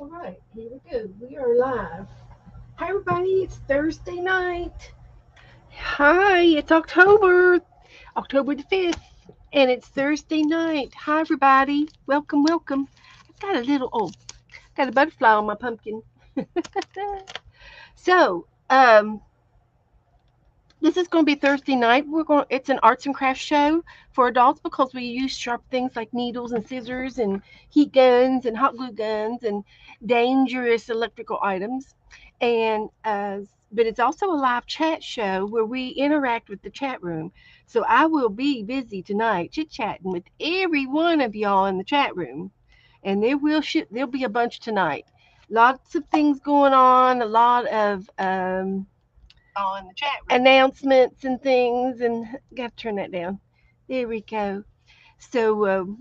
All right, here we go. We are live. Hi, everybody. It's Thursday night. Hi, it's October the 5th, and it's Thursday night. Hi, everybody. Welcome, welcome. I've got got a butterfly on my pumpkin. so, this is going to be Thursday night. It's an arts and crafts show for adults because we use sharp things like needles and scissors and heat guns and hot glue guns and dangerous electrical items. And but it's also a live chat show where we interact with the chat room. So I will be busy tonight chit chatting with every one of y'all in the chat room, and there'll be a bunch tonight. Lots of things going on, a lot of On the chat room. announcements and things, and got to turn that down. There we go. So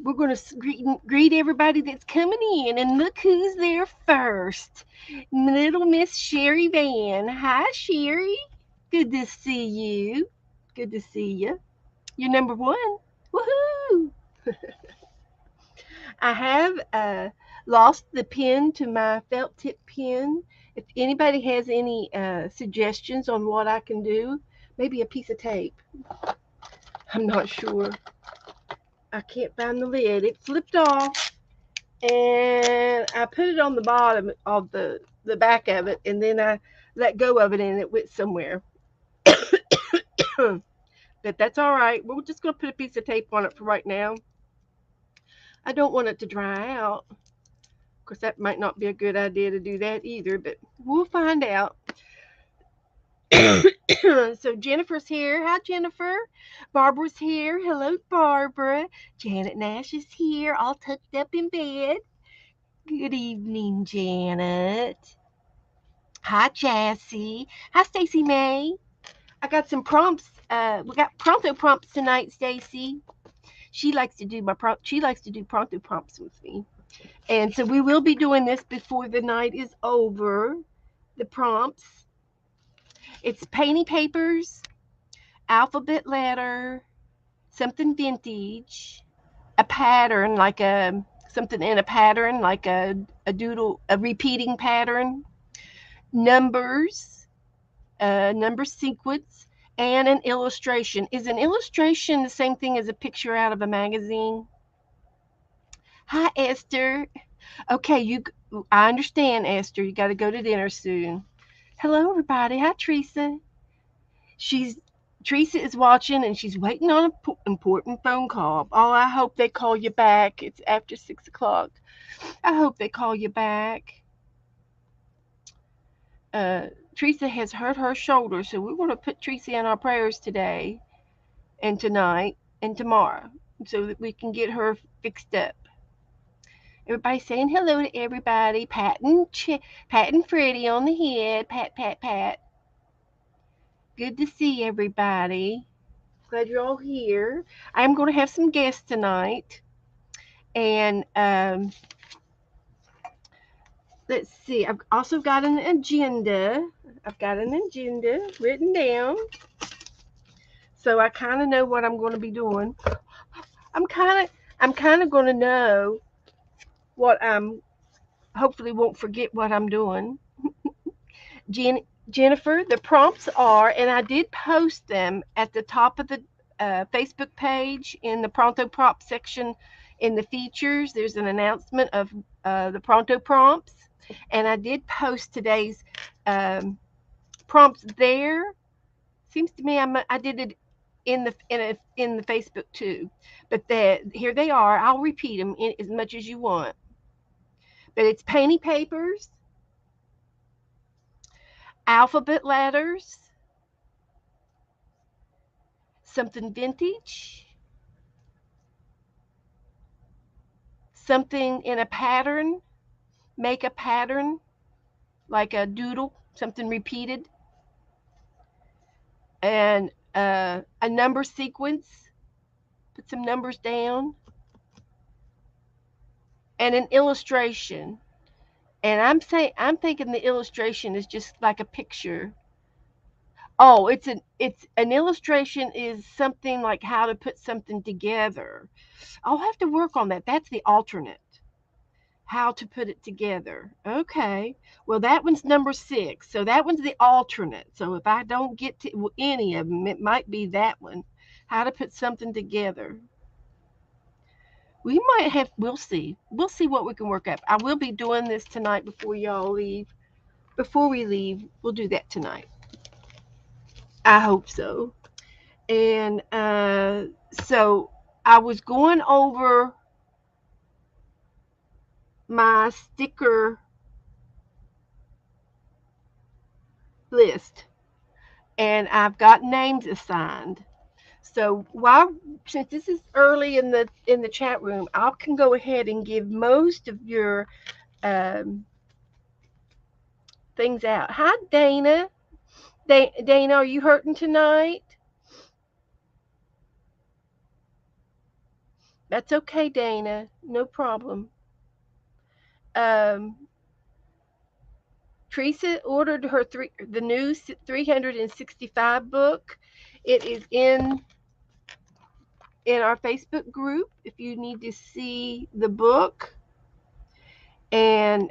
we're going to greet everybody that's coming in, and look who's there first. Little Miss Sherry Van. Hi, Sherry. Good to see you. Good to see you. You're number one. Woohoo! I have lost the pen to my felt tip pen. If anybody has any suggestions on what I can do, maybe a piece of tape. I'm not sure. I can't find the lid. It flipped off, and I put it on the bottom of the back of it, and then I let go of it, and it went somewhere. But that's all right. We're just gonna put a piece of tape on it for right now. I don't want it to dry out. Of course, that might not be a good idea to do that either, but we'll find out. So Jennifer's here. Hi, Jennifer. Barbara's here. Hello, Barbara. Janet Nash is here, all tucked up in bed. Good evening, Janet. Hi, Jassy. Hi, Stacy May. I got some prompts. We got pronto prompts tonight, Stacy. She likes to do pronto prompts with me, and so we will be doing this before the night is over. The prompts. It's painty papers, alphabet letter, something vintage, a pattern like a something in a pattern like a doodle, a repeating pattern, numbers, number sequence, and an illustration. Is an illustration the same thing as a picture out of a magazine? Hi, Esther. Okay, I understand, Esther. You got to go to dinner soon. Hello, everybody. Hi, Teresa. She's Teresa is watching and she's waiting on an important phone call. Oh, I hope they call you back. It's after 6 o'clock. I hope they call you back. Teresa has hurt her shoulder, so we're going to put Teresa in our prayers today and tonight and tomorrow so that we can get her fixed up. Everybody saying hello to everybody. Pat and Freddie on the head. Pat, pat, pat. Good to see everybody. Glad you're all here. I'm going to have some guests tonight. And let's see. I've also got an agenda. I've got an agenda written down. So I kind of know what I'm going to be doing. I'm kind of going to know what I'm hopefully won't forget what I'm doing. Jennifer, the prompts are, and I did post them at the top of the Facebook page in the Pronto Prompt section in the features. There's an announcement of the Pronto prompts, and I did post today's prompts there. Seems to me I did it in the Facebook too, but here they are. I'll repeat them as much as you want. But it's painty papers, alphabet letters, something vintage, something in a pattern, make a pattern like a doodle, something repeated, and a number sequence, put some numbers down, and an illustration. And I'm thinking the illustration is just like a picture. Oh, it's an illustration is something like how to put something together. I'll have to work on that. That's the alternate. how to put it together. Okay. Well, that one's number 6. So that one's the alternate. So if I don't get to any of them, it might be that one. How to put something together. We might have, we'll see. We'll see what we can work up. I will be doing this tonight before y'all leave. Before we leave, we'll do that tonight. I hope so. And so I was going over my sticker list and I've got names assigned. So while since this is early in the chat room, I can go ahead and give most of your um, things out. Hi, Dana. Dana, are you hurting tonight? That's okay, Dana. No problem. Um, Teresa ordered the new 365 book. It is in our Facebook group if you need to see the book. And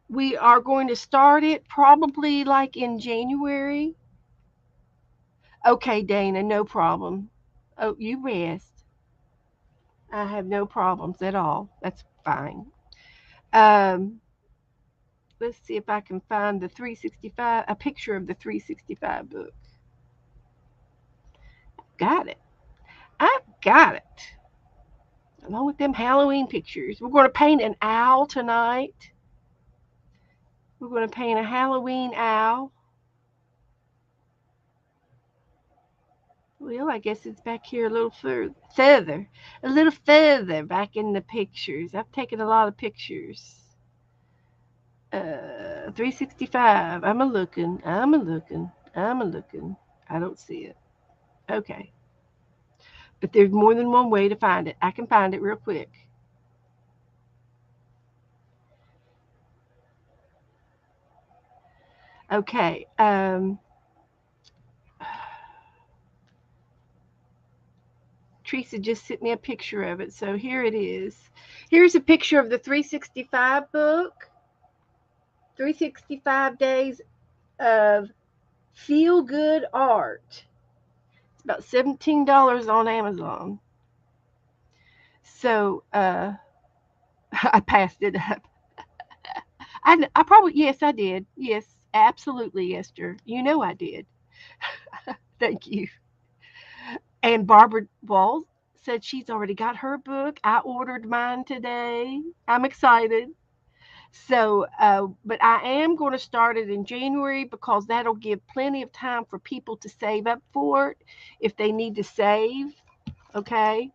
we are going to start it probably like in January. Okay, Dana, no problem. Oh, you rest. I have no problems at all. That's fine. Um, let's see if I can find the 365, a picture of the 365 book. Got it. I've got it. Along with them Halloween pictures. We're going to paint an owl tonight. We're going to paint a Halloween owl. Well, I guess it's back here a little further, a little further back in the pictures. I've taken a lot of pictures. 365. I'm a looking. I'm a looking. I'm a looking. I don't see it. Okay. But there's more than one way to find it. I can find it real quick. Okay. Teresa just sent me a picture of it. So here it is. Here's a picture of the 365 book. 365 days of feel good art. It's about $17 on Amazon. So I passed it up. I probably, yes, I did. Yes, absolutely, Esther. You know I did. Thank you. And Barbara Walls said she's already got her book. I ordered mine today. I'm excited. So, but I am going to start it in January because that'll give plenty of time for people to save up for it if they need to save. Okay.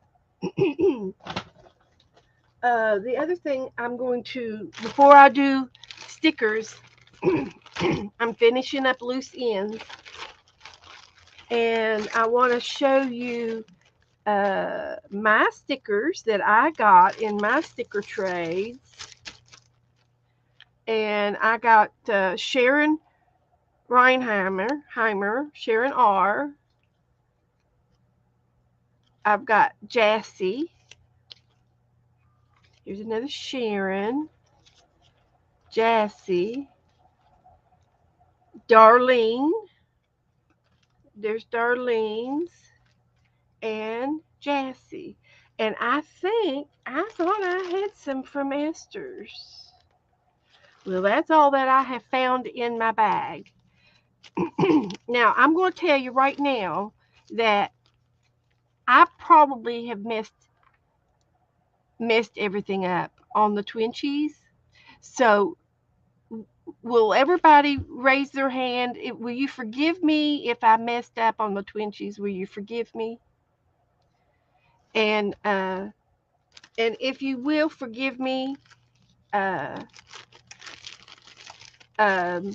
The other thing I'm going to, before I do stickers, I'm finishing up loose ends. And I want to show you my stickers that I got in my sticker trades. And I got Sharon Sharon R. I've got Jassy. Here's another Sharon. Jassy. Darlene. There's Darlene's. And Jassy. And I thought I had some from Esther's. Well, that's all that I have found in my bag. Now, I'm going to tell you right now that I probably have messed everything up on the Twinchies. So, will everybody raise their hand? Will you forgive me if I messed up on the Twinchies? Will you forgive me? And if you will forgive me, uh, um,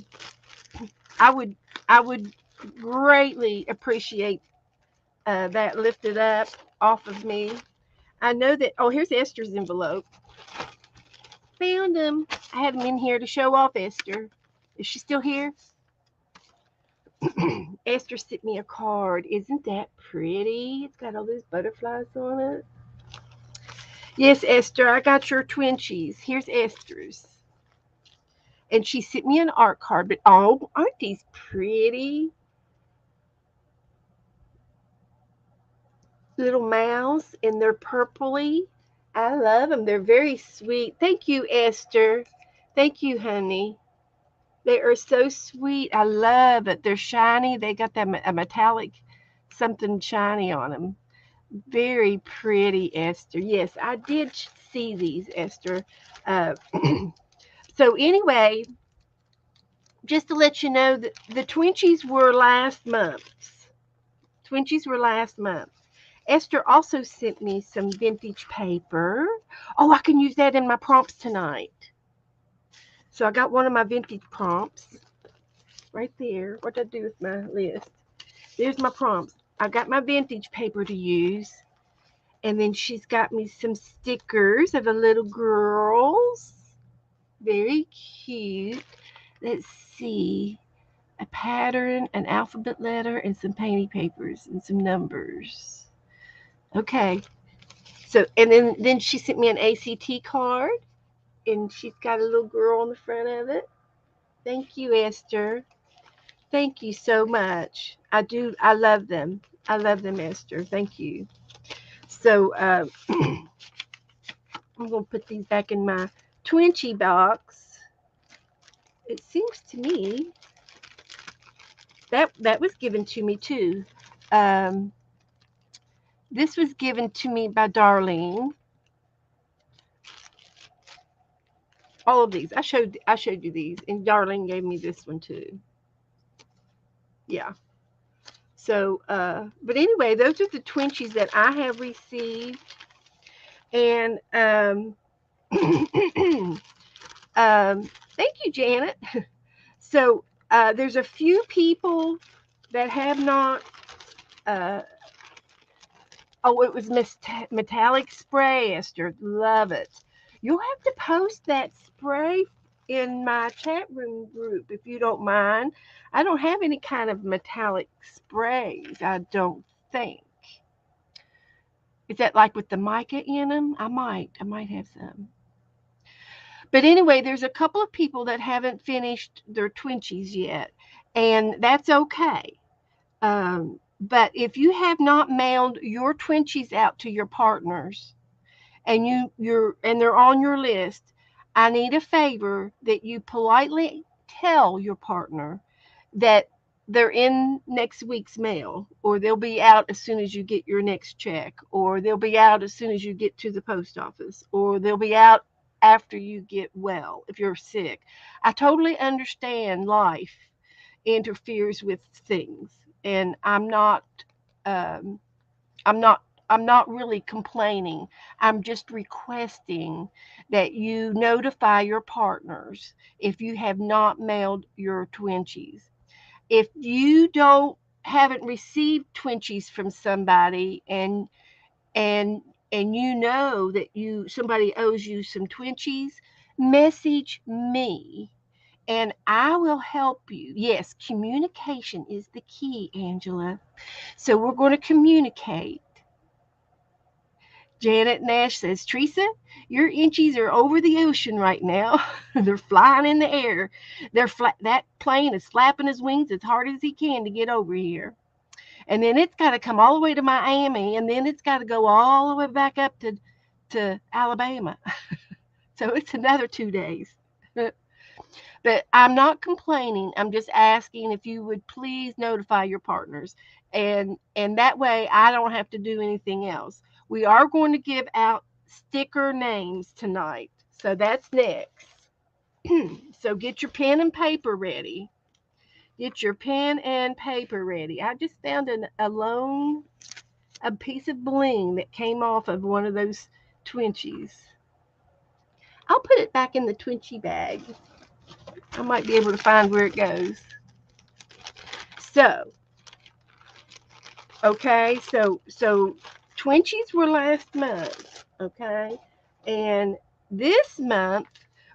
I would greatly appreciate that lifted up off of me. I know that. Oh, here's Esther's envelope. Found them. I had them in here to show off Esther. Is she still here? Esther sent me a card. Isn't that pretty? It's got all those butterflies on it. Yes, Esther, I got your Twinchies. Here's Esther's. And she sent me an art card, but oh, aren't these pretty little mouths? And they're purpley. I love them. They're very sweet. Thank you, Esther. Thank you, honey. They are so sweet. I love it. They're shiny. They got that a metallic something shiny on them. Very pretty, Esther. Yes, I did see these, Esther. Uh, so anyway, just to let you know that the Twinchies were last month's. Twinchies were last month. Esther also sent me some vintage paper. Oh, I can use that in my prompts tonight. So I got one of my vintage prompts right there. What did I do with my list? There's my prompts. I got my vintage paper to use. And then she's got me some stickers of the little girls. Very cute. Let's see. A pattern, an alphabet letter, and some painty papers and some numbers. Okay. So and then she sent me an ACT card and she's got a little girl on the front of it. Thank you, Esther. Thank you so much. I love them. I love them, Esther. Thank you. So I'm gonna put these back in my Twinchie box. It seems to me that was given to me too. Um, this was given to me by Darlene. All of these. I showed you these, and Darlene gave me this one too. Yeah. So, but anyway, those are the Twinchies that I have received, and thank you, Janet. So, there's a few people that have not. Uh, oh, it was metallic spray, Esther. Love it. You'll have to post that spray in my chat room group if you don't mind. I don't have any kind of metallic sprays, I don't think. Is that like with the mica in them? I might have some. But anyway, there's a couple of people that haven't finished their Twinchies yet, and that's okay. But if you have not mailed your Twinchies out to your partners, and they're on your list, I need a favor that you politely tell your partner that they're in next week's mail, or they'll be out as soon as you get your next check, or they'll be out as soon as you get to the post office, or they'll be out after you get well if you're sick. I totally understand life interferes with things, and um, I'm not I'm not really complaining. I'm just requesting that you notify your partners if you have not mailed your Twinchies. If you don't haven't received Twinchies from somebody and and you know that you somebody owes you some Twinchies, message me and I will help you. Yes, communication is the key, Angela. So we're going to communicate. Janet Nash says, Teresa, your inchies are over the ocean right now. They're flying in the air. That plane is flapping his wings as hard as he can to get over here. And then it's got to come all the way to Miami, and then it's got to go all the way back up to Alabama. So it's another 2 days. But I'm not complaining. I'm just asking if you would please notify your partners. And that way I don't have to do anything else. We are going to give out sticker names tonight. So that's next. So get your pen and paper ready. Get your pen and paper ready. I just found a piece of bling that came off of one of those Twinchies. I'll put it back in the Twinchie bag. I might be able to find where it goes. So, okay, so Twinchies were last month, okay? And this month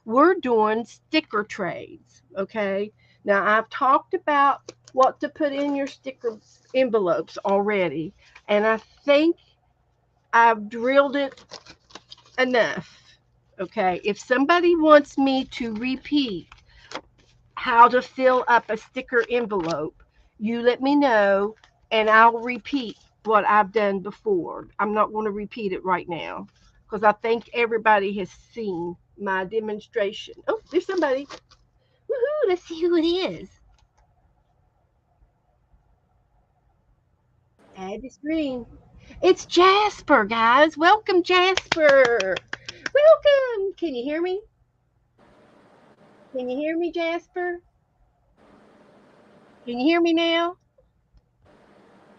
we're doing sticker trades, okay? Now I've talked about what to put in your sticker envelopes already, and I think I've drilled it enough. Okay, if somebody wants me to repeat how to fill up a sticker envelope, you let me know and I'll repeat what I've done before. I'm not going to repeat it right now because I think everybody has seen my demonstration. Oh, there's somebody. Woohoo, let's see who it is. Add the screen. It's Jasper, guys. Welcome, Jasper. Welcome. Can you hear me? Can you hear me, Jasper? Can you hear me now?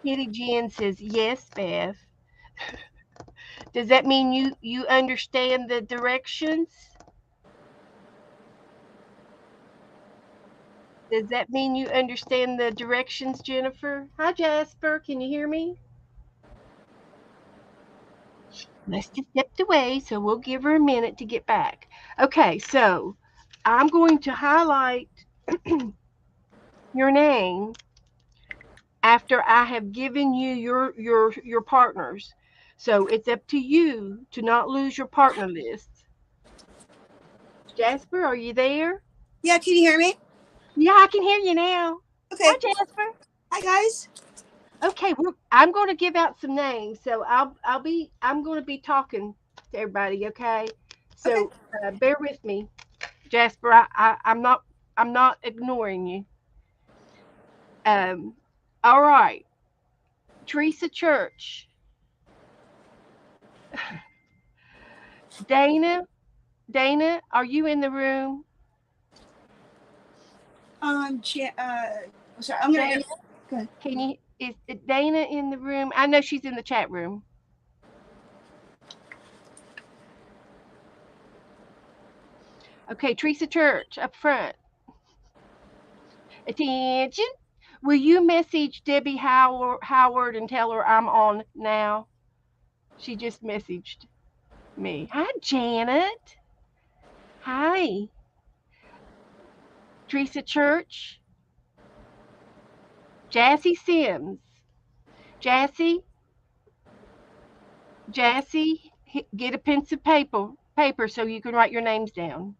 Kitty Jen says, yes, Beth. Does that mean you understand the directions? Does that mean you understand the directions, Jennifer? Hi, Jasper. Can you hear me? Must have stepped away, so we'll give her a minute to get back. Okay, so I'm going to highlight your name after I have given you your partners. So it's up to you to not lose your partner list. Jasper, are you there? Yeah, can you hear me? Yeah, I can hear you now. Okay. Hi, Jasper. Hi, guys. Okay, I'm going to give out some names, so I'm going to be talking to everybody. Okay, so Okay. bear with me, Jasper. I'm not ignoring you. Um, all right, Teresa Church, Dana, are you in the room? Sorry, I'm Dana, gonna. Go ahead. is Dana in the room? I know she's in the chat room. Okay, Teresa Church up front. Attention. Will you message Debbie Howard and tell her I'm on now? She just messaged me. Hi, Janet. Hi. Teresa Church. Jassy Sims. Jassy, get a pencil paper so you can write your names down.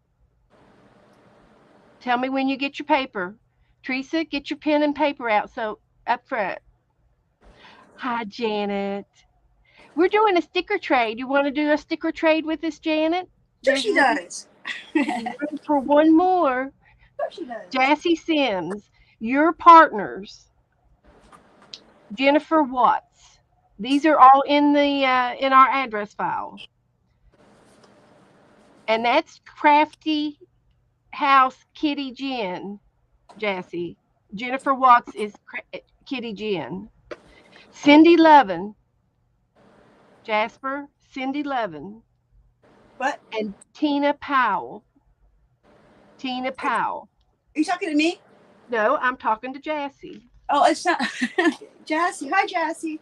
Tell me when you get your paper. Teresa, get your pen and paper out so up front. Hi, Janet. We're doing a sticker trade. You want to do a sticker trade with us, Janet? Sure, she does. There's room for one more. Sure, she does. Jassy Sims, your partners. Jennifer Watts. These are all in our address file. And that's Crafty House Kitty Jen, Jassy. Jennifer Watts is Kitty Jen. Cindy Lovin, Jasper, Cindy Lovin. What? And Tina Powell. Tina Powell. Are you talking to me? No, I'm talking to Jassy. Oh, it's not. Jassy. Hi, Jassy.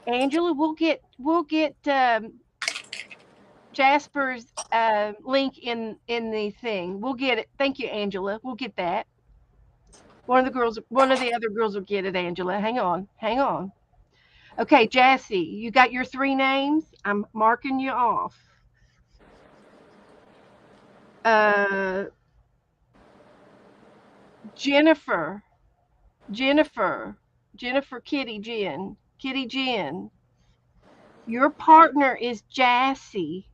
Angela, we'll get Jasper's link in the thing. We'll get it. Thank you, Angela. We'll get that. One of the other girls will get it, Angela. Hang on. Okay, Jassy, you got your 3 names? I'm marking you off. Jennifer, Kitty Jen. Your partner is Jassy.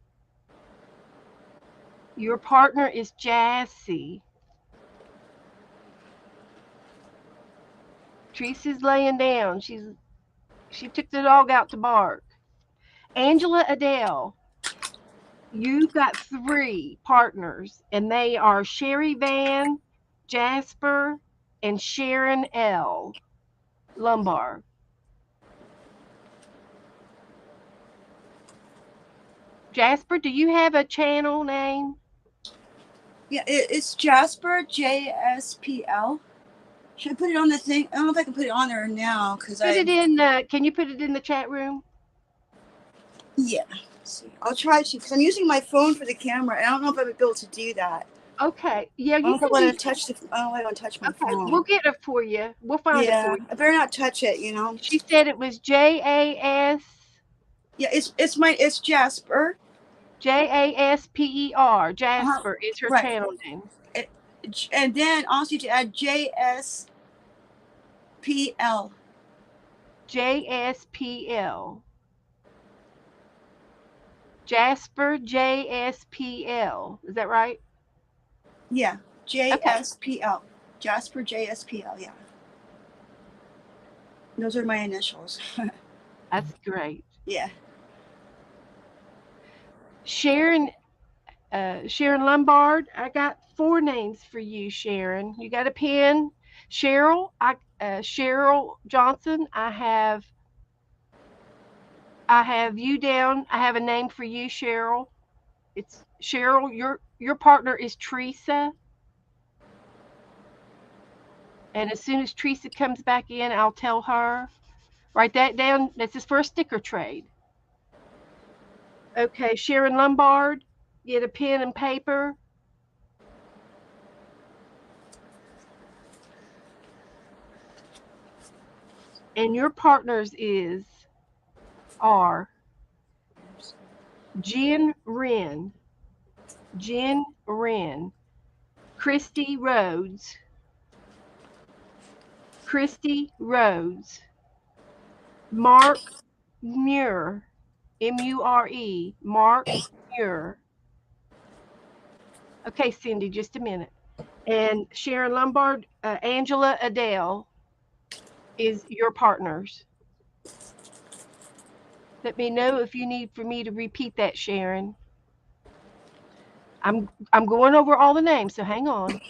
Teresa's laying down. She took the dog out to bark. Angela Adele, you've got 3 partners, and they are Sherry Van, Jasper, and Sharon L. Lumbar. Jasper, do you have a channel name? Yeah, it's Jasper JSPL. Should I put it on the thing? I don't know if I can put it on there now because Can you put it in the chat room? Yeah. Let's see. I'll try to because I'm using my phone for the camera. I don't know if I would be able to do that. Okay. Yeah, I you don't can want do to touch the. I don't want to touch my okay. phone. We'll get it for you. We'll find it Yeah, for you. I better not touch it. You know. She said it was JAS Yeah, it's Jasper. JASPER. Uh-huh. Jasper is her Right. channel name. And then also to add JSPL. JSPL. Jasper JSPL. Is that right? Yeah, Okay. JSPL. Jasper JSPL. Yeah, those are my initials. That's great. Yeah. Sharon Sharon Lombard, I got 4 names for you, Sharon. You got a pen? Cheryl Johnson. I have you down. I have a name for you, Cheryl. It's Cheryl. Your partner is Teresa. And as soon as Teresa comes back in, I'll tell her. Write that down. This is for a sticker trade. Okay, Sharon Lombard, get a pen and paper. And your partners are Jen Wren, Christy Rhodes, Mark Muir, Mure, Mark Muir. Okay, Cindy, just a minute. And Sharon Lombard, Angela Adele is your partners. Let me know if you need for me to repeat that, Sharon. I'm going over all the names, so hang on.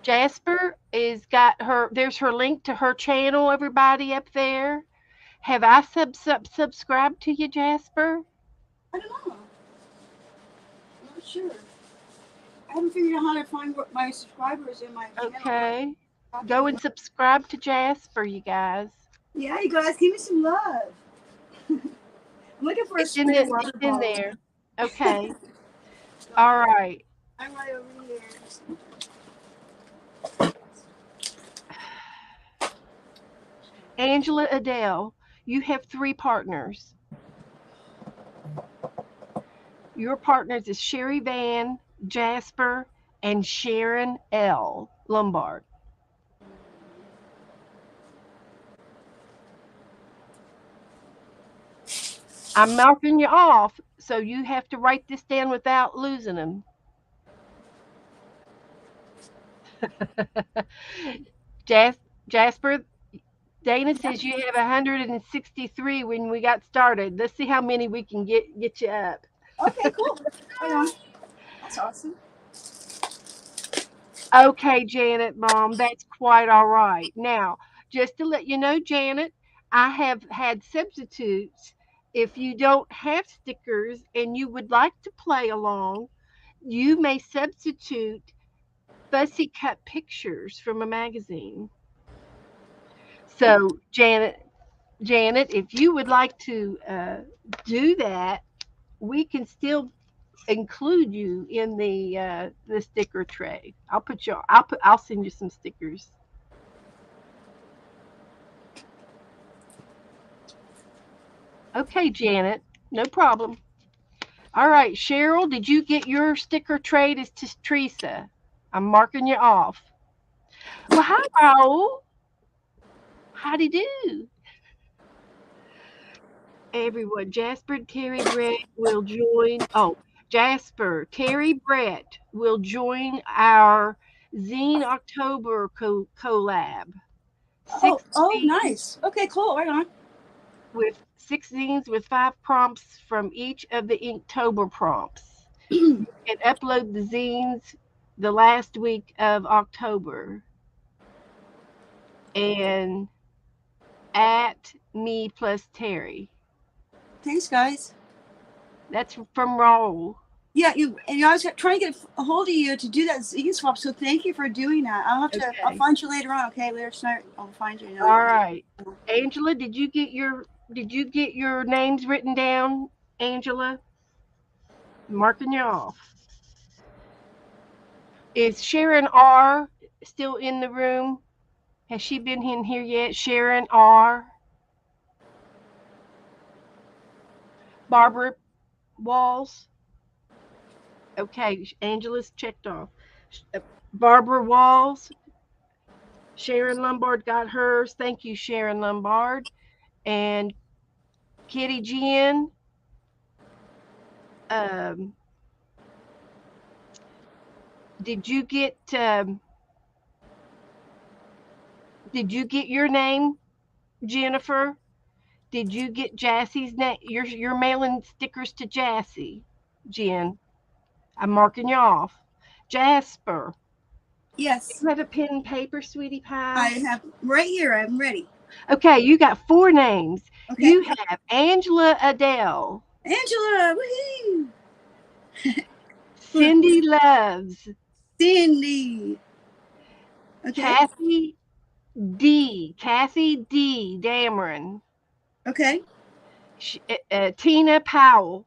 Jasper is got her. There's her link to her channel. Everybody up there. Have I subscribed to you, Jasper? I don't know. I'm not sure. I haven't figured out how to find what my subscribers in my channel. Okay. Go and subscribe to Jasper, you guys. Yeah, you guys, give me some love. I'm looking for It's a spray water in bottle. there. Okay. All right. I'm right over here. Angela Adele, you have 3 partners. Your partners is Sherry Van, Jasper, and Sharon L. Lombard. I'm marking you off, so you have to write this down without losing them. Jasper, Dana says you have 163 when we got started. Let's see how many we can get you up. Okay, cool. Right on. That's awesome. Okay, Janet, Mom, that's quite all right. Now, just to let you know, Janet, I have had substitutes. If you don't have stickers and you would like to play along, you may substitute fussy cut pictures from a magazine. So, Janet, if you would like to do that, we can still include you in the sticker tray. I'll send you some stickers. Okay, Janet, no problem. All right, Cheryl, did you get your sticker trade? It's to Teresa. I'm marking you off. Well, hello. Howdy do. Everyone, Jasper, Terry, Brett will join. Oh, Jasper, Terry, Brett will join our Zine October collab. Oh, 6 nice. Okay, cool. Right on. with 6 zines with 5 prompts from each of the Inktober prompts. You can upload the zines the last week of October and at me plus Terry. Thanks, guys. That's from Raul. Yeah, I was trying to get a hold of you to do that zine swap, so thank you for doing that. I'll find you later on, okay? Later tonight I'll find you. All right. Angela, did you get your names written down? Angela? Marking you off. Is Sharon R. still in the room? Has she been in here yet? Sharon R. Barbara Walls? Okay, Angela's checked off. Barbara Walls. Sharon Lombard got hers. Thank you, Sharon Lombard. And Kitty Jen. Um, did you get your name, Jennifer? Did you get Jassie's name? You're mailing stickers to Jassie, Jen. I'm marking you off. Jasper. Yes. You have a pen and paper, sweetie pie? I have right here. I'm ready. Okay, you got 4 names. Okay. You have Angela Adele. Angela. Woohoo! Cindy Loves. Cindy. Okay. Kathy D. Dameron. Okay. Tina Powell.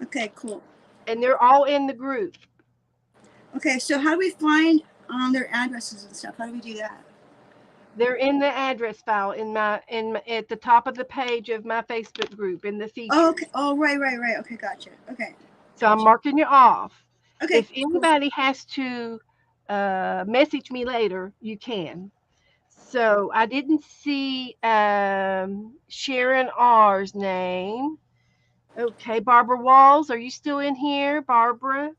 Okay, cool. And they're all in the group. Okay, so how do we find their addresses and stuff? How do we do that? They're in the address file at the top of the page of my Facebook group in the features. Oh, okay. Oh, right. Okay, gotcha. Okay. So I'm marking you off. Okay. If anybody has to message me later, you can. So I didn't see Sharon R's name. Okay, Barbara Walls, are you still in here, Barbara?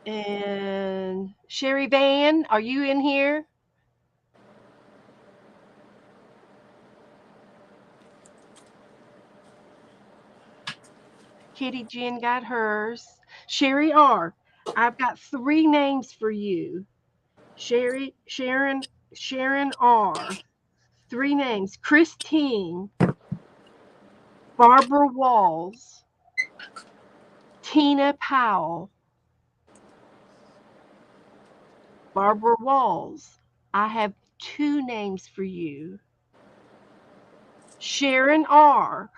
And Sherry Van, are you in here? Kitty Jen got hers. Sherry R, I've got 3 names for you. Sharon R. 3 names. Christine, Barbara Walls, Tina Powell. Barbara Walls, I have 2 names for you. Sharon R.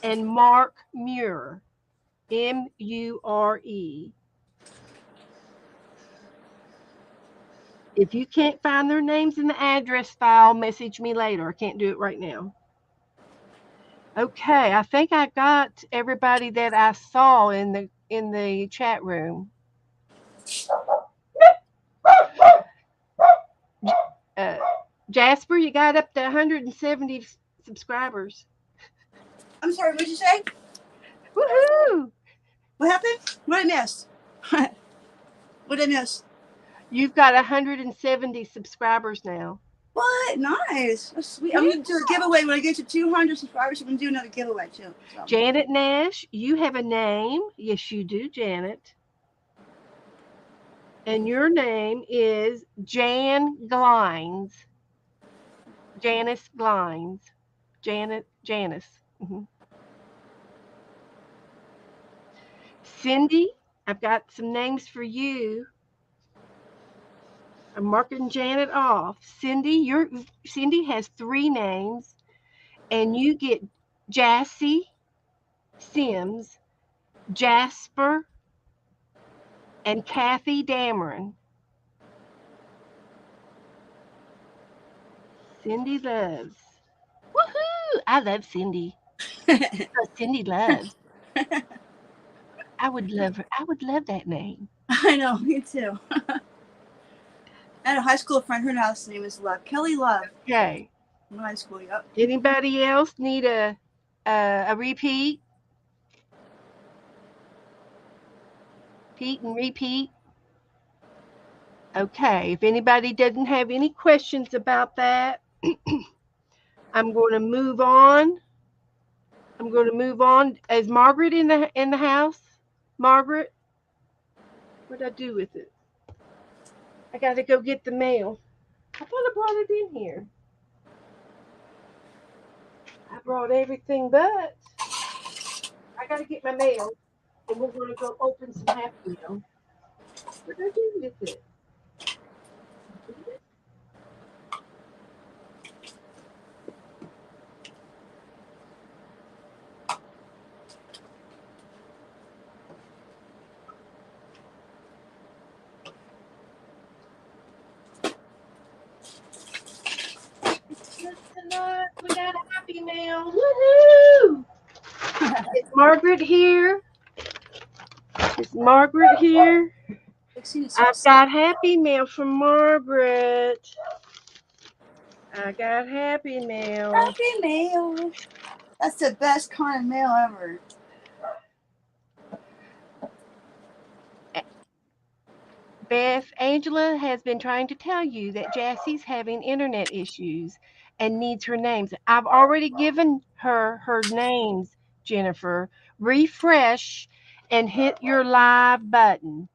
and Mark Muir. M-U-R-E. If you can't find their names in the address file, message me later. I can't do it right now. Okay, I think I got everybody that I saw in the chat room. Jasper, you got up to 170 subscribers. I'm sorry, what did you say? Woohoo! What happened? What did I miss? What did I miss? You've got 170 subscribers now. What? Nice. That's sweet. I'm going to do a giveaway when I get to 200 subscribers. I'm going to do another giveaway too. So. Janet Nash, you have a name. Yes, you do, Janet. And your name is Jan Glines. Janice Glines. Janice. Mm-hmm. Cindy, I've got some names for you. I'm marking Janet off. Cindy has 3 names, and you get Jassy Sims, Jasper, and Kathy Dameron. Cindy Loves. Woohoo! I love Cindy. Cindy Loves. I would love that name. I know, me too. I had a high school friend. Her last name is Love. Kelly Love. Okay. In high school, yep. Anybody else need a repeat? Repeat. Okay. If anybody doesn't have any questions about that, I'm going to move on. Is Margaret in the house? Margaret? What did I do with it? I got to go get the mail. I thought I brought it in here. I brought everything but I got to get my mail, and we're going to go open some Happy Meal. What did I do with it? Margaret here? Is Margaret here? 16 is I've got Happy Mail from Margaret. I got Happy Mail. Happy Mail. That's the best kind of mail ever. Beth, Angela has been trying to tell you that Jassie's having internet issues and needs her names. I've already given her names, Jennifer. Refresh and hit your live button.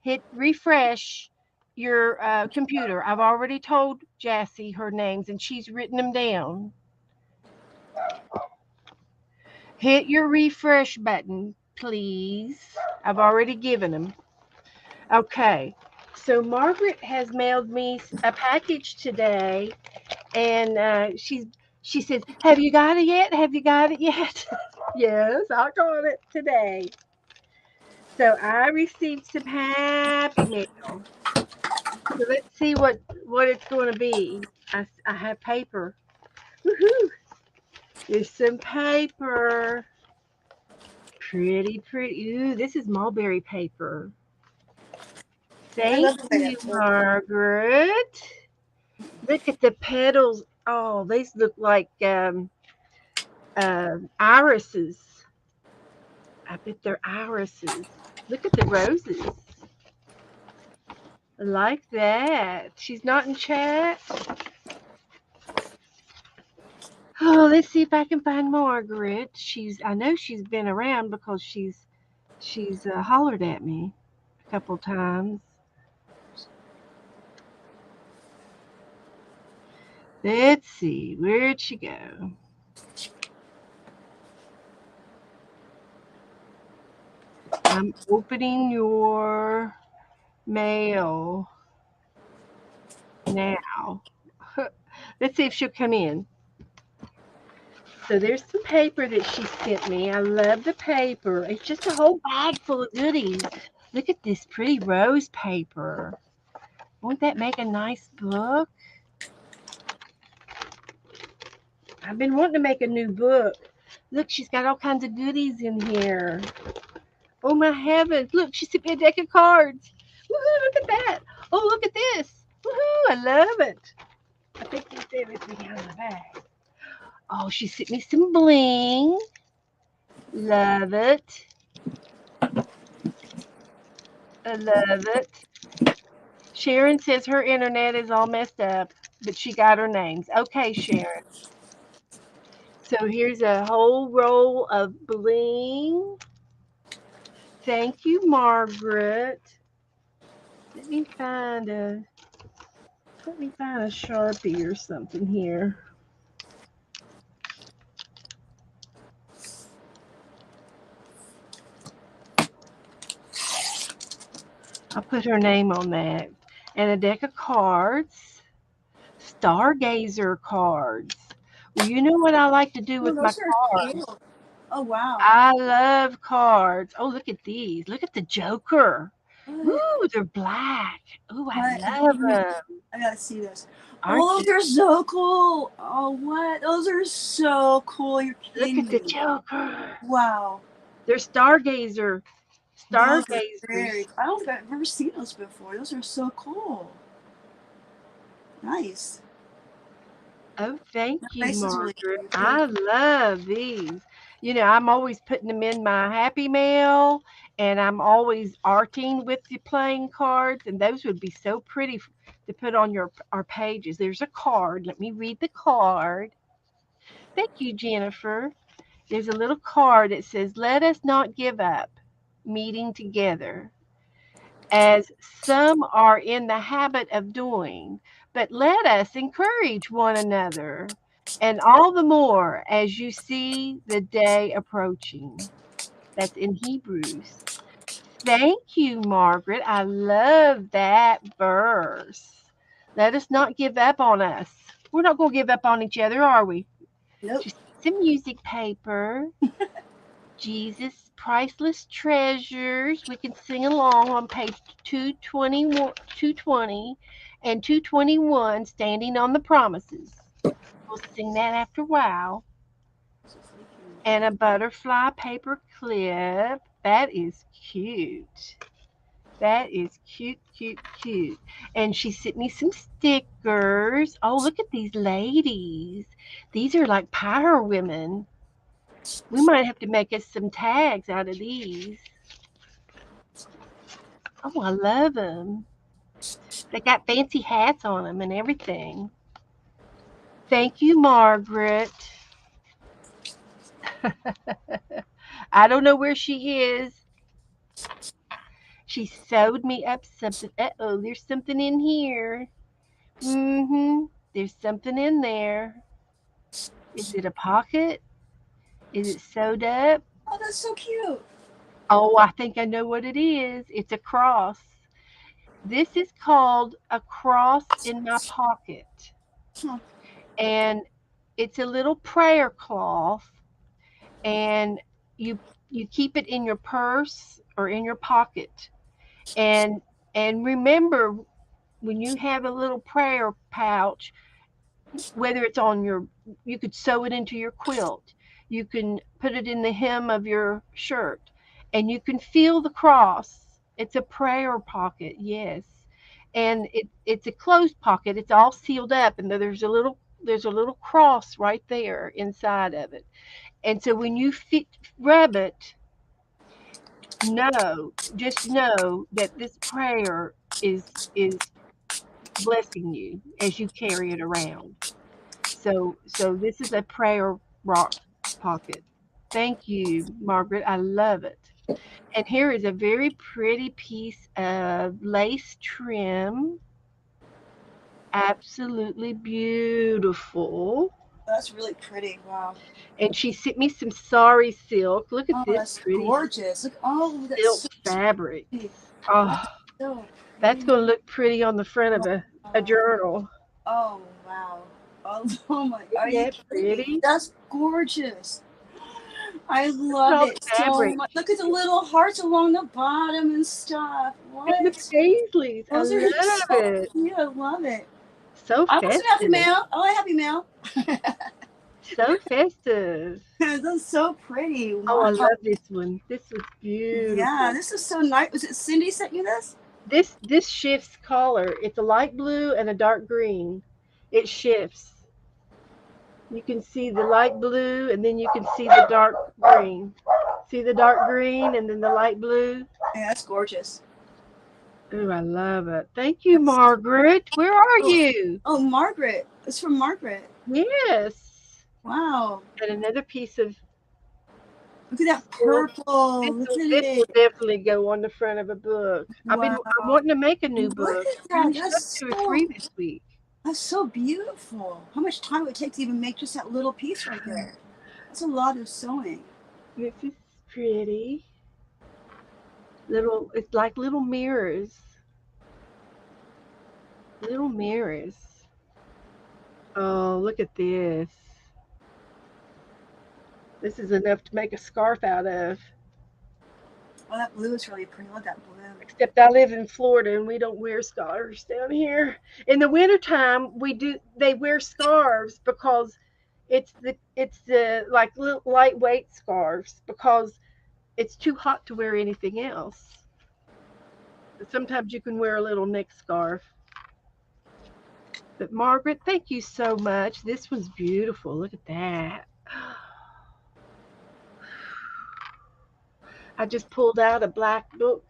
Hit refresh your computer. I've already told Jassie her names and she's written them down. Hit your refresh button, please. I've already given them. Okay. So Margaret has mailed me a package today, and she says, "Have you got it yet? Have you got it yet?" Yes, I got it today. So I received some Happy Mail. So let's see what it's going to be. I have paper. Woohoo! There's some paper. Pretty, pretty. Ooh, this is mulberry paper. I Thank love the you, paper. Margaret. Look at the petals. Oh, these look like irises. I bet they're irises. Look at the roses. I like that. She's not in chat. Oh, let's see if I can find Margaret. I know she's been around because she's hollered at me a couple times. Let's see, where'd she go? I'm opening your mail now. Let's see if she'll come in. So there's some paper that she sent me. I love the paper. It's just a whole bag full of goodies. Look at this pretty rose paper. Won't that make a nice book? I've been wanting to make a new book. Look, she's got all kinds of goodies in here. Oh my heavens. Look, she sent me a deck of cards. Woohoo, look at that. Oh, look at this. Woohoo, I love it. I think that's everything out of the bag. Oh, she sent me some bling. Love it. I love it. Sharon says her internet is all messed up, but she got her names. Okay, Sharon. So here's a whole roll of bling. Thank you, Margaret. Let me find a Sharpie or something here. I'll put her name on that. And a deck of cards. Stargazer cards. Well, you know what I like to do Oh, with my those are cards? cute. Oh, wow. I love cards. Oh, look at these. Look at the Joker. Oh, yeah. Ooh, they're black. Ooh, I What? love them. I gotta see this. Aren't Oh, you? they're so cool. Oh, what? Those are so cool. You're Look kidding at the me. Joker. Wow. They're Those are very. stargazers. I don't think I've ever seen those before. Those are so cool. Nice. Oh, thank you, Nice is really Margaret. cute. Thank I love these. You know, I'm always putting them in my Happy Mail, and I'm always arting with the playing cards, and those would be so pretty to put on our pages. There's a card. Let me read the card. Thank you, Jennifer. There's a little card that says, "Let us not give up meeting together, as some are in the habit of doing, but let us encourage one another, and all the more as you see the day approaching." That's in Hebrews. Thank you, Margaret. I love that verse. Let us not give up on us. We're not going to give up on each other, are we? you. Nope. Just some music paper. Jesus, priceless treasures. We can sing along on page 220 and 221, standing on the promises. We'll sing that after a while. and a butterfly paper clip. That is cute. That is cute, cute, cute. And she sent me some stickers. Oh, look at these ladies. These are like power women. We might have to make us some tags out of these. Oh, I love them. They got fancy hats on them and everything. Thank you, Margaret. I don't know where she is. She sewed me up something. Uh-oh, there's something in here. Mm-hmm. There's something in there. Is it a pocket? Is it sewed up? Oh, that's so cute. Oh, I think I know what it is. It's a cross. This is called a cross in my pocket. Huh. And it's a little prayer cloth and you you keep it in your purse or in your pocket. And remember when you have a little prayer pouch, whether it's on your, you could sew it into your quilt, you can put it in the hem of your shirt, and you can feel the cross. It's a prayer pocket, yes. And it's a closed pocket, it's all sealed up, and there's a little cross right there inside of it. And so when you rub it, just know that this prayer is blessing you as you carry it around. So this is a prayer rock pocket. Thank you, Margaret. I love it. And here is a very pretty piece of lace trim. Absolutely beautiful. That's really pretty. Wow. And she sent me some sari silk. Look at Oh, this that's pretty gorgeous. Look, oh, that's silk so pretty. fabrics. That's Oh, so that's pretty. going to look pretty on the front of a Wow. journal. Oh, wow. Oh, oh my, are Isn't you that kidding me? pretty? That's gorgeous. I Look at love all it the so fabric much. Look at the little hearts along the bottom and stuff. and the What? paisleys. I Those are love so it. cute. I love it. So I want some Happy festive. Mail. I like Happy Mail. So festive. That's so pretty. Oh, Wow. I love this one. This was Yeah, beautiful. this is so nice. Was it Cindy sent you this? This shifts color. It's a light blue and a dark green. It shifts. You can see the light blue and then you can see the dark green. See the dark green and then the light blue? Yeah, that's gorgeous. Oh, I love it. Thank you, That's, Margaret. Where are oh, you? oh, Margaret. It's from Margaret. Yes. Wow. And another piece of Look at that silk. purple. Look at This will it. definitely go on the front of a book. Wow. I'm wanting to make a new Look book. at I that. finished up two or three this week. That's so beautiful. How much time would it take to even make just that little piece right there? That's a lot of sewing. This is pretty. Little, it's like little mirrors. Little mirrors. Oh, look at this. This is enough to make a scarf out of. Oh, that blue is really pretty. Look at that blue. Except I live in Florida and we don't wear scarves down here. In the wintertime, they wear scarves because it's the like little lightweight scarves because it's too hot to wear anything else. But sometimes you can wear a little neck scarf. But Margaret, thank you so much. This one's beautiful. Look at that. I just pulled out a black book.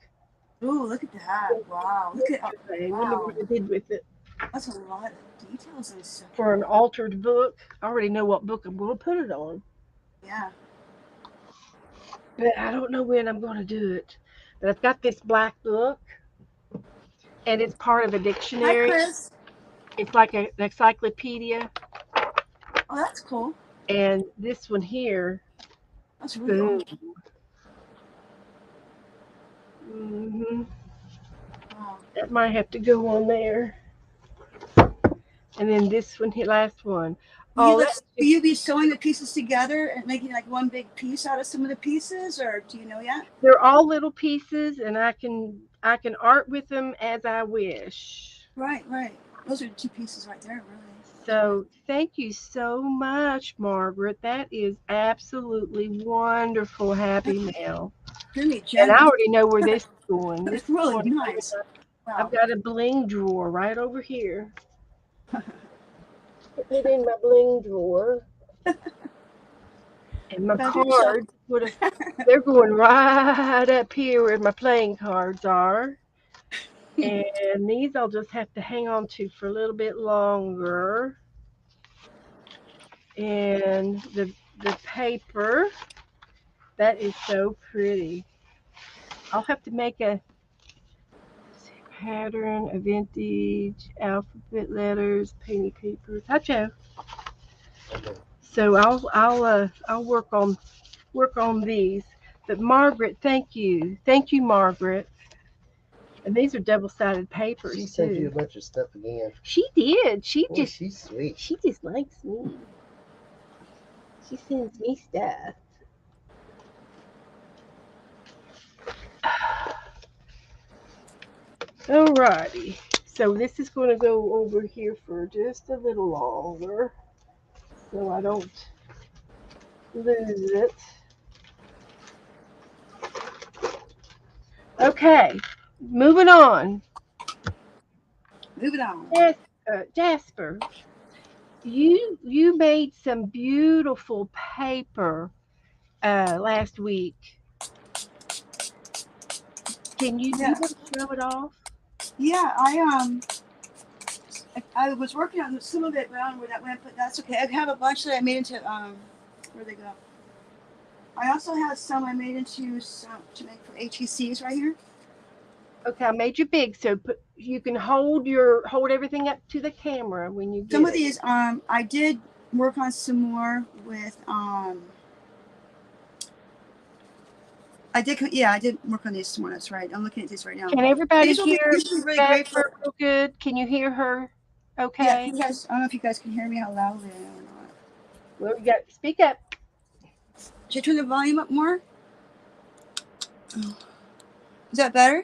Ooh, look at that. Wow. Look at I wonder wow. what I did with it. That's a lot of details and stuff. For an altered book. I already know what book I'm going to put it on. Yeah. But I don't know when I'm going to do it. But I've got this black book, and it's part of a Hi, dictionary. Chris. It's like an encyclopedia. Oh, that's cool. And this one here, That's really boom. old. Hmm. Wow. That might have to go on there. And then this one here, last one. Oh, Will you be sewing the pieces together and making like one big piece out of some of the pieces, or do you know yet? they're all little pieces, and I can art with them as I wish. Right, right. Those are two pieces right there, really. So thank you so much, Margaret. That is absolutely wonderful Happy Mail. Really And I generous. already know where this is going. This It's is really going to go in nice. I've Wow. got a bling drawer right over here. Putting it in my bling drawer. And my Better yourself. cards they're going right up here where my playing cards are. And these I'll just have to hang on to for a little bit longer. And the paper, that is so pretty. I'll have to make a pattern, a vintage, alphabet letters, penny papers. Hi Joe. So I'll work on these. But Margaret, thank you, Margaret. And these are double-sided papers She too. sent you a bunch of stuff again. She did. Boy, she's sweet. She just likes me. She sends me stuff. Alrighty. So this is going to go over here for just a little longer, so I don't lose it. Okay, moving on. Moving on. Yes, Jasper, you made some beautiful paper last week. Can you Yeah. want to show it off? Yeah, I was working on some of it, but I don't know where that went, but that's okay. I have a bunch that I made into where they go. I also have some I made into some to make for HECs right here. Okay, I made you big, so you can hold everything up to the camera when you get Some of it. these I did work on some more with I did work on these some more. That's right. I'm looking at these right now. Can everybody These will be hear really great for. real good? Can you hear her? Yeah, Okay. you guys. I don't know if you guys can hear me how loudly I am or not. Well, you got speak up. Should I turn the volume up more? Is that better?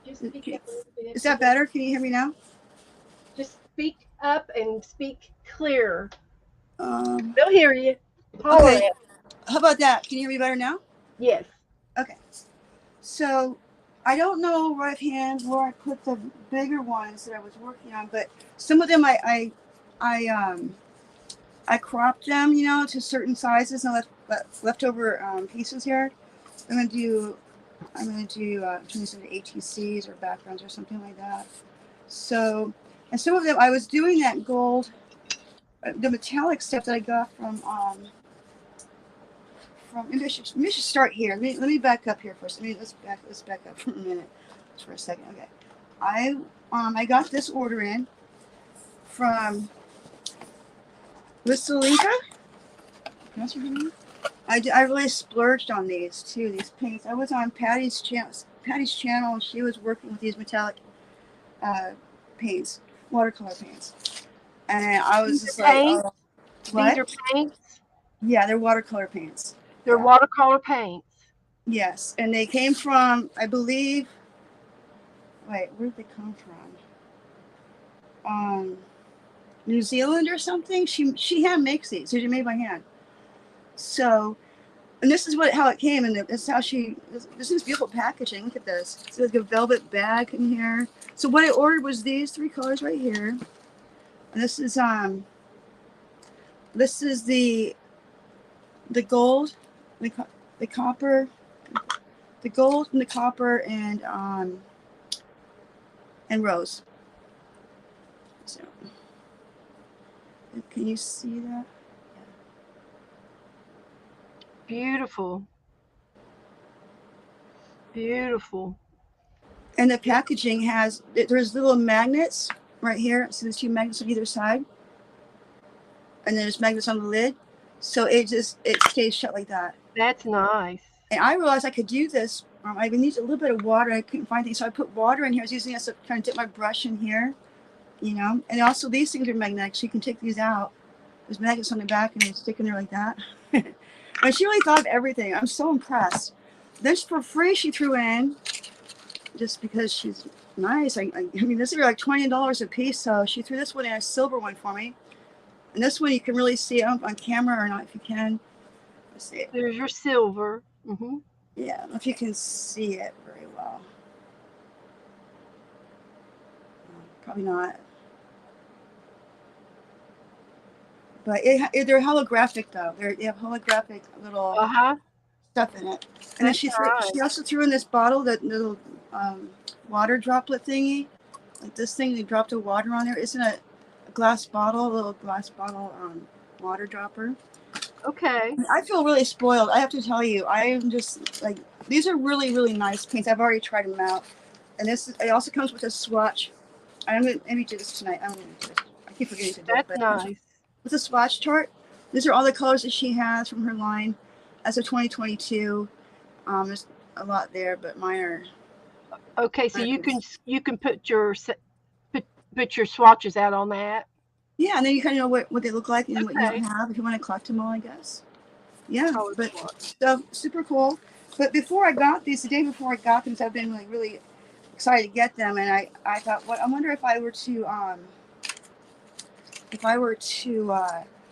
Just speak up a little bit. Is that better? Can you hear me now? Just speak up and speak clear. Um, They'll hear you. okay. How about that? Can you hear me better now? Yes. Okay. So I don't know right hand where I put the bigger ones that I was working on, but some of them I cropped them, to certain sizes and left leftover pieces here. I'm gonna do turn these into ATCs or backgrounds or something like that. So, and some of them I was doing that gold, the metallic stuff that I got from. Maybe I should start here. Let me back up here first. Let's back up for a minute, just for a second. Okay, I got this order in from Lissalinka. What's her name? I really splurged on these too. These paints. I was on Patty's channel. And she was working with these metallic paints, watercolor paints, and I was just like, oh, what? These are paints. Yeah, they're watercolor paints. They're watercolor paints. Yes, and they came from, I believe. Wait, where did they come from? New Zealand or something. She hand makes these. These are made by hand. So, and this is how it came, and this is how this is beautiful packaging. Look at this. It's like a velvet bag in here. So what I ordered was these 3 colors right here. And this is the gold, the copper, the gold and the copper and rose. So, can you see that? Beautiful. Beautiful. And the packaging there's little magnets right here. So there's 2 magnets on either side. And then there's magnets on the lid. So it stays shut like that. That's nice. And I realized I could do this. I need a little bit of water. I couldn't find things. So I put water in here. I was using this to kind of dip my brush in here. And also these things are magnetic. So you can take these out. There's magnets on the back and they stick in there like that. And she really thought of everything. I'm so impressed. Then for free, she threw in just because she's nice. I mean, this is like $20 a piece, so she threw this one in a silver one for me. And this one you can really see on camera or not if you can. Let's see. There's your silver. Yeah, I don't know if you can see it very well. Probably not. But they're holographic though. They have holographic little stuff in it. And then she also threw in this bottle, that little water droplet thingy. Like this thing, they dropped a water on there. Isn't it a glass bottle, a little glass bottle water dropper? Okay. I feel really spoiled. I have to tell you, I am just like, these are really, really nice paints. I've already tried them out. And it also comes with a swatch. I'm going to maybe do this tonight. I keep forgetting to do it. That's nice. With a swatch chart. These are all the colors that she has from her line as of 2022. There's a lot there, but mine are. Okay, so you can put your swatches out on that. Yeah, and then you kind of know what they look like and what you don't have if you want to collect them all, I guess. Yeah, but so super cool. But before I got these, the day before I got them, I've been like really excited to get them, and I thought, I wonder if I were to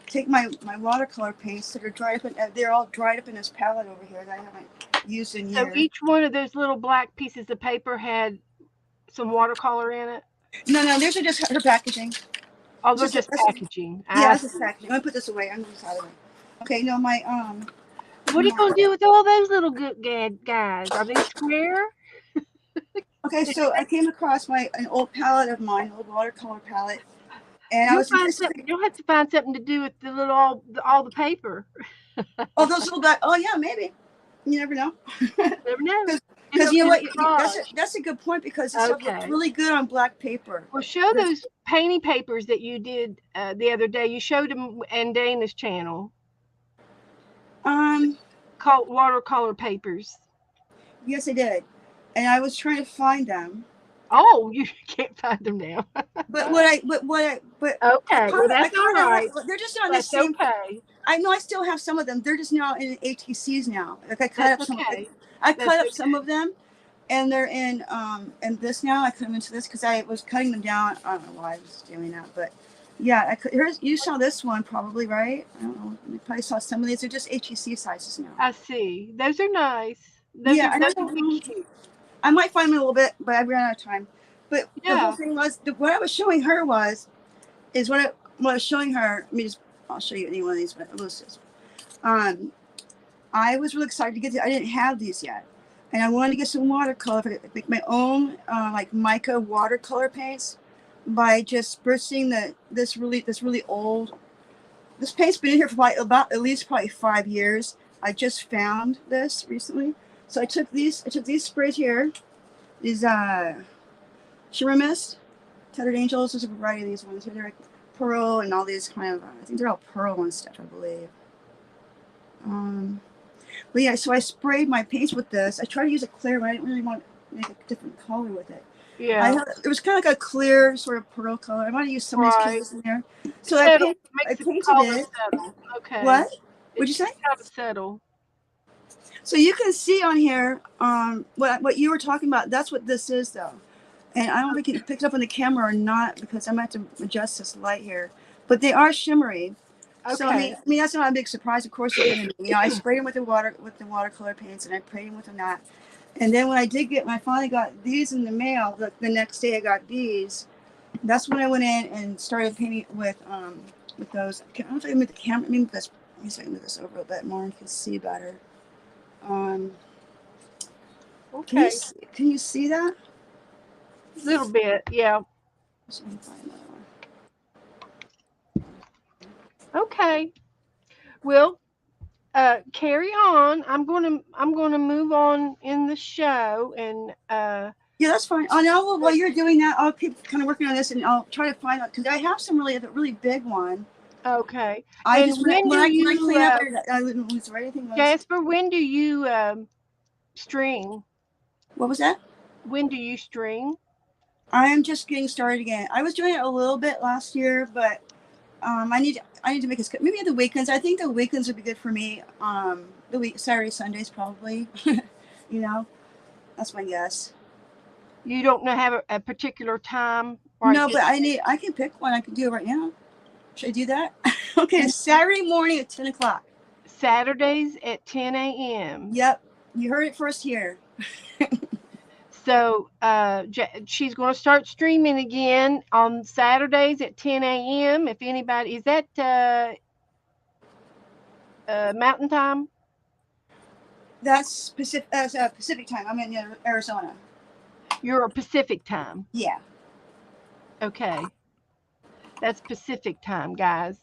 take my watercolor paints that are dried up, they're all dried up in this palette over here that I haven't used in years. So each one of those little black pieces of paper had some watercolor in it? No, these are just her packaging. Oh, they're just packaging. Yeah, this is packaging. I'm gonna put this away. I'm gonna decide away. Okay, no, my What are you gonna do with all those little good guys? Are they square? Okay, so I came across an old palette of mine, old watercolor palette, and you'll have to find something to do with the little all the paper. Oh, those little guys. Oh yeah, maybe. You never know. Never know. Because you know what? That's a good point, because this stuff looks really good on black paper. Well, show those painting papers that you did the other day. You showed them in Dana's channel. Watercolor papers. Yes, I did, and I was trying to find them. Oh, you can't find them now. But okay, well that's all right. They're just not the same. Okay. I know I still have some of them. They're just now in ATCs now. Like I cut up some. I cut up some of them, and they're in this now. I cut them into this because I was cutting them down. I don't know why I was doing that, but yeah, you saw this one probably, right? I don't know. You probably saw some of these. They're just HEC sizes now. I see. Those are nice. Those are cute. I might find them a little bit, but I ran out of time. But the whole thing was, what I was showing her what I was showing her. I'll show you any one of these, but I was really excited to get these. I didn't have these yet, and I wanted to get some watercolor, make my own like mica watercolor paints by just spritzing this really old. This paint's been in here for at least 5 years. I just found this recently, so I took these sprays here. These Shimmer Mist, Tattered Angels. There's a variety of these ones here. They're like pearl and all these kind of. I think they're all pearl and stuff, I believe. But yeah, so I sprayed my paints with this. I tried to use a clear, but I didn't really want to make a different color with it. Yeah. It was kind of like a clear sort of pearl color. I might have used some of these colors in there. So I painted it. Okay. What? What'd you say? Kind of settle. So you can see on here what you were talking about. That's what this is, though. And I don't think it picked up on the camera or not, because I might have to adjust this light here. But they are shimmery. Okay. So I mean that's not a big surprise. Of course, I sprayed them with the watercolor paints, and I sprayed them with that. And then when I finally got these in the mail, the next day I got these. That's when I went in and started painting with those. I don't know if I can move the camera. Let me move this. Let me see if I can move this over a bit more and you can see better. Okay. Can you see that? A little bit, yeah. Okay. Well, carry on. I'm gonna move on in the show, and yeah, that's fine. While you're doing that, I'll keep kind of working on this, and I'll try to find out, because I have some really big one. Okay. Jasper, when do you string? What was that? When do you string? I am just getting started again. I was doing it a little bit last year, but I need to make it maybe the weekends. I think the weekends would be good for me. Saturday, Sundays probably. That's my guess. You don't know have a particular time right No, this but I can pick one. I can do it right now. Should I do that? Okay, it's Saturday morning at 10 o'clock. Saturdays at 10 a.m. Yep, you heard it first here. So she's going to start streaming again on Saturdays at 10 a.m. If anybody is that Mountain Time, That's Pacific time. I'm in Arizona. you're a Pacific Time. Yeah. Okay, that's Pacific Time, guys.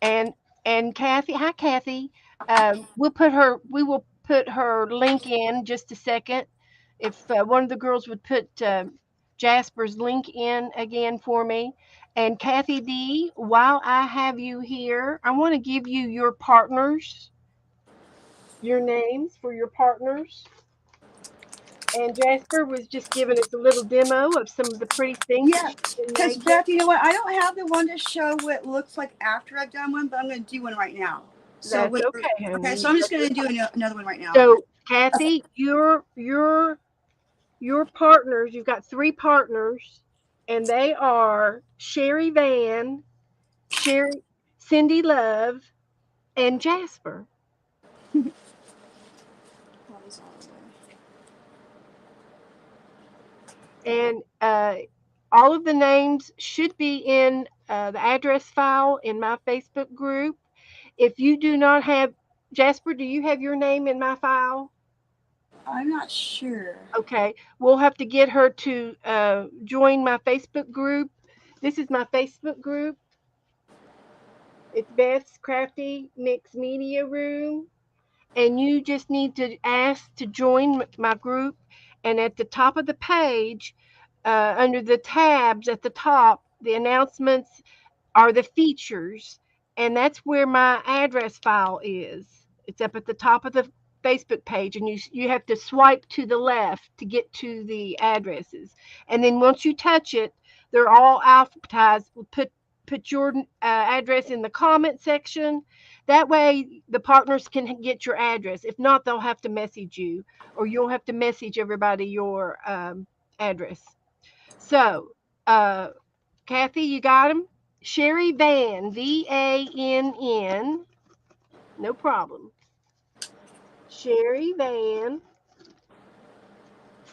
And Kathy, hi Kathy. We will put her link in just a second. If one of the girls would put Jasper's link in again for me. And Kathy D, while I have you here, I want to give you your partners, your names for your partners. And Jasper was just giving us a little demo of some of the pretty things that Yeah. she's been Because making. Beth, you know what? I don't have the one to show what it looks like after I've done one, but I'm going to do one right now. So That's what? okay, Okay, honey. so I'm just going to do another one right now. So Okay. Kathy, your partners, you've got three partners, and they are Sherry Van, Sherry, Cindy Love, and Jasper. Pull these all the way. And all of the names should be in the address file in my Facebook group. If you do not have, Jasper, do you have your name in my file? I'm not sure. Okay, we'll have to get her to join my Facebook group. This is my Facebook group. It's Beth's Crafty Mix Media Room. And you just need to ask to join my group. And at the top of the page, under the tabs at the top, the announcements are the features, and that's where my address file is. It's up at the top of the Facebook page, and you have to swipe to the left to get to the addresses. And then once you touch it, they're all alphabetized. Put your address in the comment section. That way, the partners can get your address. If not, they'll have to message you, or you'll have to message everybody your address. So, uh, Kathy, you got them? Sherry Van, VANN, no problem. Sherry Van,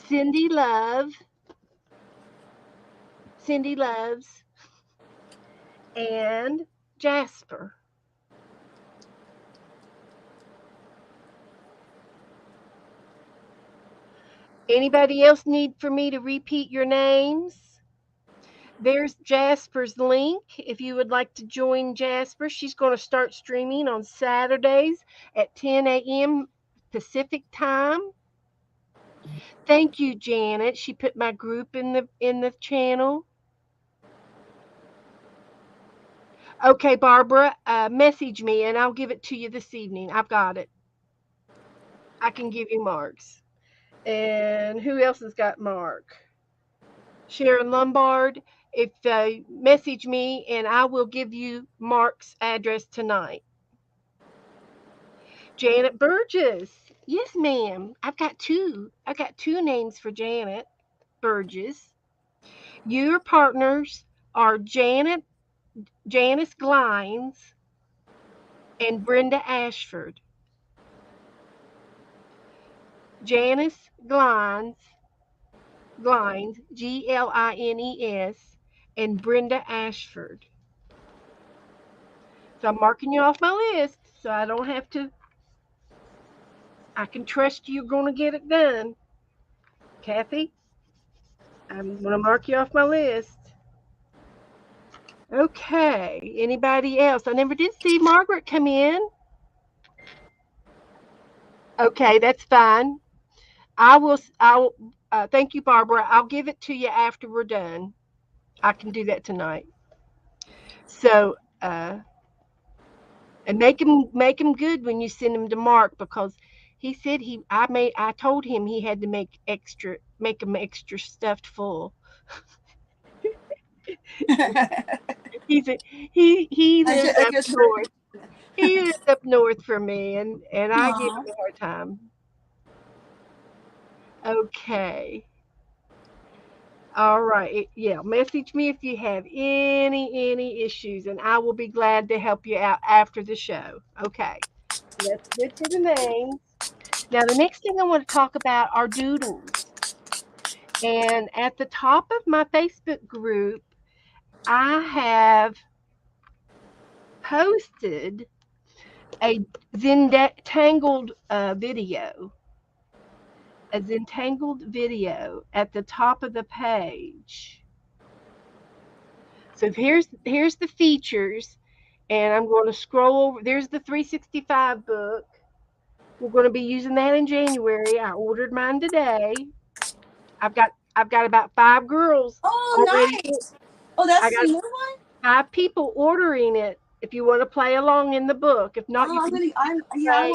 Cindy Love, Cindy Loves, and Jasper. Anybody else need for me to repeat your names? There's Jasper's link. If you would like to join Jasper, she's going to start streaming on Saturdays at 10 a.m. Pacific time. Thank you, Janet. She put my group in the channel. Okay, Barbara, message me and I'll give it to you this evening. I've got it. I can give you Mark's. And who else has got Mark? Sharon Lombard. If message me and I will give you Mark's address tonight. Janet Burgess. Yes, ma'am. I've got two. I got two names for Janet Burgess. Your partners are Janice Glines and Brenda Ashford. Janice Glines, Glines, and Brenda Ashford. So I'm marking you off my list so I don't have to. I can trust you're going to get it done. Kathy, I'm going to mark you off my list. Okay. Anybody else? I never did see Margaret come in. Okay, that's fine. I'll thank you, Barbara. I'll give it to you after we're done. I can do that tonight. So, and make him good when you send him to Mark because he said I told him he had to make him extra stuffed full. He's a, he I lives I up just heard. north. He lives up north from me, and I give him Aw. a hard time. Okay. All right. Yeah, message me if you have any issues, and I will be glad to help you out after the show. Okay. So that's good for the names. Now, the next thing I want to talk about are doodles. And at the top of my Facebook group, I have posted a Zentangled video at the top of the page. So here's the features, and I'm going to scroll over. There's the 365 book. We're going to be using that in January. I ordered mine today. I've got about 5 girls Oh, already. nice. Oh, I that's the got new one. 5 people ordering it. If you want to play along in the book, if not, you Oh, can yeah, play. I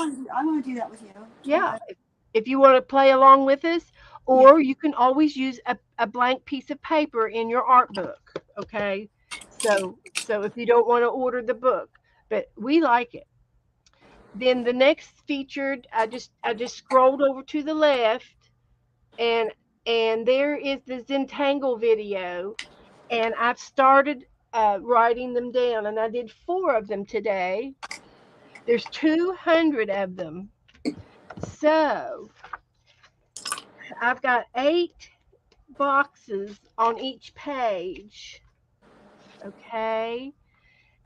want to do that with you. Yeah, Okay. if you want to play along with us, Yeah. or you can always use a blank piece of paper in your art book. Okay, so if you don't want to order the book, but we like it. Then the next featured, I just scrolled over to the left, and there is the Zentangle video, and I've started writing them down, and I did 4 of them today. There's 200 of them, so I've got 8 boxes on each page. Okay,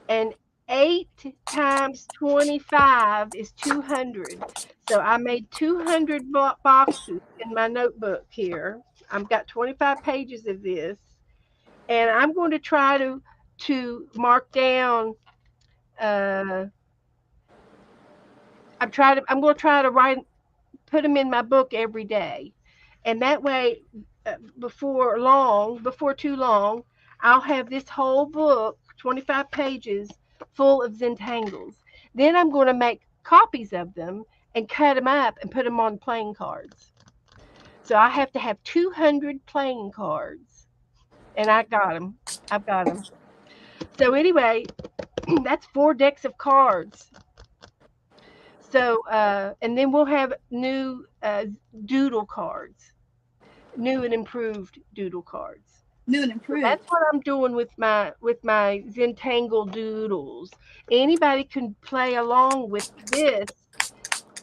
and 8 times 25 is 200. So I made 200 boxes in my notebook here. I've got 25 pages of this, and I'm going to try to mark down. Uh, I'm going to try to write put them in my book every day, and that way, before too long, I'll have this whole book, 25 pages, full of Zentangles. Then I'm going to make copies of them and cut them up and put them on playing cards. So I have to have 200 playing cards, and I got them. I've got them. So anyway, that's 4 decks of cards. So and then we'll have new doodle cards, new and improved doodle cards. New and So that's improved. what I'm doing with my Zentangle doodles. Anybody can play along with this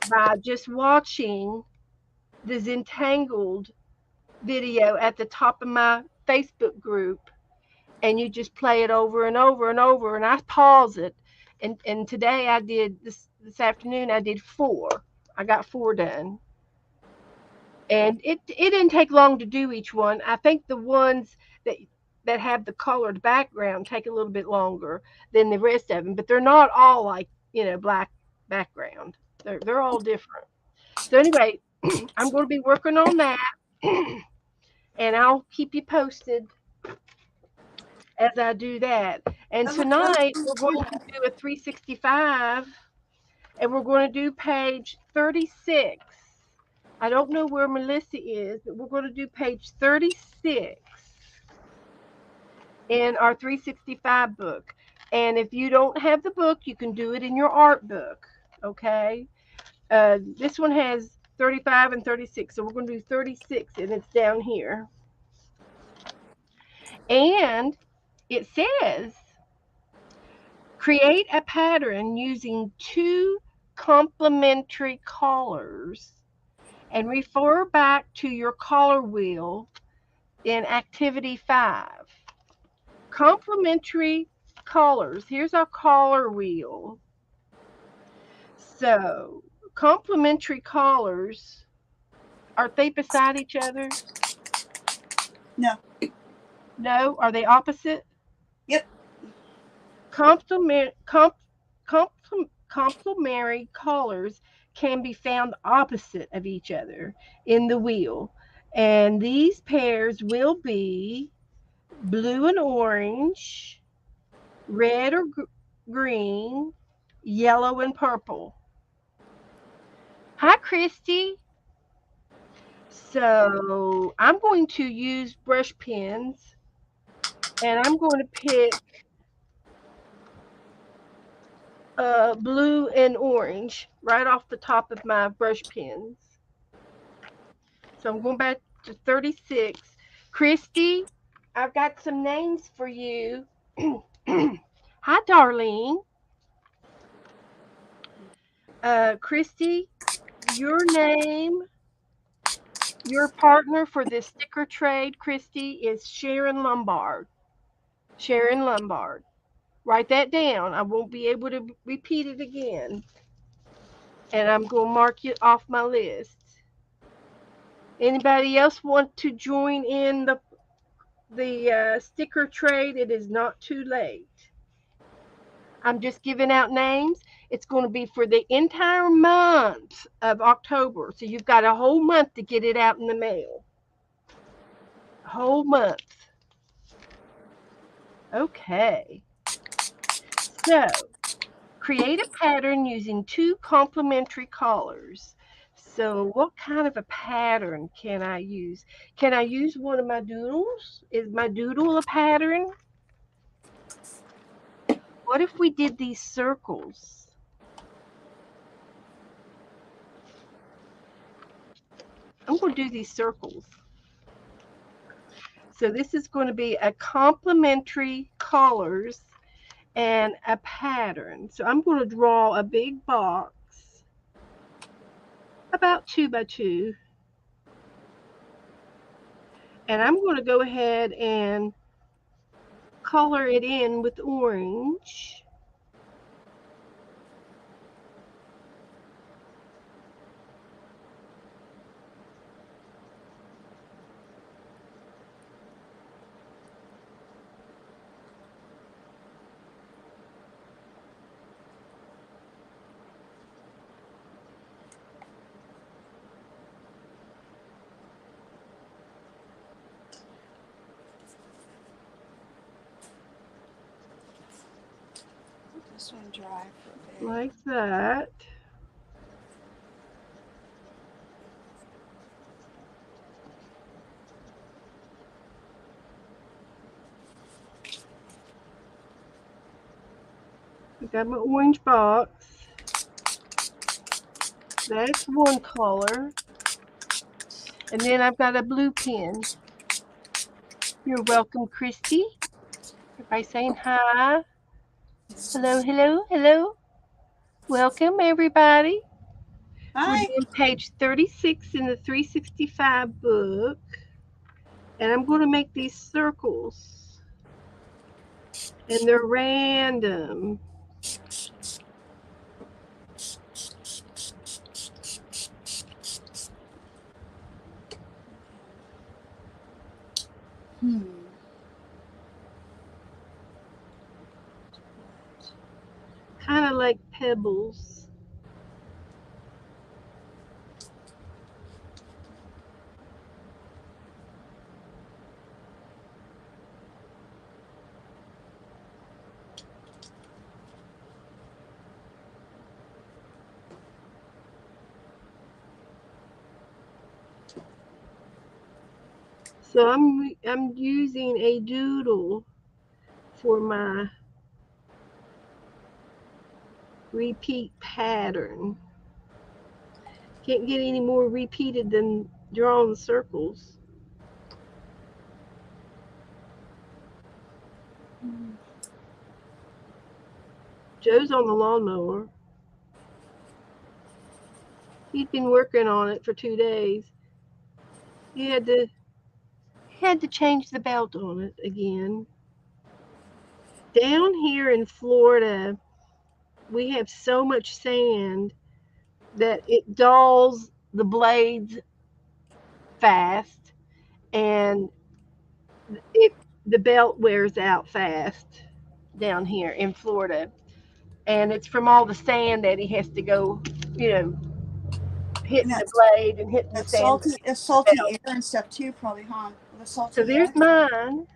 by just watching the Zentangled video at the top of my Facebook group, and you just play it over and over and over, and I pause it. And today I did this afternoon I did 4. I got 4 done. And it didn't take long to do each one. I think the ones that have the colored background take a little bit longer than the rest of them, but they're not all like, black background. They're all different. So anyway, I'm going to be working on that, and I'll keep you posted as I do that. And That tonight looks we're going cool. to do a 365, and we're going to do page 36. I don't know where Melissa is, but we're going to do page 36 in our 365 book. And if you don't have the book, you can do it in your art book. Okay. This one has 35 and 36. So we're going to do 36, and it's down here. And it says create a pattern using 2 complementary colors and refer back to your color wheel in activity 5. Complementary colors. Here's our color wheel. So, complementary colors, are they beside each other? No. No. Are they opposite? Yep. Complement, com, complementary colors can be found opposite of each other in the wheel. And these pairs will be blue and orange, red or green, yellow and purple. Hi, Christy. So I'm going to use brush pens, and I'm going to pick blue and orange right off the top of my brush pens. So I'm going back to 36. Christy, I've got some names for you. Hi, Darlene. Christy, your name, your partner for this sticker trade, Christy, is Sharon Lombard. Sharon Lombard. Write that down. I won't be able to repeat it again. And I'm going to mark you off my list. Anybody else want to join in the sticker trade? It is not too late. I'm just giving out names. It's going to be for the entire month of October. So you've got a whole month to get it out in the mail. A whole month. Okay. So create a pattern using two complementary colors. So what kind of a pattern can I use? Can I use one of my doodles? Is my doodle a pattern? What if we did these circles? I'm going to do these circles. So this is going to be a complementary colors and a pattern. So I'm going to draw a big box about 2 by 2. And I'm going to go ahead and color it in with orange. Let this one dry for a bit. Like that. I got my orange box. That's one color. And then I've got a blue pen. You're welcome, Christy. Everybody saying hi. Hello, hello, hello. Welcome, everybody. We're Hi. doing page 36 in the 365 book. And I'm going to make these circles. And they're random. Hmm. Kind of like pebbles. So I'm using a doodle for my repeat pattern. Can't get any more repeated than drawing circles. Joe's on the lawnmower. He'd been working on it for 2 days. He had to change the belt on it again. Down here in Florida, we have so much sand that it dulls the blades fast, and it the belt wears out fast down here in Florida. And it's from all the sand that he has to go, you know, And hitting the blade and hitting the sand that's the salty belt. air and stuff too, probably, huh? The So salty there's air. mine.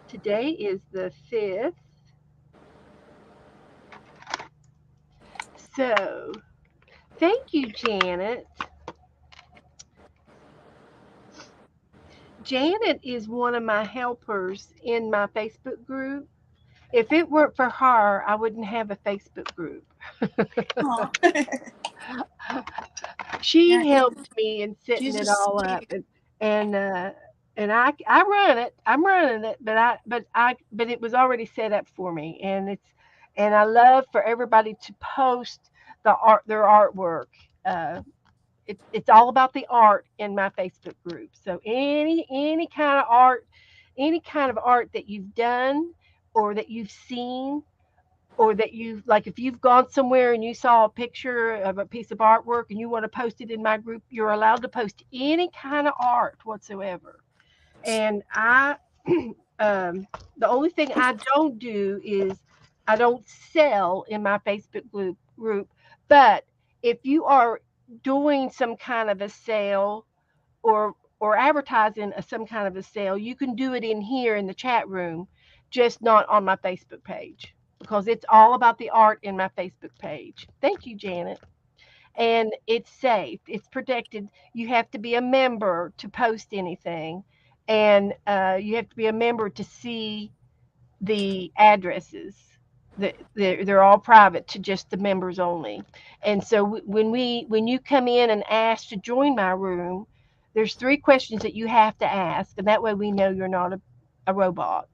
Today is the 5th. So thank you, Janet. Janet is one of my helpers in my Facebook group. If it weren't for her, I wouldn't have a Facebook group. Huh. Yeah, She helped me in setting she's it just all up, sweet. and I run it. I'm running it, but it was already set up for me, and I love for everybody to post their artwork. Uh, it's all about the art in my Facebook group. So any kind of art that you've done or that you've seen or that you like, if you've gone somewhere and you saw a picture of a piece of artwork and you want to post it in my group, you're allowed to post any kind of art whatsoever. And I um, the only thing I don't do is I don't sell in my Facebook group. But if you are doing some kind of a sale or advertising some kind of a sale, you can do it in here in the chat room, just not on my Facebook page because it's all about the art in my Facebook page. Thank you, Janet. And it's safe, it's protected. You have to be a member to post anything, and you have to be a member to see the addresses. They're all private to just the members only. And so when you come in and ask to join my room, there's three questions that you have to ask, and that way we know you're not a robot.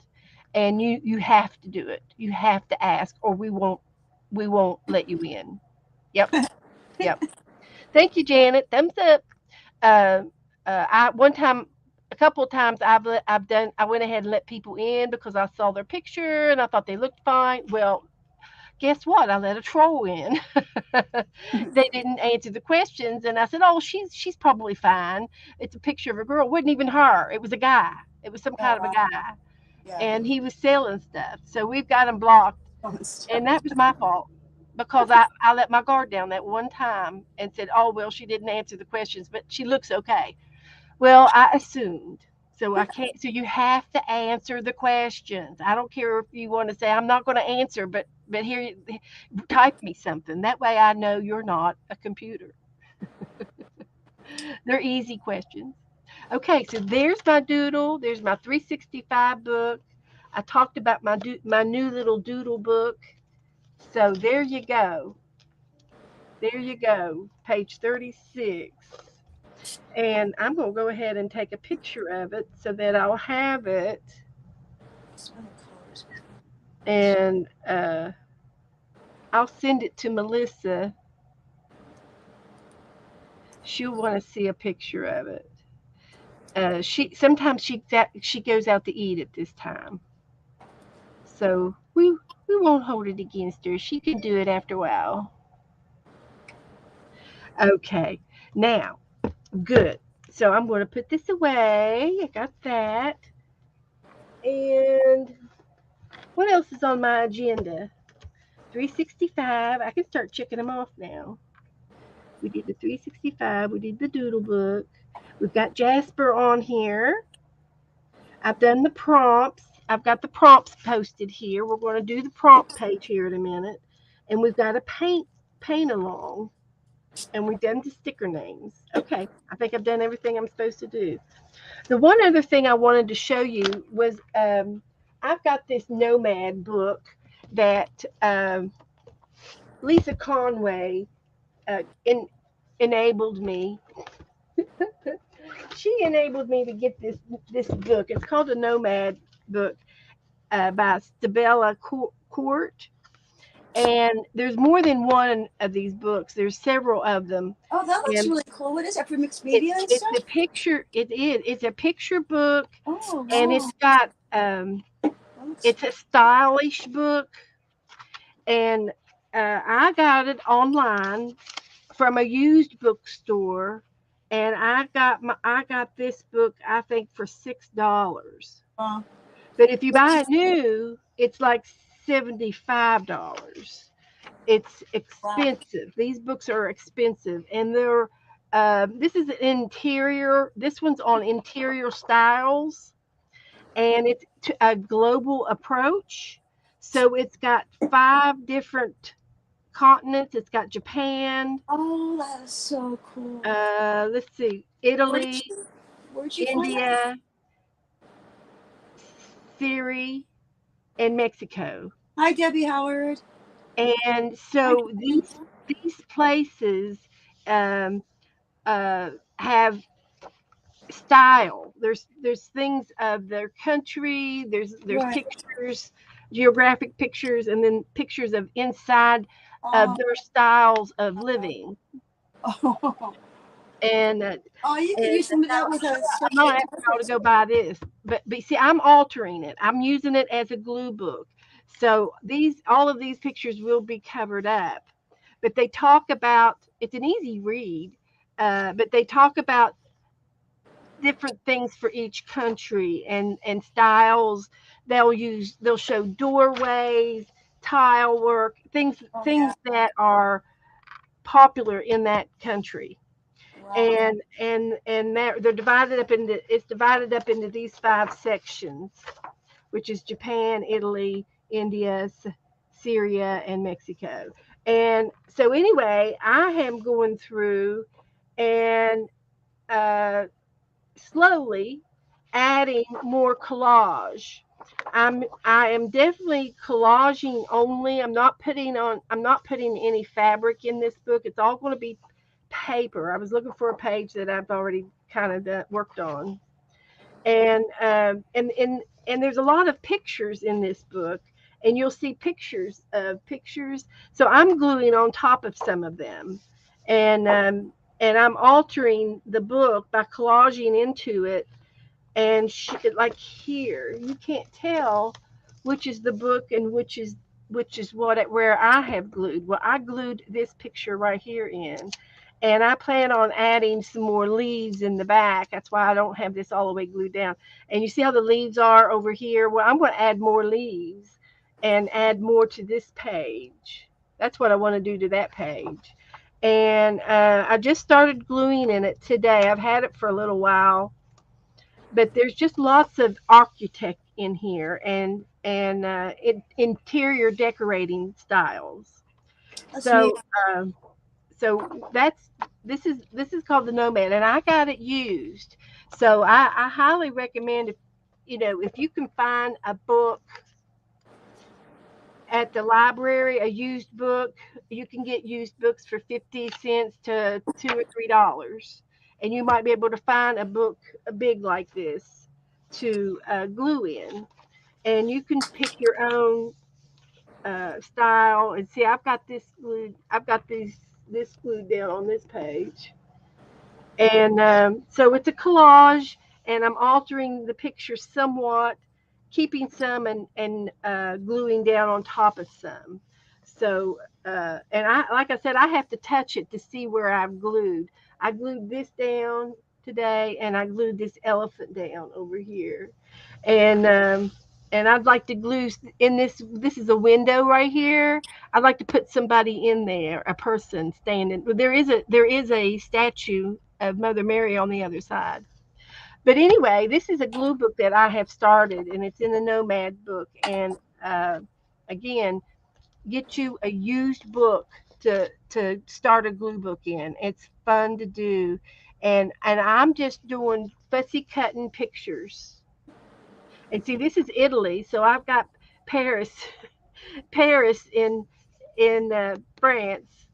And you have to do it. You have to ask, or we won't let you in. Yep, yep. Thank you, Janet. Thumbs up. Uh, I one time, a couple of times I went ahead and let people in because I saw their picture and I thought they looked fine. Well, guess what? I let a troll in. They didn't answer the questions, and I said, "Oh, she's probably fine. It's a picture of a girl. It wasn't even her. It was a guy. It was some kind of a Uh, guy, yeah. and he was selling stuff. So we've got him blocked, Oh, stop. and that was my fault." Because I let my guard down that one time and said, "Oh well, she didn't answer the questions, but she looks okay." Well, I assumed. So I can't. So you have to answer the questions. I don't care if you want to say I'm not going to answer, but here, type me something. That way I know you're not a computer. They're easy questions. Okay, so there's my doodle. There's my 365 book. I talked about my new little doodle book. So there you go. There you go. Page 36. And I'm going to go ahead and take a picture of it so that I'll have it. Some other colors. And I'll send it to Melissa. She'll want to see a picture of it. She sometimes she goes out to eat at this time, so we won't hold it against her. She can do it after a while. Okay, now good. So I'm going to put this away. I got that. And what else is on my agenda? 365. I can start checking them off now. We did the 365. We did the doodle book. We've got Jasper on here. I've done the prompts. I've got the prompts posted here. We're going to do the prompt page here in a minute. And we've got a paint along. And we've done the sticker names. Okay, I think I've done everything I'm supposed to do. The one other thing I wanted to show you was I've got this Nomad book that Lisa Conway enabled me. She enabled me to get this book. It's called a Nomad book by Stabella Court, and there's more than one of these books. There's several of them, Oh, that looks and really cool. What is that for mixed media and it's a stuff? picture. It's a picture book, Oh, and wow. it's got That looks it's a stylish book, and I got it online from a used bookstore, and I got this book I think for $6. uh, But if you buy it new, it's like $75. It's wow. expensive. These books are expensive, and they're this is an interior. This one's on interior styles, and it's a global approach. So it's got 5 different continents. It's got Japan. Oh, that is so cool. Let's see, Where'd Italy, you, where'd you find that? India, Syria, and Mexico. Hi, Debbie Howard. And Hi, so Debbie. these places, um, have style. There's things of their country. There's Right. pictures, geographic pictures, and then pictures of inside of Oh, their styles of living. oh, And oh, you could and use some of that with a I might circular ask y'all to typist. go buy this, but see, I'm altering it. I'm using it as a glue book. So these all of these pictures will be covered up, but they talk about it's an easy read. But they talk about different things for each country and styles. They'll show doorways, tile work, Oh yeah. things that are popular in that country. Wow. And they're divided up into it's divided up into these five sections, which is Japan, Italy, India, Syria, and Mexico. And so anyway, I am going through and uh, slowly adding more collage. I am definitely collaging only. I'm not putting any fabric in this book. It's all going to be paper. I was looking for a page that I've already kind of worked on. And there's a lot of pictures in this book, and you'll see pictures of pictures. So I'm gluing on top of some of them, and um, and I'm altering the book by collaging into it. And like here, you can't tell which is the book and which is where I have glued. Well, I glued this picture right here in, and I plan on adding some more leaves in the back. That's why I don't have this all the way glued down. And you see how the leaves are over here? Well, I'm going to add more leaves and add more to this page. That's what I want to do to that page. And I just started gluing in it today. I've had it for a little while, but there's just lots of architect in here and interior decorating styles. That's neat. So so this is called the Nomad, and I got it used. So I highly recommend if you can find a book at the library, a used book, you can get used books for 50 cents to $2 or $3, and you might be able to find a book big like this to glue in, and you can pick your own style. And see, I've got this glued. I've got this glued down on this page, and so it's a collage, and I'm altering the picture somewhat, keeping some and gluing down on top of some. So, and I, like I said, I have to touch it to see where I've glued. I glued this down today, and I glued this elephant down over here, and and I'd like to glue in this. This is a window right here. I'd like to put somebody in there, a person standing. There is a statue of Mother Mary on the other side. But anyway, this is a glue book that I have started, and it's in the Nomad book. And uh, again, get you a used book to start a glue book in. It's fun to do, and I'm just doing fussy cutting pictures. And see, this is Italy, so I've got Paris, Paris in France,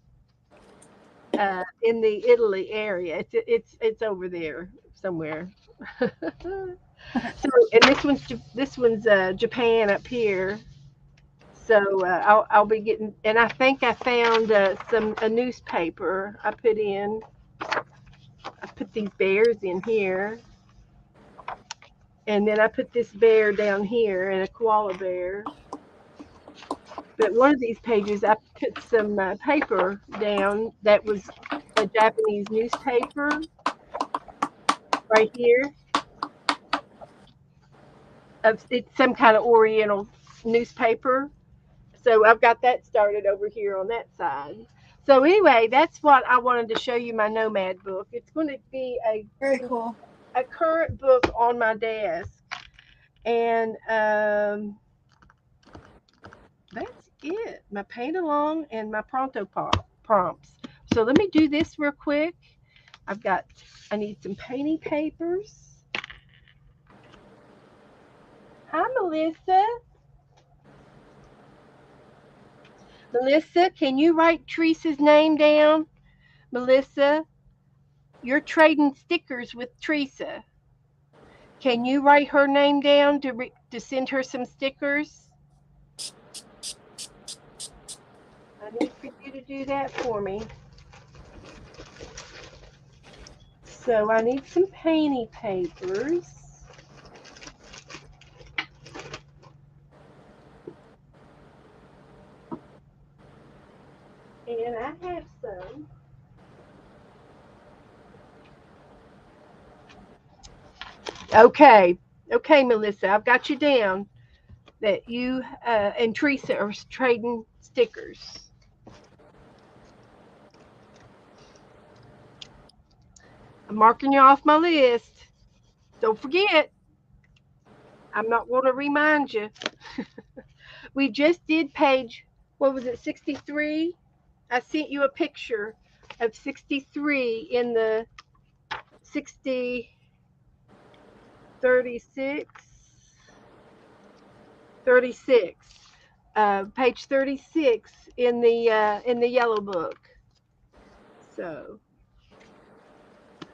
in the Italy area. It's over there somewhere. So, and this one's Japan up here. So I'll be getting, and I think I found some a newspaper I put in. I put these bears in here, and then I put this bear down here and a koala bear. But one of these pages, I put some paper down that was a Japanese newspaper right here. It's some kind of Oriental newspaper. So I've got that started over here on that side. So anyway, that's what I wanted to show you my Nomad book. It's going to be Very cool. a current book on my desk, and that's it. My paint along and my pronto prompts. So let me do this real quick. I've got, I need some painting papers. Hi, Melissa. Melissa, can you write Teresa's name down? Melissa, you're trading stickers with Teresa. Can you write her name down to send her some stickers? I need for you to do that for me. So I need some painty papers. And I have some. Okay. Okay, Melissa, I've got you down that you and Teresa are trading stickers. I'm marking you off my list. Don't forget, I'm not going to remind you. We just did page, what was it, 63? I sent you a picture of 63 in the 60 36, 36, page 36 in the yellow book. So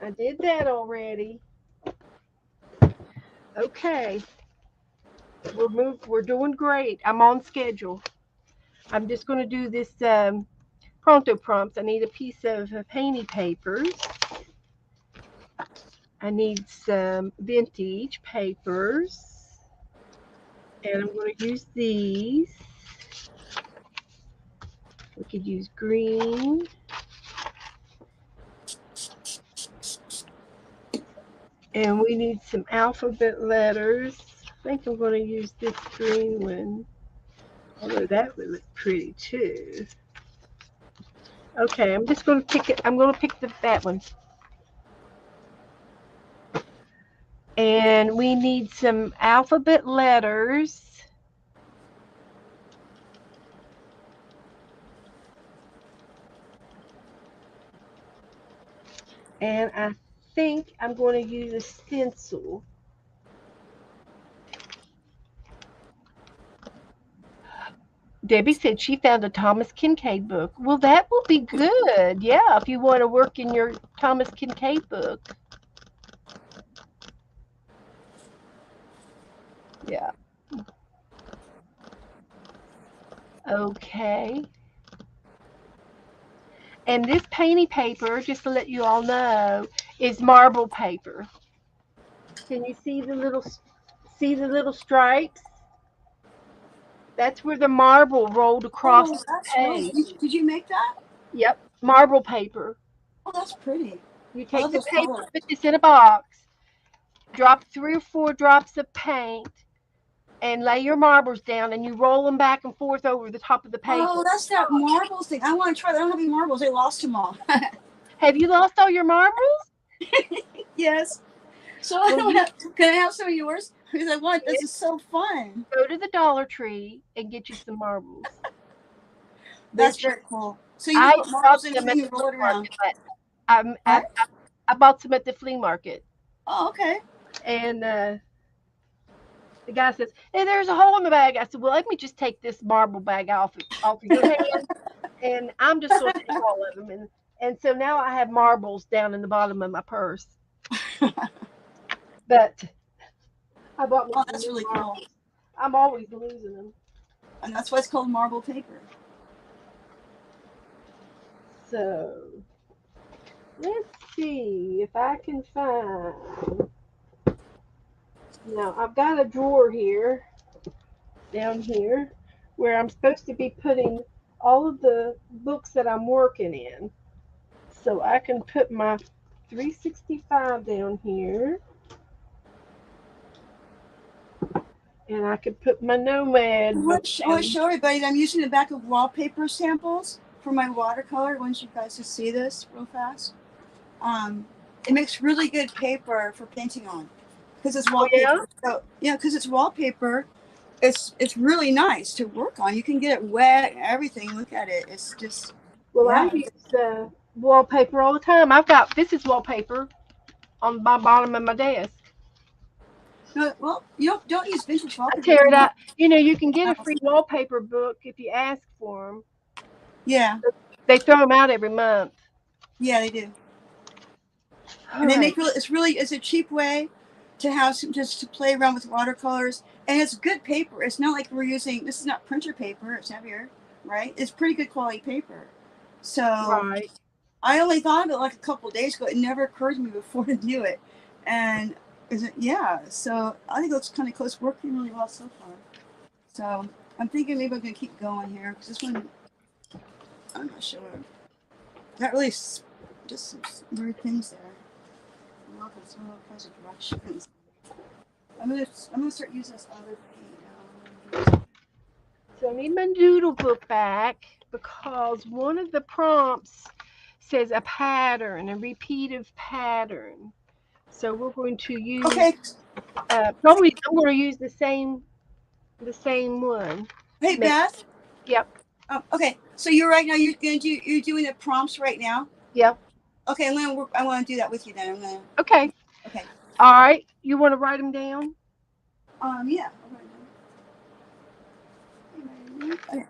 I did that already. Okay, we're doing great. I'm on schedule. I'm just going to do this pronto prompts. I need a piece of painty papers. I need some vintage papers. And I'm going to use these. We could use green. And we need some alphabet letters. I think I'm going to use this green one. Although that would look pretty too. Okay, I'm just going to pick it. I'm going to pick that one. And we need some alphabet letters. And I think I'm going to use a stencil. Debbie said she found a Thomas Kincaid book. Well, that will be good. Yeah, if you want to work in your Thomas Kincaid book. Yeah. Okay. And this painty paper, just to let you all know, is marble paper. Can you see the little stripes? That's where the marble rolled across Oh, the that's really. page. Did you make that? Yep, marble paper. Oh, that's pretty. You I take love the those paper, colors. put this in a box, drop 3 or 4 drops of paint, and lay your marbles down, and you roll them back and forth over the top of the paper. Oh, that's that marbles thing. I want to try that. I don't have any marbles. I lost them all. Have you lost all your marbles? Yes. So I Well, don't you have. Can I have some of yours? Because I want. This is so fun. go to the Dollar Tree and get you some marbles. They're That's cheap. very cool. So you I just put bought marbles in them and at you the roll flea it around. market. I, I, What? I bought some at the flea market, Oh, okay. and the guy says, "Hey, there's a hole in the bag." I said, "Well, let me just take this marble bag off of your hand, and I'm just going to take all of them." And so now I have marbles down in the bottom of my purse. But I bought me Oh, some that's new really cool. marbles. I'm always losing them. And that's why it's called marble paper. So let's see if I can find. Now I've got a drawer here, down here, where I'm supposed to be putting all of the books that I'm working in. So I can put my 365 down here, and I could put my Nomad book I want to down. show everybody that I'm using the back of wallpaper samples for my watercolor. I want you guys to see this real fast. It makes really good paper for painting on because it's Oh yeah. wallpaper. So yeah, because it's wallpaper, it's really nice to work on. You can get it wet, everything. Look at it. It's just Well, I yeah. use wallpaper all the time. I've got this is wallpaper on my bottom of my desk. No, well, you don't use vintage I wallpaper. tear Use it more out. You know, you can get a else. free wallpaper book if you ask for them. Yeah, They throw them out every month. yeah, they do. All And they right. make it's a cheap way to have some, just to play around with watercolors, and it's good paper. It's not like we're using, this is not printer paper, it's heavier, right? It's pretty good quality paper. So Right. I only thought of it like a couple of days ago. It never occurred to me before to do it. And yeah, so I think it's kind of close, working really well so far. So I'm thinking maybe I'm gonna keep going here because this one, I'm not sure. Not really, just some weird things there. All kinds of directions. I'm gonna start using this other paint. So I need my doodle book back because one of the prompts says a pattern, a repeative pattern. So we're going to use Okay. probably I'm going to use the same one. Hey Maybe. Beth. Yep. Okay. So you're right now. You're doing the prompts right now. Yep. Okay. I want to do that with you then. I'm gonna. Okay. Okay. All right. You want to write them down? Yeah. Okay.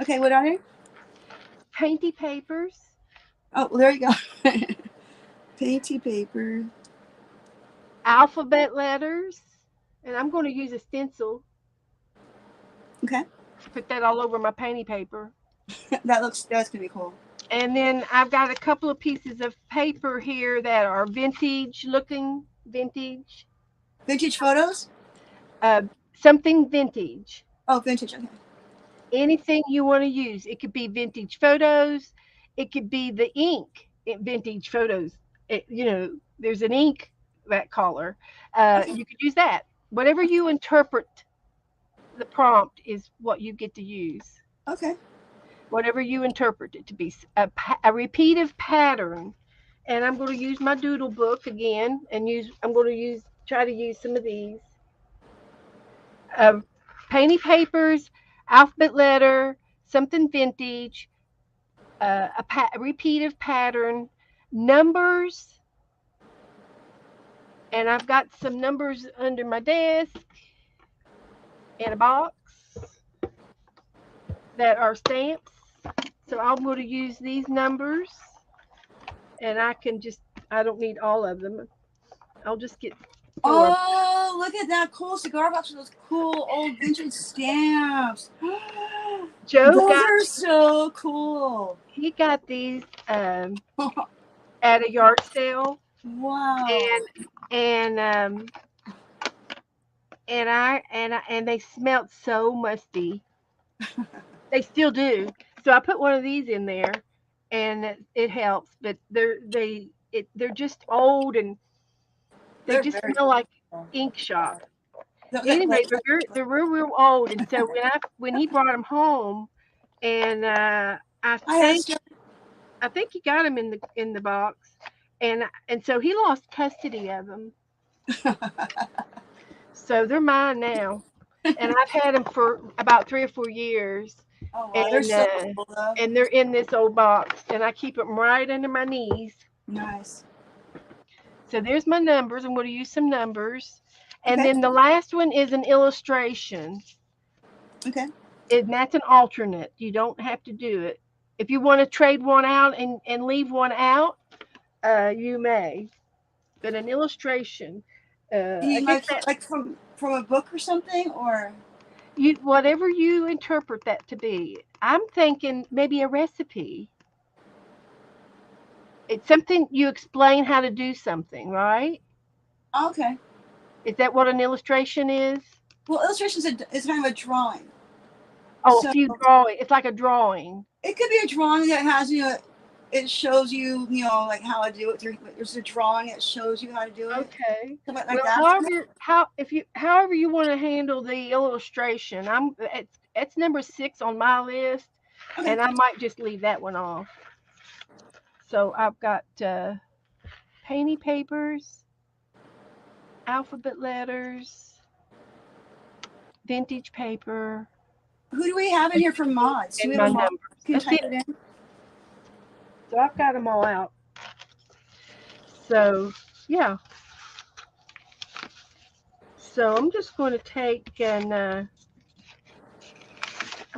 Okay. What are they? Painty papers, Oh, well, there you go. Painty paper. alphabet letters, and I'm going to use a stencil. Okay. Put that all over my painty paper. That's gonna be cool. And then I've got a couple of pieces of paper here that are vintage looking, vintage, Vintage photos. uh, something vintage. Oh, vintage. Okay. Anything you want to use. It could be vintage photos. It could be the ink in vintage photos. There's an ink that color. Okay. You could use that. Whatever you interpret the prompt is what you get to use. Okay. Whatever you interpret it to be, a repeative pattern. And I'm going to use my doodle book again, and I'm going to try to use some of these uh, painty papers, alphabet letter, something vintage, a repeative pattern, numbers, and I've got some numbers under my desk in a box that are stamps. So I'm going to use these numbers, and I don't need all of them. I'll just get 4. Oh, look at that cool cigar box with those cool old vintage stamps. Joe Those got are so cool. he got these at a yard sale, Wow. and and and they smelled so musty. They still do. So I put one of these in there, and it helps. But they're just old, and they They're just very smell like cool. ink shop. Like, Anyway, they're real old, and so when he brought them home, and I I think asked I think he got them in the box, and so he lost custody of them. you. So they're mine now, and I've had them for about 3 or 4 years, Oh wow, they're and so cool though. they're in this old box, and I keep them right under my knees. Nice. So there's my numbers. I'm going to use some numbers, and Okay. then the last one is an illustration, Okay. and that's an alternate. You don't have to do it. If you want to trade one out and leave one out, you may. But an illustration, You I mean guess that like from a book or something or you whatever you interpret that to be. I'm thinking maybe a recipe. It's something you explain how to do something, right? okay. Is that what an illustration is? Well, illustrations is kind of a drawing. Oh, So if you draw it, it's like a drawing. it could be a drawing that has it shows you like how to do it. There's a drawing that shows you how to do it. Okay. Something like Well, that. however you want to handle the illustration, it's number 6 on my list, Okay. and I might just leave that one off. So I've got painty papers, alphabet letters, vintage paper, Who do we have in here for mods? Do we and have my a mod? numbers. Can you That's type it. it in? So I've got them all out. So yeah. So I'm just going to take I'm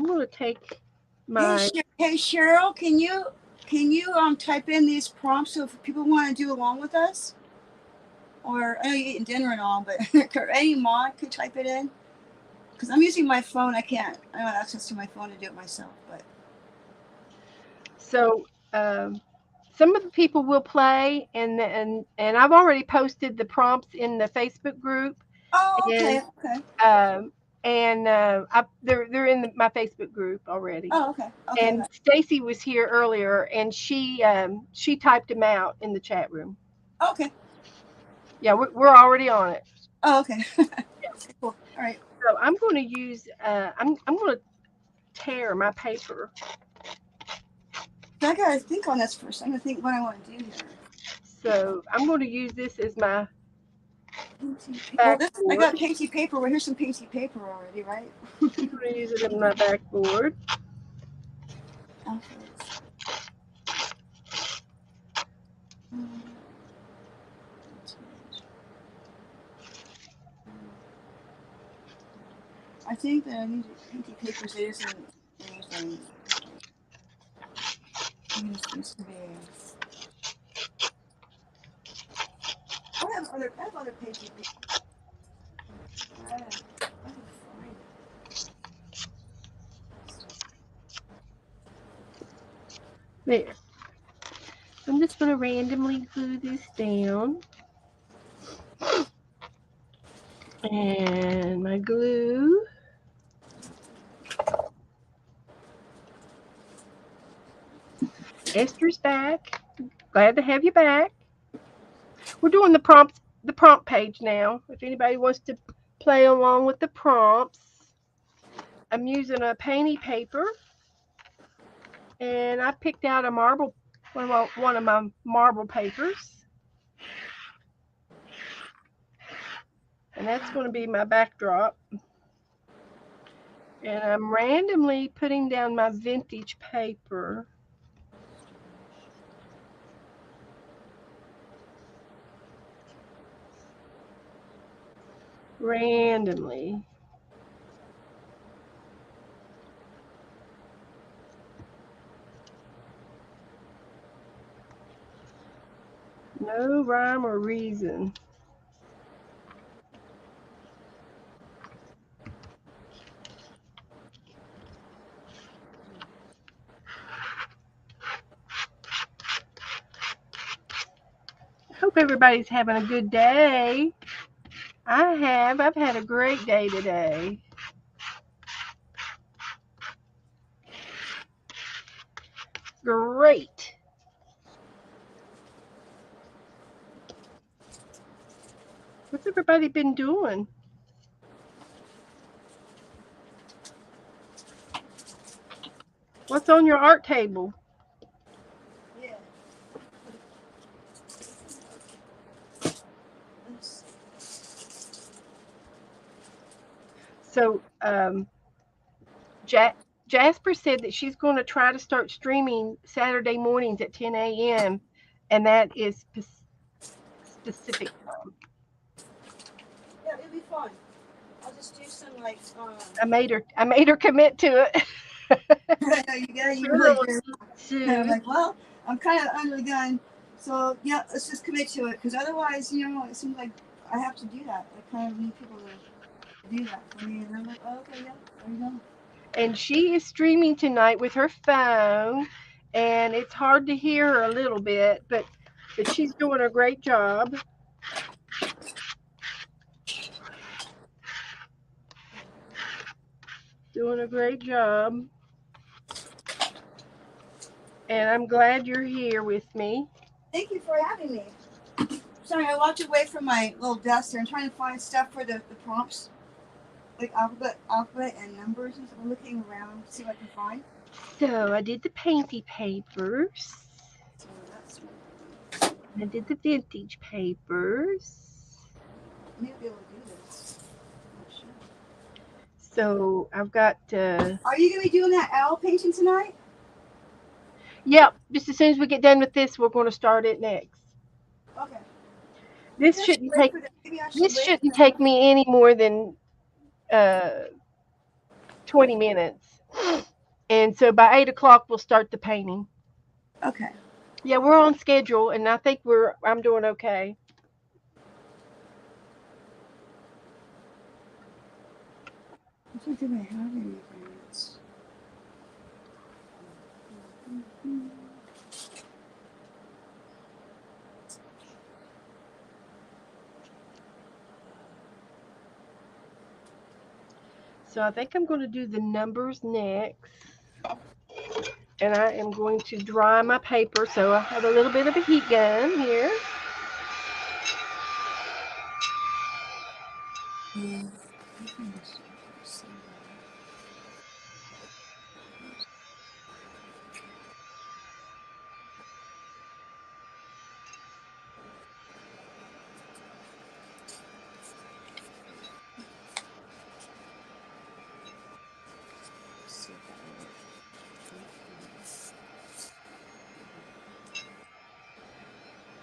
going to take my Hey Cheryl, can you can you type in these prompts so if people want to do along with us? Or I know you're eating dinner and all, but any mod could type it in. Because I'm using my phone, I don't have access to my phone to do it myself. But So some of the people will play, and I've already posted the prompts in the Facebook group, oh, and okay. um, they're in my Facebook group already. Oh, okay. And Stacy was here earlier, and she typed them out in the chat room. Okay. Yeah, we're already on it. Oh, okay. Cool. All right. So I'm going to use I'm going to tear my paper. So I gotta think on this first. I'm gonna think what I want to do here. So I'm going to use this as my Well, this I got backboard. painty paper. Well, here's some painty paper already, right? I'm going to use it as my backboard. Okay. I think that I need painty papers. It isn't anything. Used to be. I have other painty papers. I can find There. I'm just going to randomly glue this down. And my glue. Esther's back. Glad to have you back. We're doing the prompt page now. If anybody wants to play along with the prompts, I'm using a painty paper, and I picked out a marble, one of my marble papers, and that's going to be my backdrop. And I'm randomly putting down my vintage paper. Randomly. No rhyme or reason. Hope everybody's having a good day. I have. I've had a great day today. Great. What's everybody been doing? What's on your art table? Yeah. So, Jasper said that she's going to try to start streaming Saturday mornings at 10 a.m. and that is specific time. Yeah, it'll be fun. I'll just do some like. I made her commit to it. You Her really little do. And I'm Sue. like, well, I'm kind of under the gun, so yeah, let's just commit to it because otherwise, it seems like I have to do that. I kind of need people to do that for me, and I'm like, oh, okay, yeah, there you go. And she is streaming tonight with her phone, and it's hard to hear her a little bit, but she's doing a great job. Doing a great job. And I'm glad you're here with me. Thank you for having me. Sorry, I walked away from my little desk there. I'm trying to find stuff for the prompts, like alphabet and numbers, and so I'm looking around to see what I can find. So I did the painty papers. So that's I did the vintage papers. maybe I'll be able to do this. Not sure. So I've got. Are you gonna be doing that owl painting tonight? Yep. Just as soon as we get done with this, we're going to start it next. Okay. This shouldn't take. This shouldn't take me any more than 20 minutes. And so by 8 o'clock, we'll start the painting. Okay. Yeah, we're on schedule, and I think I'm doing okay. I don't think I have any grants. So I think I'm going to do the numbers next. And I am going to dry my paper, so I have a little bit of a heat gun here.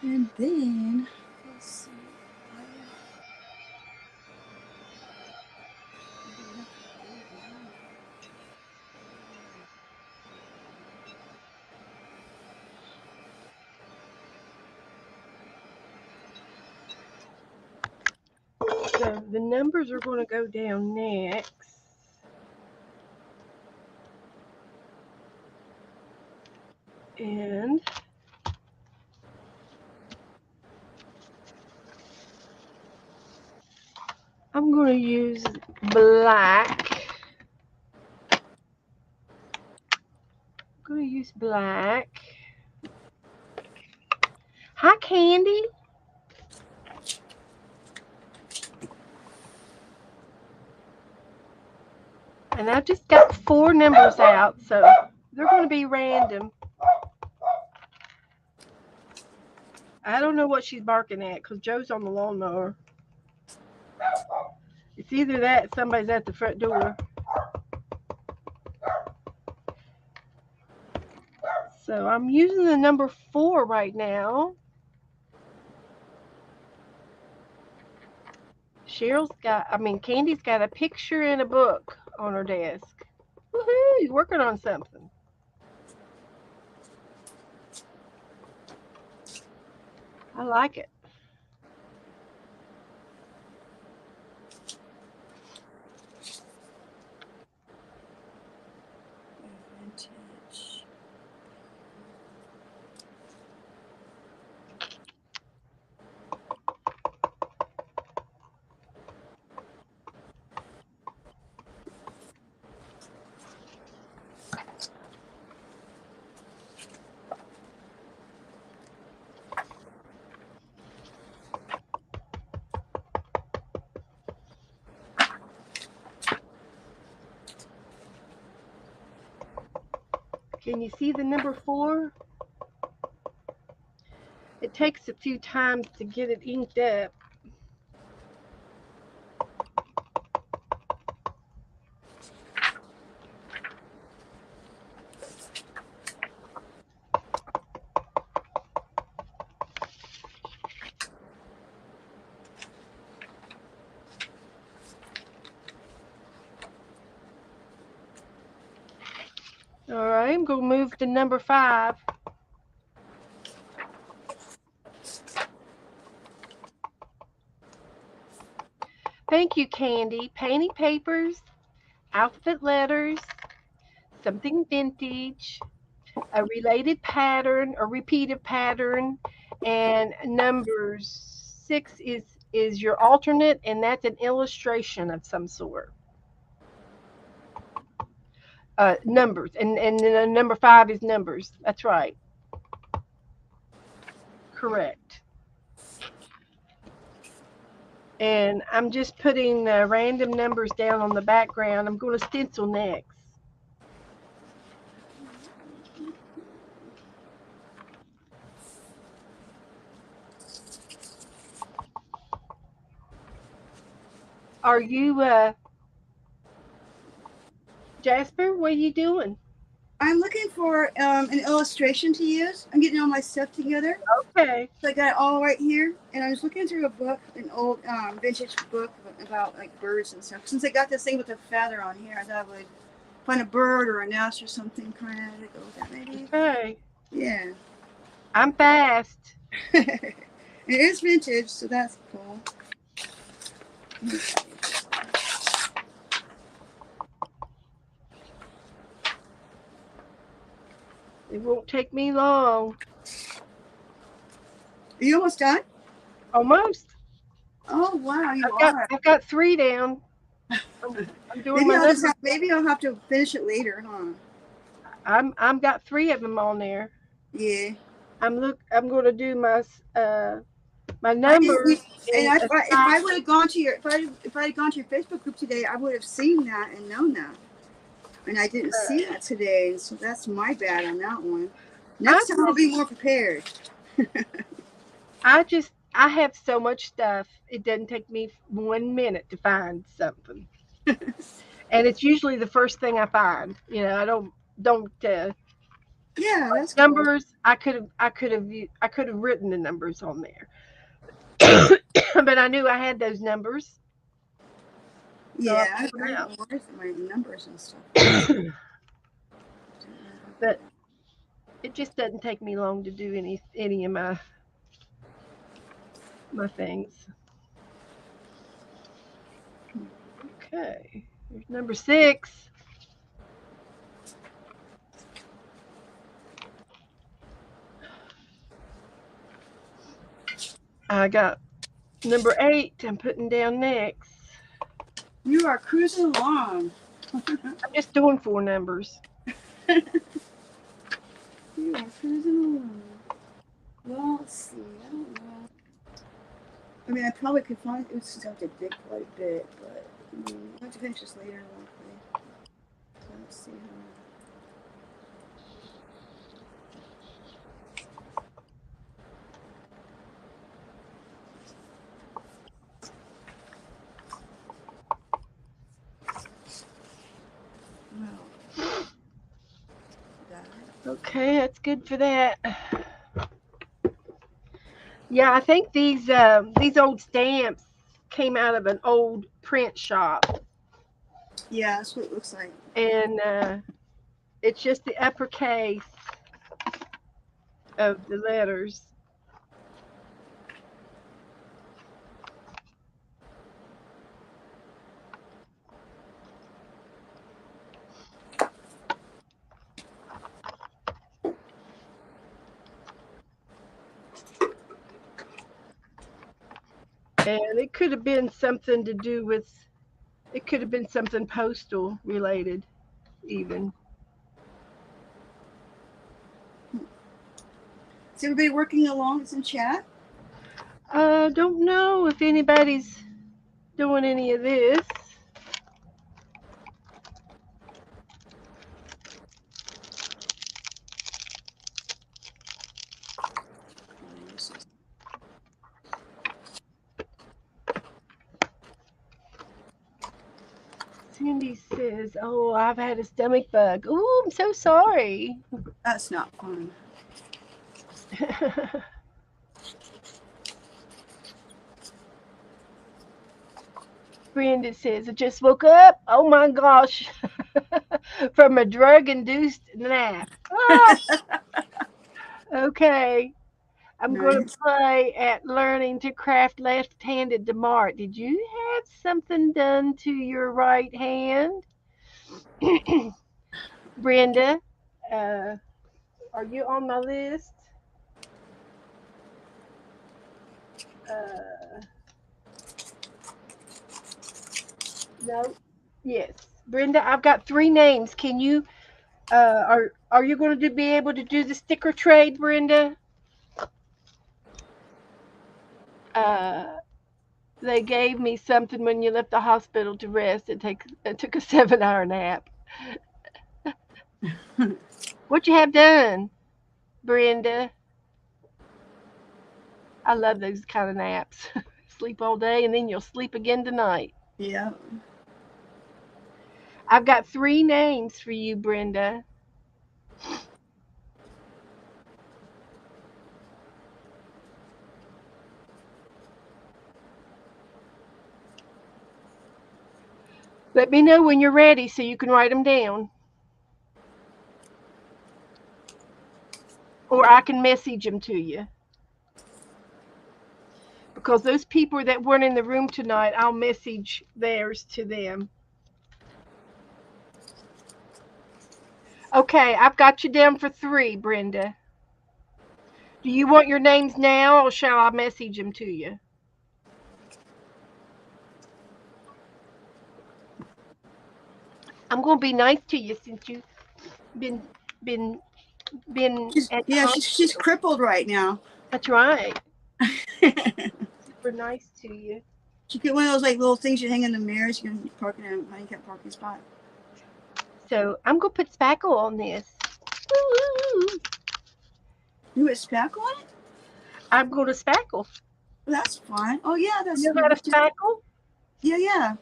And then, let's see. So the numbers are going to go down next. And I'm going to use black. I'm going to use black. Hi, Candy. And I've just got 4 numbers out, so they're going to be random. I don't know what she's barking at because Joe's on the lawnmower. It's either that somebody's at the front door. So I'm using the number 4 right now. Candy's got a picture and a book on her desk. Woohoo, he's working on something. I like it. Vintage. Can you see the number 4? It takes a few times to get it inked up. All right, I'm going to move to number 5. Thank you, Candy. Painting papers, alphabet letters, something vintage, a related pattern, a repeated pattern, and numbers. 6 is your alternate, and that's an illustration of some sort. Numbers, and then number 5 is numbers. That's right. Correct. And I'm just putting random numbers down on the background. I'm going to stencil next. Are you, Jasper? What are you doing? I'm looking for an illustration to use. I'm getting all my stuff together. Okay. So I got it all right here, and I was looking through a book, an old vintage book about like birds and stuff. Since I got this thing with a feather on here, I thought I would find a bird or a nest or something kind of to go with that maybe. Okay. Yeah. I'm fast. It is vintage, so that's cool. It won't take me long. Are you almost done? Almost. Oh wow, you I've got are. I've got 3 down. I'm doing Maybe my I'll just numbers. have maybe I'll have to finish it later, huh? I'm got 3 of them on there. Yeah. I'm going to do my I didn't numbers and in a if I stock. would have gone to your if I had gone to your Facebook group today, I would have seen that and known that. And I didn't see that today, so that's my bad on that one. I Next time I'll just be more prepared. I have so much stuff. It doesn't take me 1 minute to find something, and it's usually the first thing I find. I don't Yeah, that's cool. numbers. I could have written the numbers on there, but I knew I had those numbers, so I Yeah, pulled them I out. know where's my numbers and stuff. At? But it just doesn't take me long to do any of my things. Okay, here's number 6. I got number 8. I'm putting down next. You are cruising along. I'm just doing 4 numbers. You are cruising along. Well, let's see. I don't know. I mean, I probably could find it. It's just have to dig quite a bit, but I'll have to finish this later. Likely. So let's see how. Well, that. Okay, that's good for that. Yeah, I think these old stamps came out of an old print shop, Yeah, that's what it looks like. and it's just the uppercase of the letters. And it could have been something to do with, it could have been something postal related, even. Is everybody working along? It's in chat. Don't know if anybody's doing any of this. Cindy says, "Oh, I've had a stomach bug. Oh, I'm so sorry." That's not fun. Brenda says, "I just woke up. Oh my gosh, from a drug-induced nap." Ah, okay. I'm going to Nice. play at learning to craft left-handed to Mark. Did you have something done to your right hand? Brenda, uh, are you on my list? Uh, no. Yes. Brenda, I've got 3 names. Can you are you going to be able to do the sticker trade, Brenda? Uh, they gave me something when you left the hospital to rest. It took a 7-hour nap. What you have done, Brenda? I love those kind of naps. Sleep all day and then you'll sleep again tonight. Yeah. I've got 3 names for you, Brenda. Let me know when you're ready so you can write them down. or I can message them to you. Because those people that weren't in the room tonight, I'll message theirs to them. Okay, I've got you down for 3, Brenda. Do you want your names now, or shall I message them to you? I'm going to be nice to you since you've been been been at the She's hospital. crippled right now. That's right. Super nice to you. She get one of those like little things you hang in the mirrors. You can park in a handicap parking spot. So I'm going to put spackle on this. Woo-hoo. You put spackle on it? I'm going to spackle. Well, that's fine. Oh yeah, that's You know how to spackle? yeah.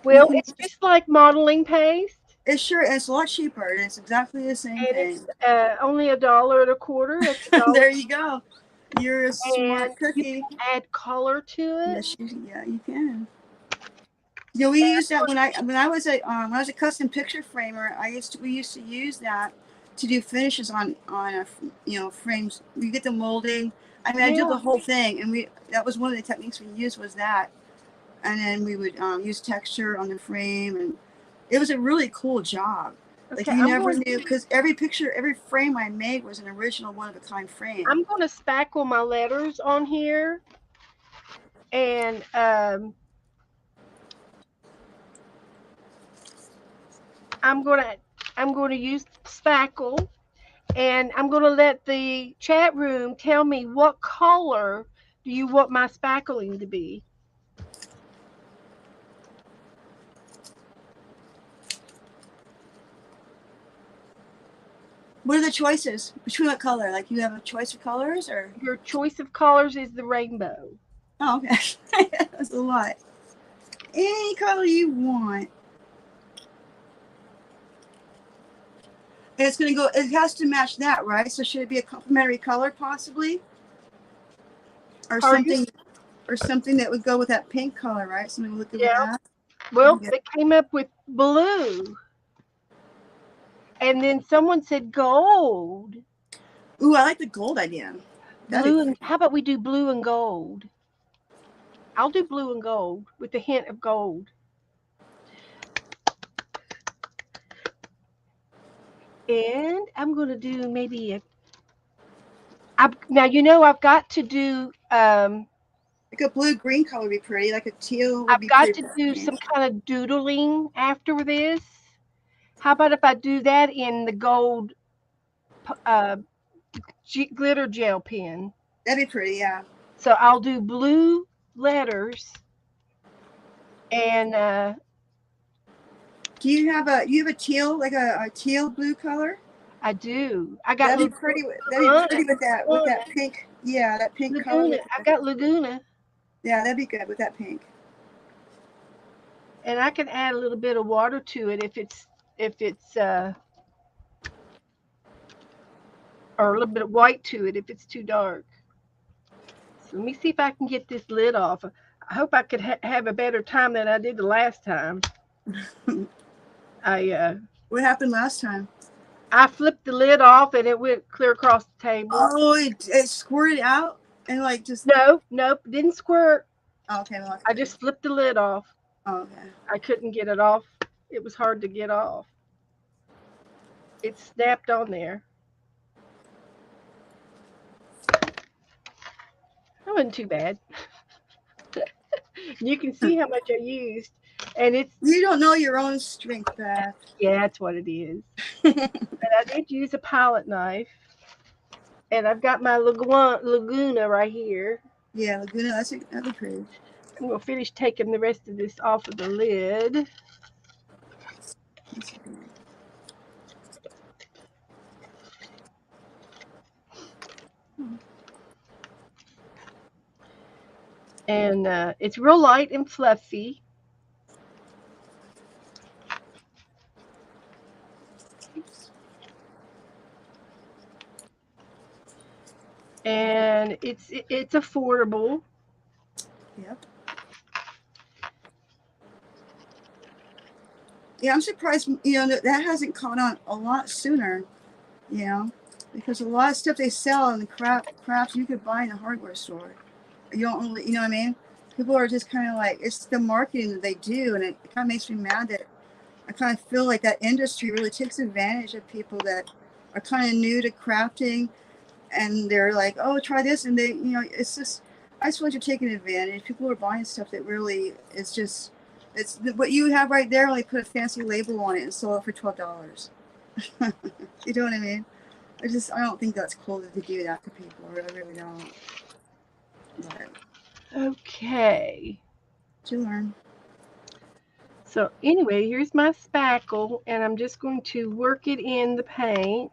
Well, it's just like modeling paste. It's sure it's a lot cheaper. And it's exactly the same And thing. it's only $1.25 at the dollar. There you go. You're a smart And cookie. you can add color to it. Yes, you can. You know, we used that when I was a custom picture framer. We used to use that to do finishes on frames. We get the molding. I mean, I did the whole thing, and that was one of the techniques we used was that, and then we would use texture on the frame, and it was a really cool job. Like you never knew, because every frame I made was an original one of a kind frame. I'm going to spackle my letters on here, and I'm going to use spackle, and I'm going to let the chat room tell me what color do you want my spackling to be. What are the choices between what color? Like you have a choice of colors, or your choice of colors is the rainbow. Oh, okay. That's a lot. Any color you want. And it's going to go, it has to match that, right? So should it be a complementary color possibly? Or something that would go with that pink color, right? Something looking at that. Well, they came up with blue. And then someone said gold. Ooh, I like the gold idea. How about we do blue and gold? I'll do blue and gold with a hint of gold. And I'm going to do maybe now I've got to do like a blue-green color would be pretty, like a teal would be I've pretty. got to do some kind of doodling after this. How about if I do that in the gold glitter gel pen? That'd be pretty, yeah. So I'll do blue letters and do you have a teal, like a teal blue color? I do. I got that'd be pretty with that pink. Yeah, that pink color. I've got Laguna. Yeah, that'd be good with that pink. And I can add a little bit of water to it if it's or a little bit of white to it if it's too dark. So let me see if I can get this lid off. I hope I could have a better time than I did the last time. What happened last time? I flipped the lid off and it went clear across the table. Oh, it squirted out and like just nope, didn't squirt. Oh, okay, well, I just flipped the lid off. Oh, okay. I couldn't get it off. It was hard to get off. It snapped on there. That wasn't too bad. You can see how much I used. And you don't know your own strength, Beth. Yeah, that's what it is. But I did use a palette knife. And I've got my Laguna right here. Yeah, Laguna, that'd be pretty. I'm going to finish taking the rest of this off of the lid. And it's real light and fluffy. And it's affordable. Yep. Yeah, I'm surprised, that hasn't caught on a lot sooner, because a lot of stuff they sell in the crafts you could buy in a hardware store. You don't really, you know what I mean? People are just kind of like, it's the marketing that they do, and it kind of makes me mad that I kind of feel like that industry really takes advantage of people that are kind of new to crafting, and they're like, oh, try this, and they, it's just, I just feel like you're taking advantage. People are buying stuff that really is just, it's what you have right there. Only put a fancy label on it and sell it for $12. You know what I mean? I don't think that's cool to do that to people. I really don't. But Okay. you learn. So anyway, here's my spackle, and I'm just going to work it in the paint.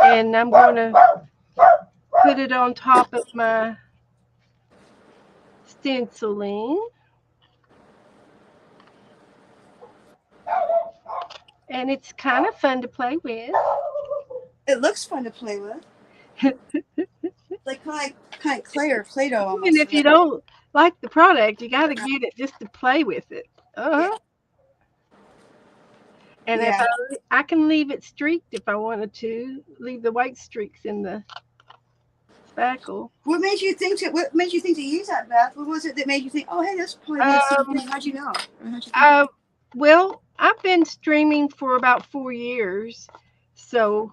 And I'm going to put it on top of my stenciling. And it's kind of fun to play with. It looks fun to play with. Like kind of clay or Play-Doh Even almost. if you don't like the product, you got to get it just to play with it. Yeah. And if Yeah. I can leave it streaked if I wanted to, leave the white streaks in the spackle. What made you think to use that, Beth? What was it that made you think, oh, hey, that's probably the same Um, thing? How'd you know? Or how'd you think of uh, it? well, I've been streaming for about 4 years, so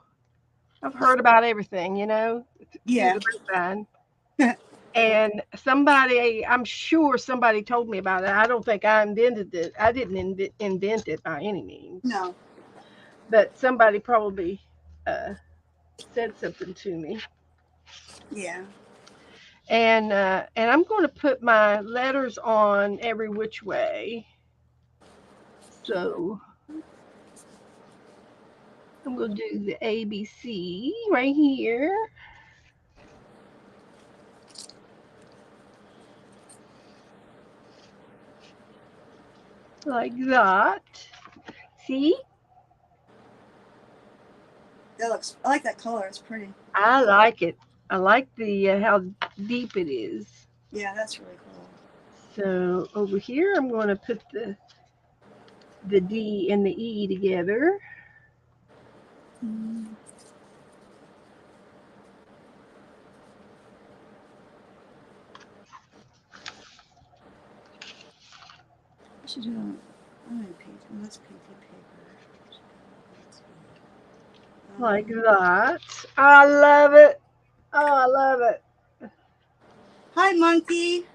I've heard about everything, through Yeah. the grapevine. And somebody, I'm sure somebody told me about it. I don't think I invented it. I didn't invent it by any means, No. but somebody probably uh, said something to me. Yeah. And I'm going to put my letters on every which way. So I'm going to do the ABC right here, like that. See, I like that color. It's pretty. I like it. I like the how deep it is. Yeah, that's really cool. So over here, I'm going to put the D and the E together. Mm. I should do a paint. Oh, that's painted paper. Like that. I love it. Oh, I love it. Hi, monkey.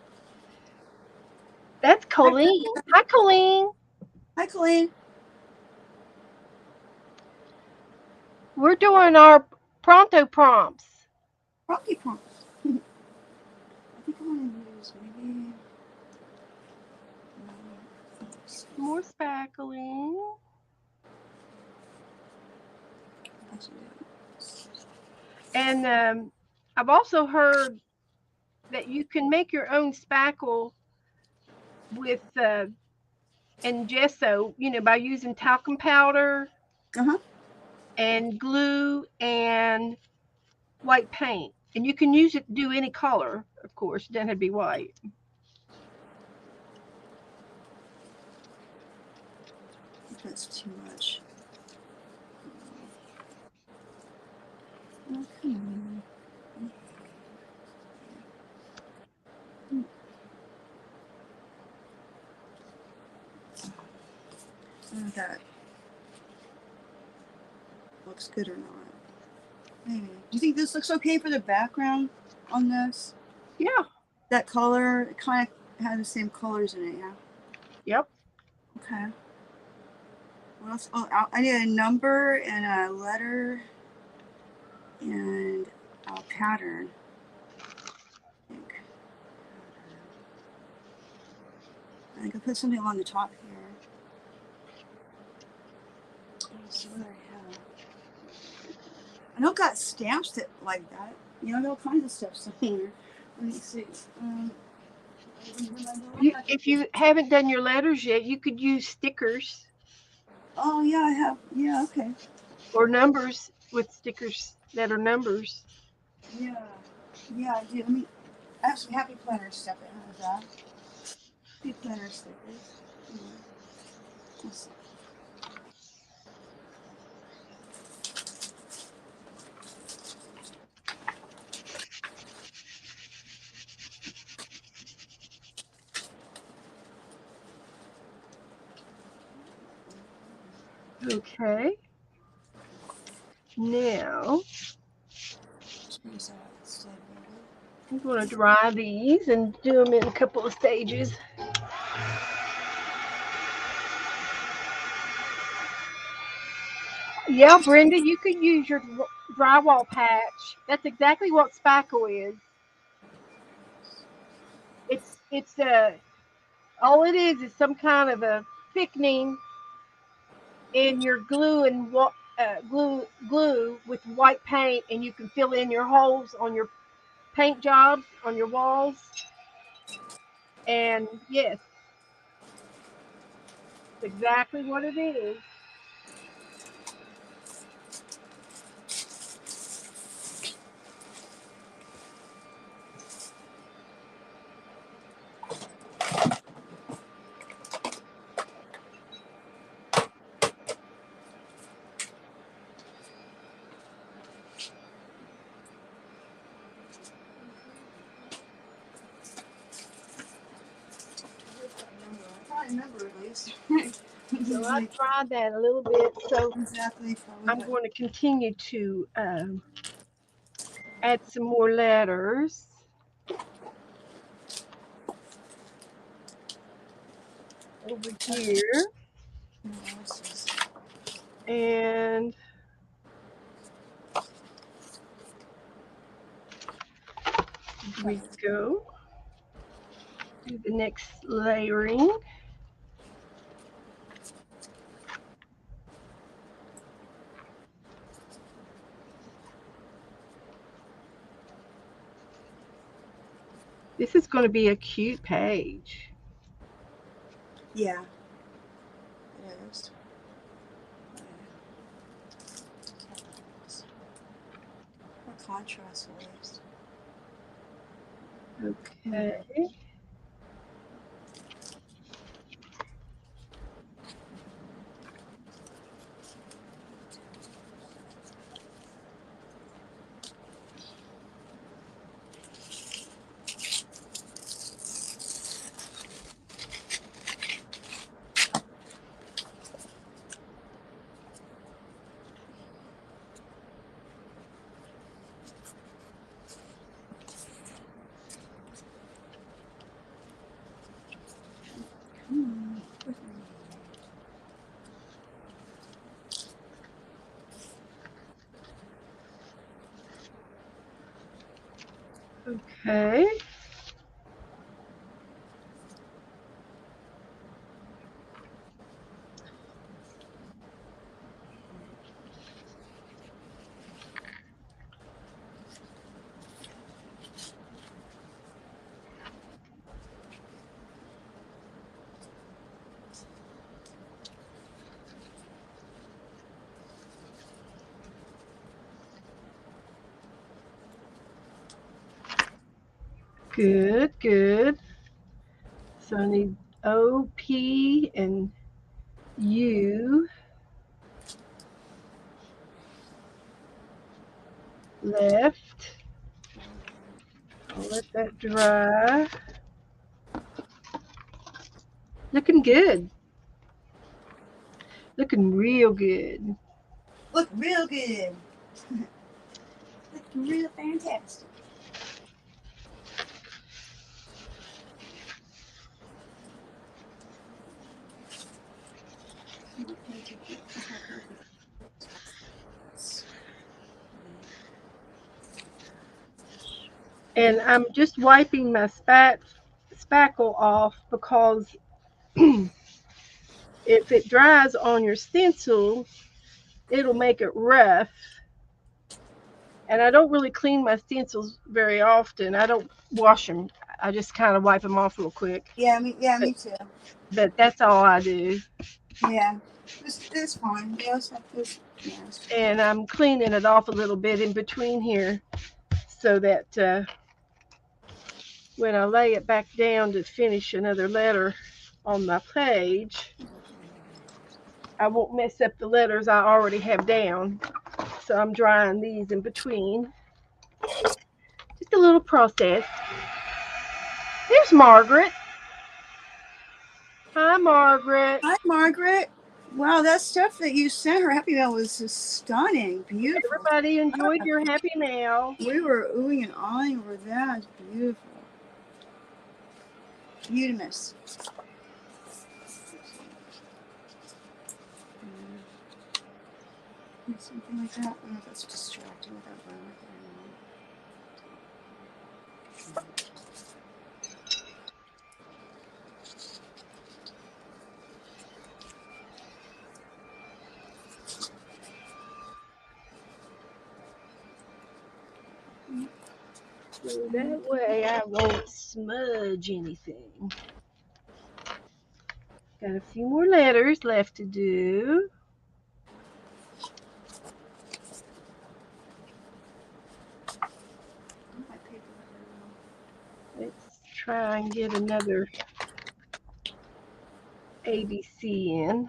That's Hi, Colleen. Hi, Colleen. Hi, Colleen. We're doing our pronto prompts. Rocky prompts. I think I want to use maybe. More spackling. And I've also heard that you can make your own spackle with and gesso, by using talcum powder Uh-huh. and glue and white paint. And you can use it to do any color, of course. It doesn't have to be white. I think that's too much. Oh, come on. I don't know if that looks good or not. Maybe. Do you think this looks okay for the background on this? Yeah. That color, it kind of had the same colors in it, yeah? Yep. Okay. What else? Oh, I need a number and a letter and a pattern. I think I'll put something along the top here. Let's see what I have. I know it got stamps that like that. All kinds of stuff somewhere. Let me see. If you haven't done your letters yet, you could use stickers Oh yeah, I have. Yeah, okay. or numbers with stickers that are numbers. Yeah, I do. I have some happy planner stuff that has that. Happy planner stickers. Let's see. Okay. Now I'm going to dry these and do them in a couple of stages. Yeah, Brenda, you could use your drywall patch. That's exactly what spackle is. It's all it is some kind of a thickening in your glue and glue with white paint, and you can fill in your holes on your paint jobs on your walls. And yes, it's exactly what it is. I remember at least. So I tried that a little bit. So Exactly. I'm going to continue to add some more letters over here. And here we go. Do the next layering. This is going to be a cute page. Yeah. It is. More contrast waves. Okay. Okay. Good, good. So I need O, P, and U left. I'll let that dry. Looking good. Looking real good. Look real good. Look real fantastic. And I'm just wiping my spackle off because if it dries on your stencil, it'll make it rough. And I don't really clean my stencils very often. I don't wash them. I just kind of wipe them off real quick. Yeah, But, me too. but that's all I do. Yeah, it's fine. Yes, yes. And I'm cleaning it off a little bit in between here so that when I lay it back down to finish another letter on my page, I won't mess up the letters I already have down. So I'm drying these in between. Just a little process. There's Margaret. Hi, Margaret. Hi, Margaret. Wow, that stuff that you sent her, Happy Mail, was just stunning, beautiful. Everybody enjoyed your Happy Mail. We were oohing and awing over that. It's beautiful. Beautimus. Something like that. I don't know if that's distracting with that brown right So that way I won't smudge anything. Got a few more letters left to do. my paper. Let's try and get another ABC in.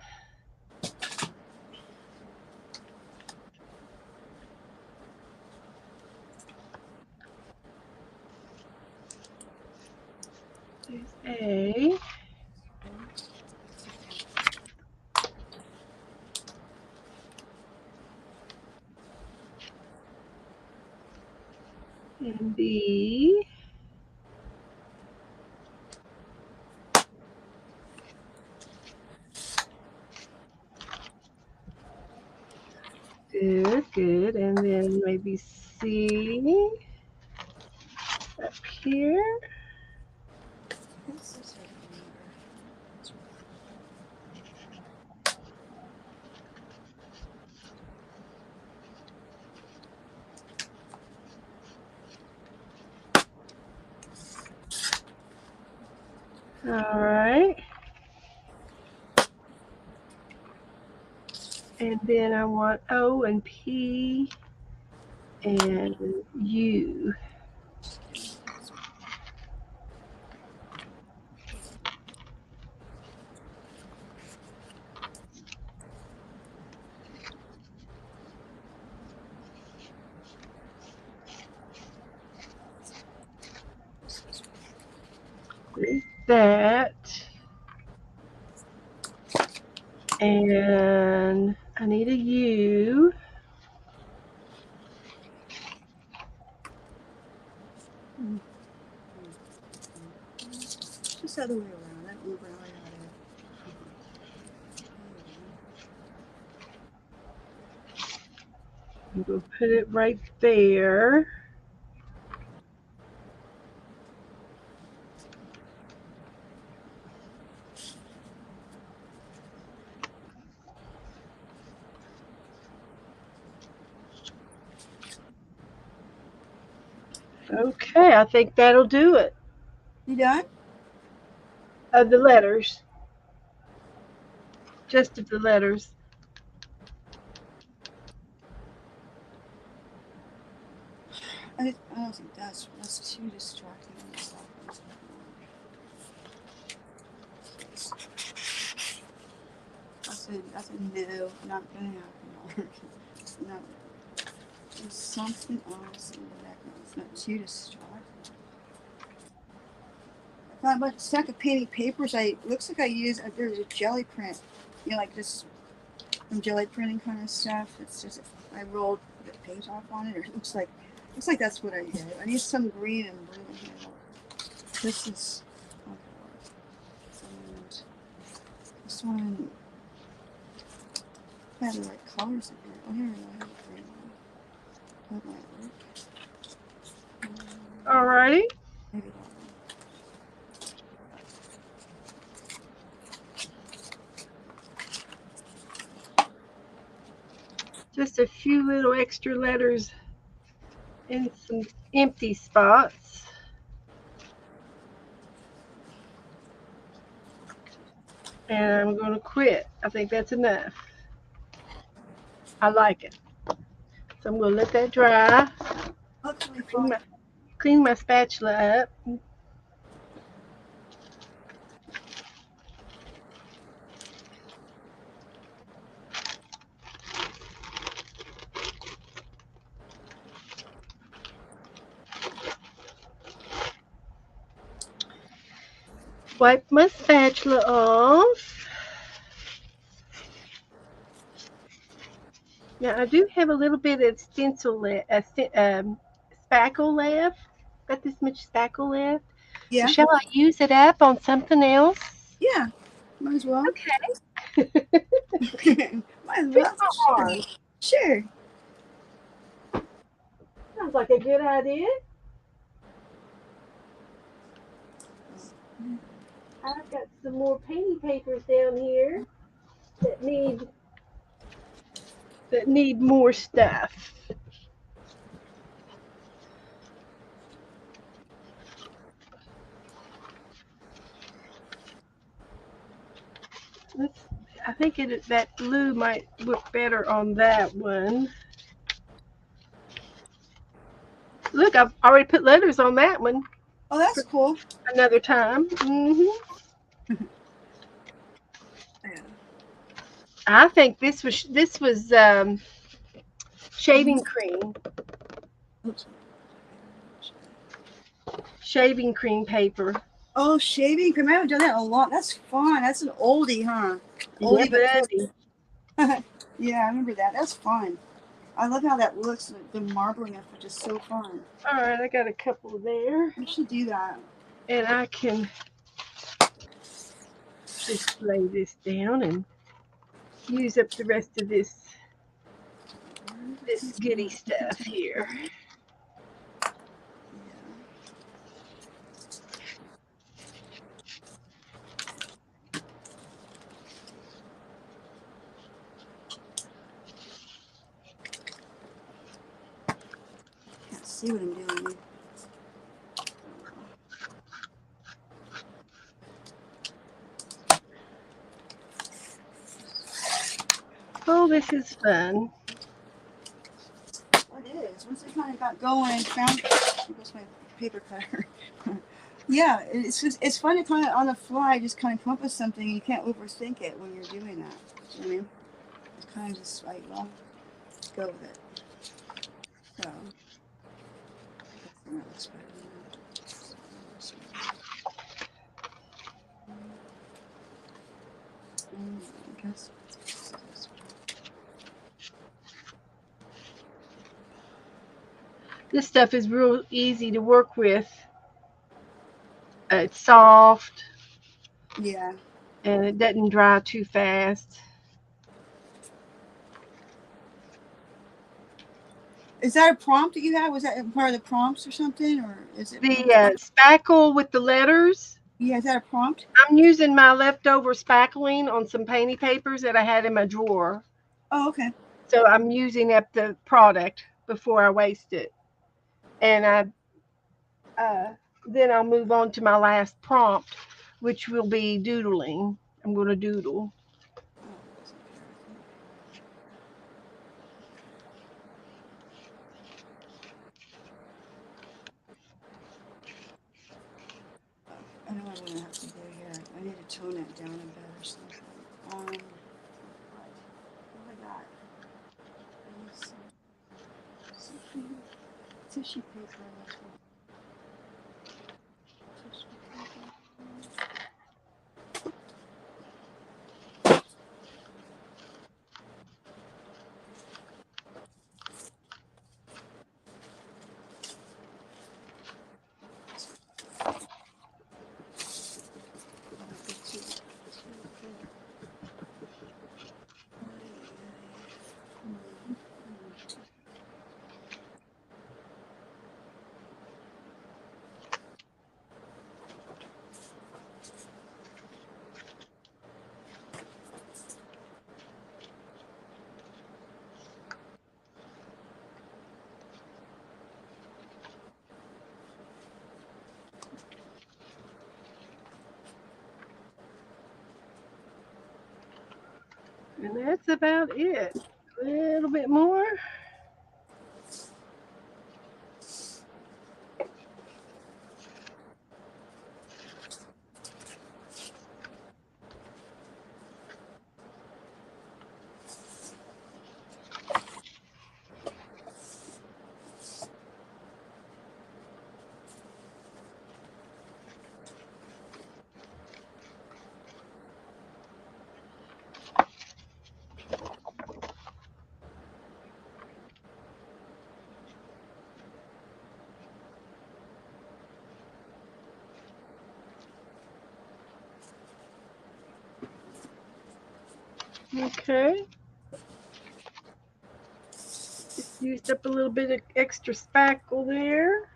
There's A. And B. Good, good. And then maybe C up here. What's this right All right. And then I want O and P and U. There's that. And I need a U. Just the other way around. That Uber and I'm going to put it right there. Okay, I think that'll do it. You done? Of the letters. Just of the letters. I don't think that's too distracting. That's a no, not gonna happen. No. There's something else in the background. It's not too distracting. I found a bunch of stack of painting papers. Looks like I used there's a jelly print. You know, like this from jelly printing kind of stuff. It's just I rolled the paint off on it, or it looks like that's what I did. I need some green and blue in here. This is and this one I have the right colors in here. Oh, here we go. I have a green one. That might work. Alrighty. Maybe that one. Just a few little extra letters in some empty spots. And I'm going to quit. I think that's enough. I like it. So I'm going to let that dry. Hopefully Clean my spatula up. Wipe my spatula off. Now I do have a little bit of stencil left, spackle left. Got this much spackle left. So Yeah. shall I use it up on something else? Yeah. Might as well. Okay. Might as Fix well. my Sure. arm. Sure. Sounds like a good idea. I've got some more painting papers down here that need more stuff. Let's, I think that blue might look better on that one. Look, I've already put letters on that one Oh, that's for cool. another time. Yeah. I think this was shaving cream, Oops. shaving cream paper. Oh, shaving cream. I haven't done that in a long. That's fun. That's an oldie, huh? Yeah, Oldie, but buddy. yeah, I remember that. That's fun. I love how that looks. The marbling effect is so fun. All right, I got a couple there, We should do that. and I can just lay this down and use up the rest of this goody stuff here. Can't see what I'm doing. Oh, this is fun. It is. Once I kind of got going and found, here goes my paper cutter. Yeah, it's fun to kind of on the fly just kind of come up with something. You can't overthink it when you're doing that. You know what I mean? It's kind of just like, well, go with it. So, that looks better than that. I guess. This stuff is real easy to work with. It's soft Yeah. and it doesn't dry too fast. Is that a prompt that you had? Was that part of the prompts or something, or is it? The spackle with the letters, Yeah, is that a prompt? I'm using my leftover spackling on some painting papers that I had in my drawer. Oh, okay. So I'm using up the product before I waste it. And then I'll move on to my last prompt, which will be doodling. I'm going to doodle. I know what I'm gonna have to do here. I need to tone it down a bit or something. What have I got? Something. Tissue paper. Tissue paper. And that's about it. A little bit more. Okay. Just used up a little bit of extra spackle there.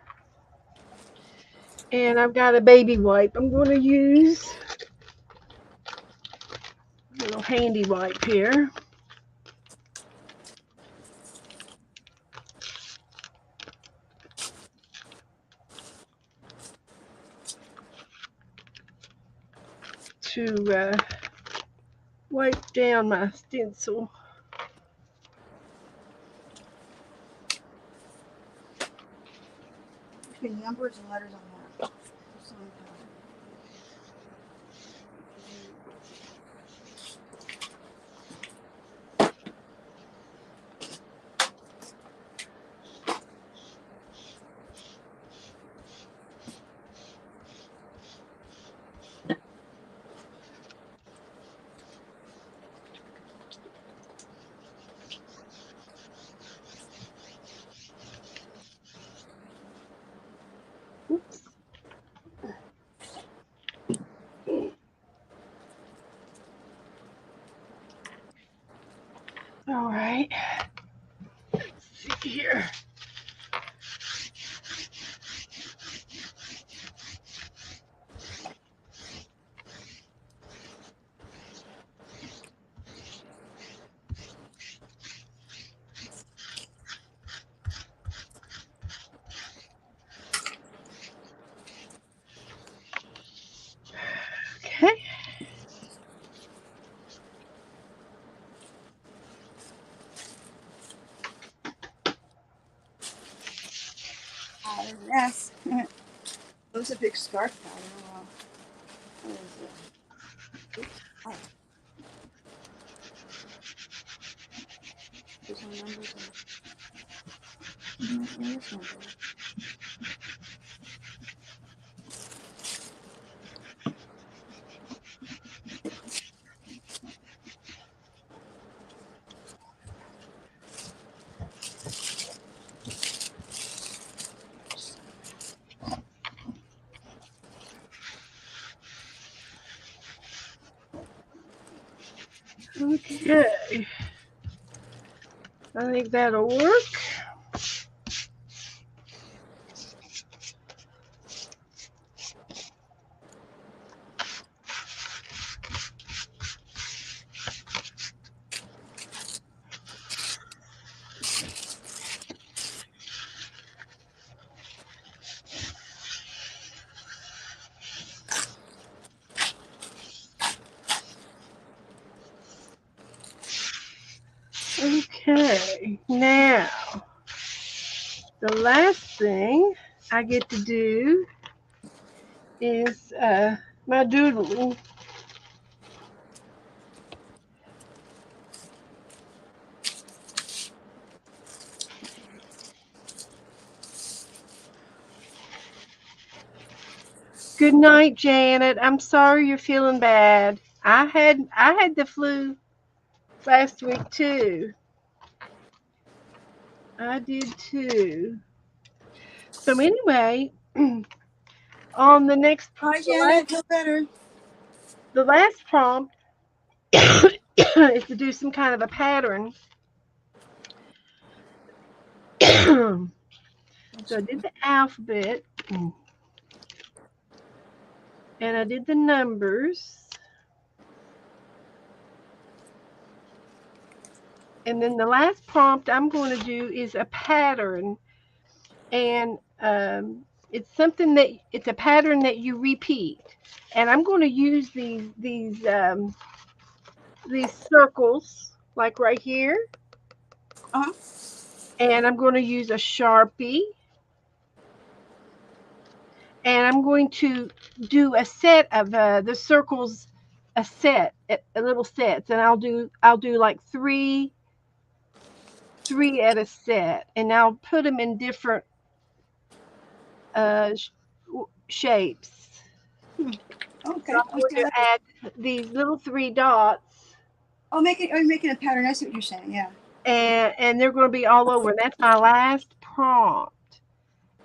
And I've got a baby wipe I'm going to use. A little handy wipe here. To wipe down my stencil. Between numbers and letters on that. Oops. All right. Let's see here. Okay. There's an S. Those a big scarf pattern. Wow. What is it? Oops. Oh. There's no numbers in it. There is number. Okay. I think that'll work. Okay, now the last thing I get to do is my doodling. Good night, Janet. I'm sorry you're feeling bad. I had the flu last week too. I did too. So anyway, on the next Hi, Janet. Feel better. the last prompt is to do some kind of a pattern. So I did the alphabet and I did the numbers. And then the last prompt I'm going to do is a pattern. And it's a pattern that you repeat. And I'm going to use these circles like right here. Uh-huh. And I'm going to use a Sharpie. And I'm going to do a set of the circles, a little sets, and I'll do like three at a set, and I'll put them in different uh, sh- shapes. Okay. So I'm going to add these little three dots, Oh, you're making a pattern. I see what you're saying. Yeah. and they're going to be all over. And that's my last prompt,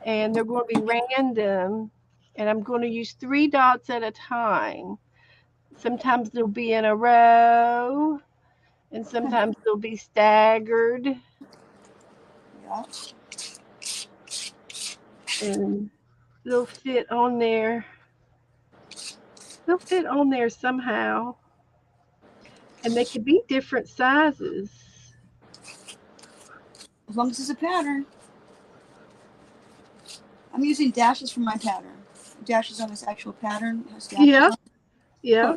and they're going to be random, and I'm going to use three dots at a time. Sometimes they'll be in a row, and sometimes they'll be staggered, Yeah. and they'll fit on there. They'll fit on there somehow, and they can be different sizes. As long as it's a pattern. I'm using dashes for my pattern. Dashes on this actual pattern. It has dashes Yep, on yep.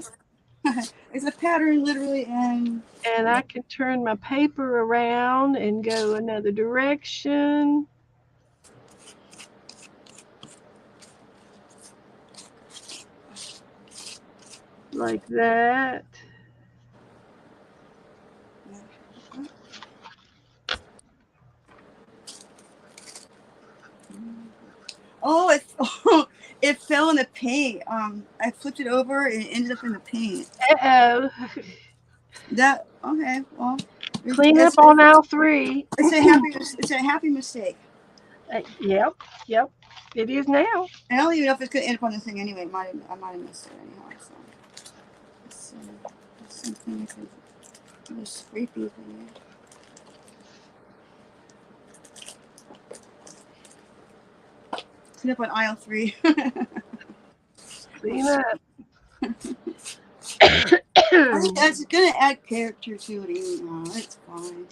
it. It's a pattern literally, and And I can turn my paper around and go another direction like that. oh, it it fell in the paint. I flipped it over and it ended up in the paint. Uh oh. That okay? Well, Clean up on aisle three. it's a happy mistake. Yep, yep. It is now. I don't even know if it's gonna end up on the thing anyway. I might have missed it anyhow. So it's something I can just scrape easily. Clean up on aisle 3. Clean up. I think that's gonna add character to it. Even now. It's fine.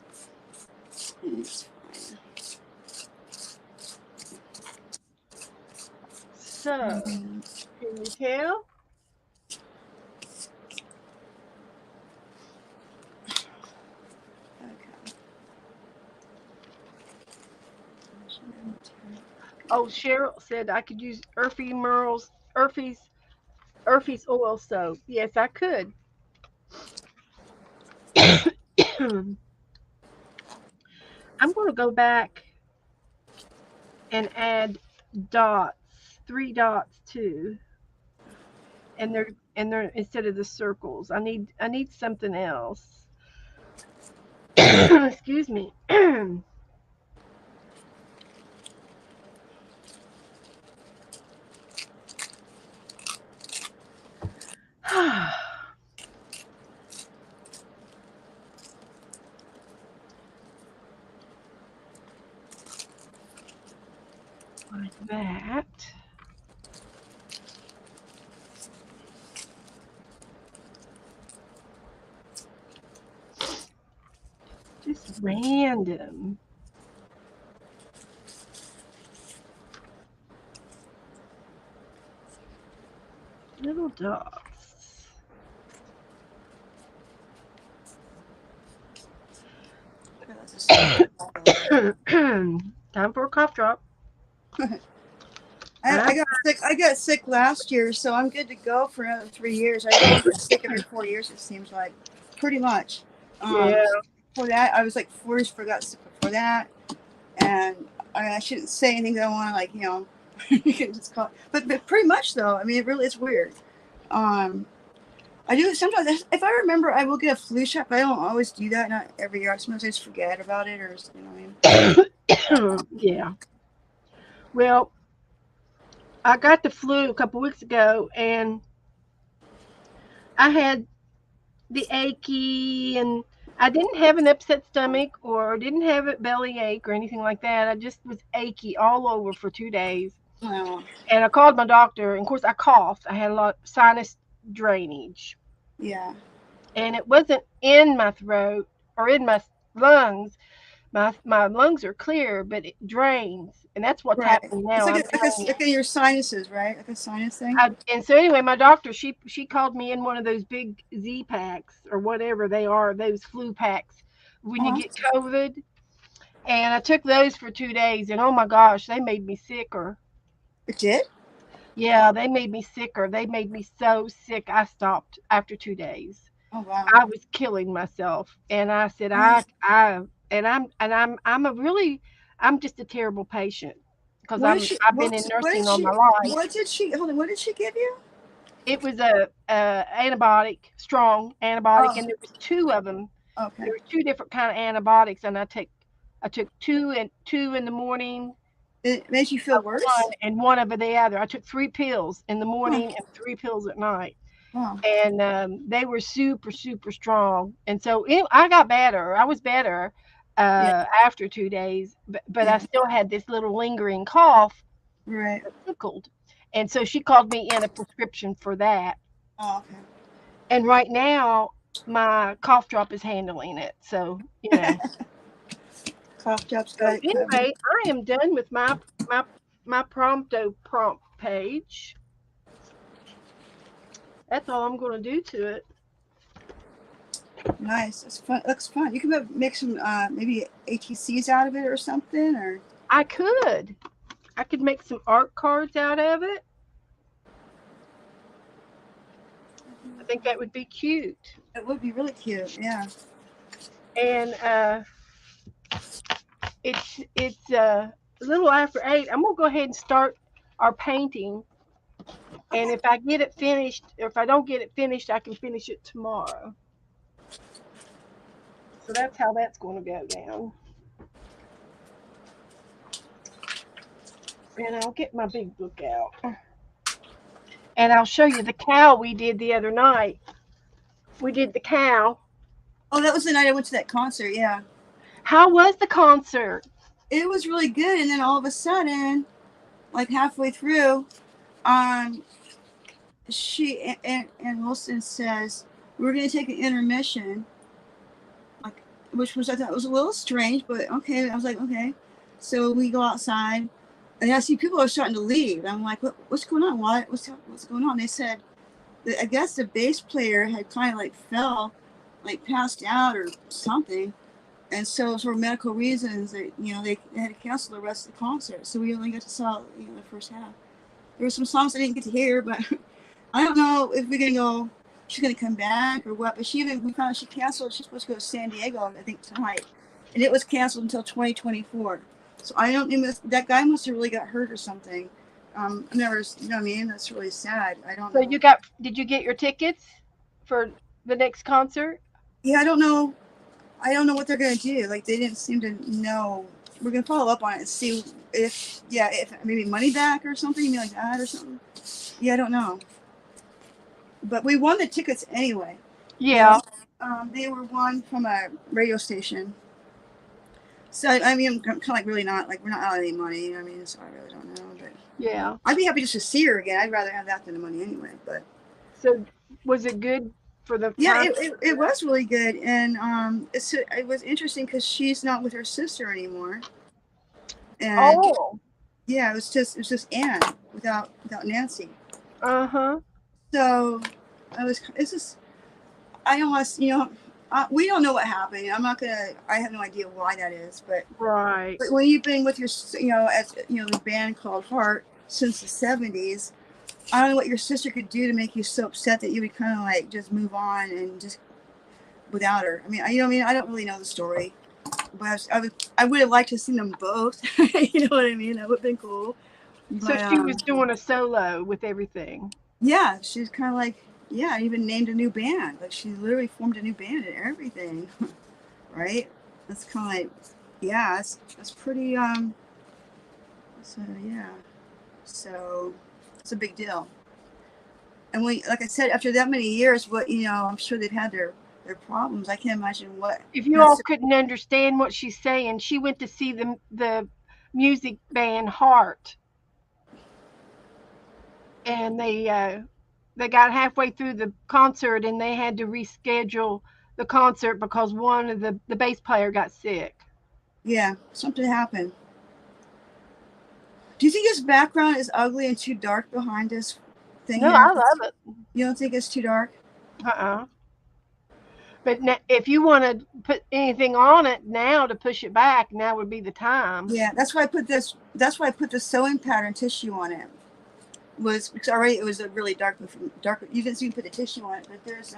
It's fine. So, can you tell? Okay. Oh, Cheryl said I could use Urfi's oil soap. Yes, I could. I'm going to go back and add dots, 3 dots too, and they're instead of the circles. I need something else. Excuse me. Like that. Just random. Little dots. Time for a cough drop. I got sick. I got sick last year, so I'm good to go for another 3 years. I usually get sick every 4 years. It seems like, pretty much. Yeah. For that, I was like 4 years forgot sick before that, and I shouldn't say anything that I want to you can just call. But pretty much though, I mean, it really is weird. I do sometimes. If I remember, I will get a flu shot, but I don't always do that. Not every year. Sometimes I just forget about it, or what I mean. Yeah. Well, I got the flu a couple weeks ago, and I had the achy, and I didn't have an upset stomach or didn't have a belly ache or anything like that. I just was achy all over for 2 days. Well, And I called my doctor, and of course I coughed. I had a lot of sinus drainage. yeah. And it wasn't in my throat or in my lungs. My lungs are clear, but it drains, and that's what's Right. happening It's now. like I'm draining. like in your sinuses, right? Like a sinus thing. And so anyway, my doctor she called me in one of those big Z packs or whatever they are, those flu packs when you Uh-huh. get COVID. And I took those for 2 days, and oh my gosh, they made me sicker. It did? Yeah, they made me sicker. They made me so sick. I stopped after 2 days. Oh wow. I was killing myself, and I said, Uh, I'm a really, I'm just a terrible patient because What did she? I've been in What did nursing all she? my life. What did she? Hold on. What did she give you? It was a antibiotic, strong antibiotic, Oh, and there was two of them. okay. There were two different kind of antibiotics, and I took two in the morning It makes you feel of one worse. and one of the other. I took 3 pills in the Huh. morning and 3 pills at night. Oh, and they were super super strong. And so I got better. I was better yeah, after 2 days, but I yeah, still had this little lingering cough right. that tickled. And so she called me in a prescription for that. Oh, And right now, my cough drop is handling it. So, okay. Cough drops got So it covered. anyway, I am done with my my prompto prompt page. That's all I'm going to do to it. Nice. It's fun. It looks fun. You can make some maybe ATCs out of it or something, or I could. I could make some art cards out of it. I think that would be cute. it would be really cute. Yeah. And it's a little after 8. I'm gonna go ahead and start our painting. And Okay. if I get it finished, or if I don't get it finished, I can finish it tomorrow. So that's how that's going to go down. And I'll get my big book out. And I'll show you the cow we did the other night. We did the cow. Oh, that was the night I went to that concert. Yeah. How was the concert? It was really good, and then all of a sudden, like halfway through, um, she and Wilson says we're going to take an intermission, like which was I thought was a little strange, but okay. I was like, okay. So we go outside, and I see people are starting to leave. I'm like, what's going on? What's going on? They said that I guess the bass player had kind of like fell, like passed out or something, and so for medical reasons, they had to cancel the rest of the concert. So we only got to saw the first half. There were some songs I didn't get to hear, but I don't know if we're gonna go. She's gonna come back or what? But we found out she canceled. She's supposed to go to San Diego, I think tonight, and it was canceled until 2024. So I don't even. That guy must have really got hurt or something. I've never, you know what I mean? That's really sad. I don't So know. you got did you get your tickets for the next concert? Yeah, I don't know. I don't know what they're gonna do. Like they didn't seem to know. We're gonna follow up on it and see if maybe money back or something, maybe like that or something. Yeah, I don't know. But we won the tickets anyway. Yeah. They were won from a radio station. So I mean, I'm kind of like really not like we're not out of any money. You know what I mean, so I really don't know. But Yeah. I'd be happy just to see her again. I'd rather have that than the money anyway. But So was it good for the yeah, time? it was really good, and it was interesting because she's not with her sister anymore, and Oh. yeah, it was just Anne without Nancy. Uh-huh. So it's just I don't want to we don't know what happened. I have no idea why that is, Right. but when you've been with your as the band called Heart since the 70s, I don't know what your sister could do to make you so upset that you would kind of like just move on and just without her. I mean, I don't really know the story, but I would have liked to have seen them both. You know what I mean? That would have been cool. So But she was doing a solo with everything. yeah, she's kind of like yeah, even named a new band. Like she literally formed a new band and everything, right? That's kind of like yeah, that's pretty so yeah, so it's a big deal. And like I said, after that many years, I'm sure they've had their problems. I can't imagine what If you all necessarily. couldn't understand what she's saying, she went to see the music band Heart, and they got halfway through the concert and they had to reschedule the concert because one of the bass player got sick. Yeah, something happened. Do you think his background is ugly and too dark behind this thing No, here? I love it. You don't think it's too dark? Uh-uh. But if you want to put anything on it now to push it back, now would be the time. Yeah, that's why I put this. That's why I put the sewing pattern tissue on it. Was because already it was a really dark. You didn't see me put the tissue on it, but there's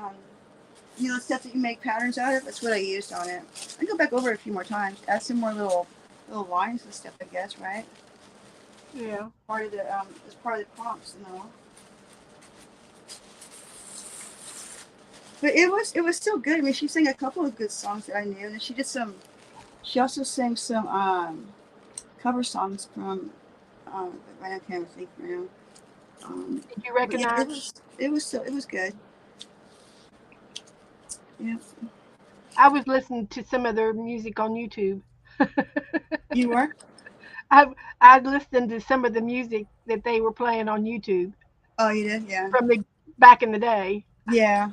stuff that you make patterns out of. That's what I used on it. I go back over it a few more times, add some more little lines and stuff. I guess right. Yeah. Part of the as part of the prompts, But it was still good. I mean, she sang a couple of good songs that I knew, and then she did some. She also sang some cover songs from. I can't think right now. Did you But yeah, recognize? it was good. Yeah. I was listening to some of their music on YouTube. You were? I I listened to some of the music that they were playing on YouTube Oh, you did? Yeah. from the back in the day. Yeah.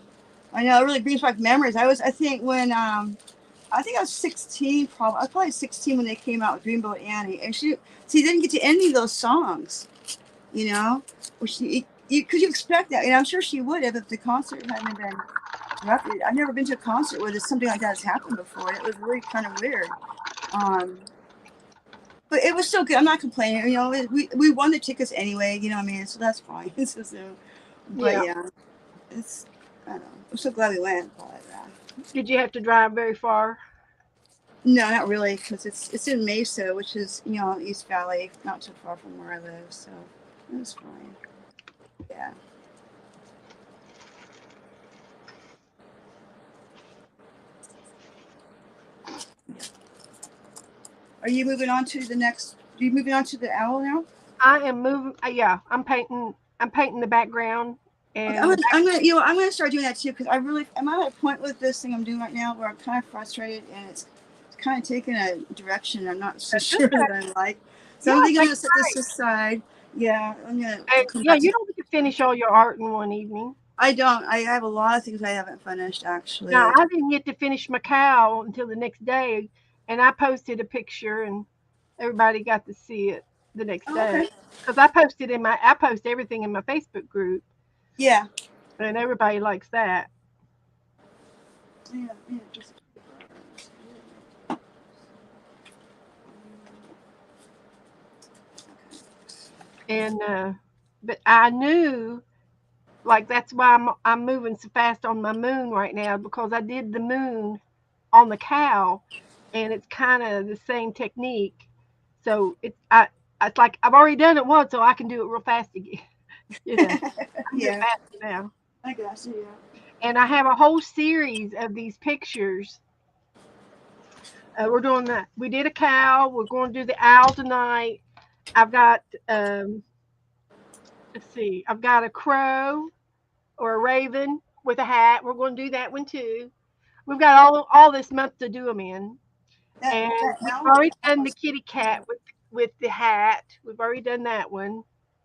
I know. It really brings back memories. I think when I think I was 16, probably. I was probably 16 when they came out with Dreamboat Annie, and see, they didn't get to any of those songs, you know, which because you expect that, and I'm sure she would have if the concert hadn't been interrupted. I've never been to a concert where something like that has happened before, and it was really kind of weird. Um, but it was still good. I'm not complaining. You know, we won the tickets anyway. You know what I mean? So that's fine. But Yeah. yeah, it's I don't know. I'm so glad we went. But, Did you have to drive very far? no, not really, because it's in Mesa, which is East Valley, not too far from where I live. So it was fine. Yeah. Are you moving on to the next? Are you moving on to the owl now? I am moving. Yeah, I'm painting. I'm painting the background Okay, and the back. I'm gonna start doing that too because I'm at a point with this thing I'm doing right now where I'm kind of frustrated and it's kind of taking a direction I'm not so That's sure okay. that I like. So Yeah, I'm thinking I'm take gonna a set this break. aside. Yeah, I'm gonna And come yeah, back you to. don't get to finish all your art in one evening. I don't. I have a lot of things I haven't finished Now, actually. I didn't get to finish my cow until the next day, and I posted a picture, and everybody got to see it the next Oh, day. okay. Because I post everything in my Facebook group, Yeah. and everybody likes that. Yeah. Yeah. Just, And but I knew, like, that's why I'm moving so fast on my moon right now, because I did the moon on the cow, and it's kind of the same technique. So it's like I've already done it once, so I can do it real fast again. You know, I can do it yeah. faster now. I guess. Yeah. And I have a whole series of these pictures. We're doing that. We did a cow. We're going to do the owl tonight. I've got let's see. I've got a crow or a raven with a hat. We're going to do that one too. We've got all this month to do them in, and That we've owl. already done the kitty cat with the hat. We've already done that one.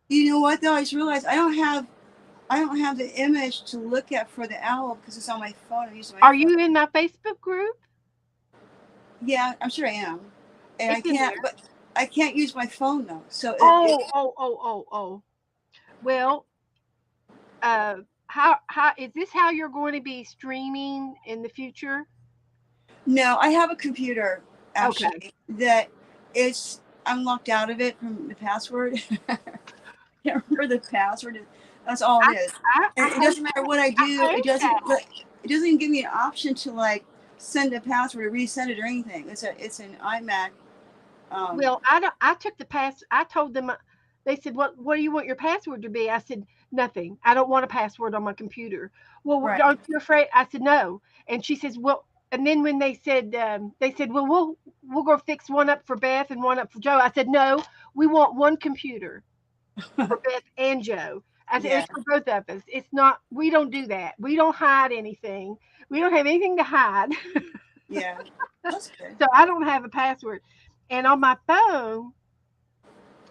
You know what though? I just realized I don't have the image to look at for the owl because it's on my phone. I'm using my Are phone. you in my Facebook group? Yeah, I'm sure I am, and I It's in can't. there. But I can't use my phone though. So Oh. Well, uh, how is this? How you're going to be streaming in the future? no, I have a computer Okay. actually that it's I'm locked out of it from the password. I can't remember the password. That's all it I is, I and it hate doesn't matter what I I do. hate that. It doesn't even give me an option to like send a password or resend it or anything. It's an iMac. Um, Well, I don't. I took the pass. I told them. They said, What do you want your password to be?" I said, "Nothing. I don't want a password on my computer." Well, right. aren't you afraid? I said, "No." And she says, "Well." And then when they said, "Well, we'll go fix one up for Beth and one up for Joe." I said, "No, we want one computer for Beth and Joe." I said, Yeah. "It's for both of us. It's not. We don't do that. We don't hide anything. We don't have anything to hide." Yeah. That's good. So I don't have a password. And on my phone,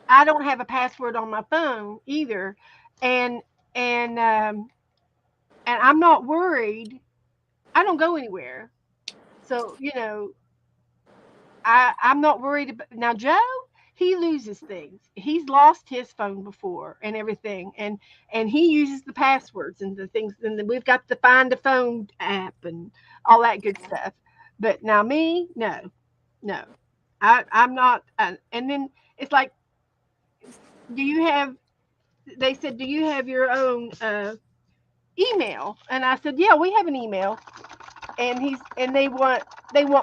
I don't have a password on my phone either. And and and I'm not worried. I don't go anywhere. So, I'm not worried about now Joe, he loses things. He's lost his phone before and everything. And he uses the passwords and the things, and then we've got the find a phone app and all that good stuff. But now me, no. No. I'm not and then it's like, do you have they said, "Do you have your own email?" And I said, "Yeah, we have an email." And they want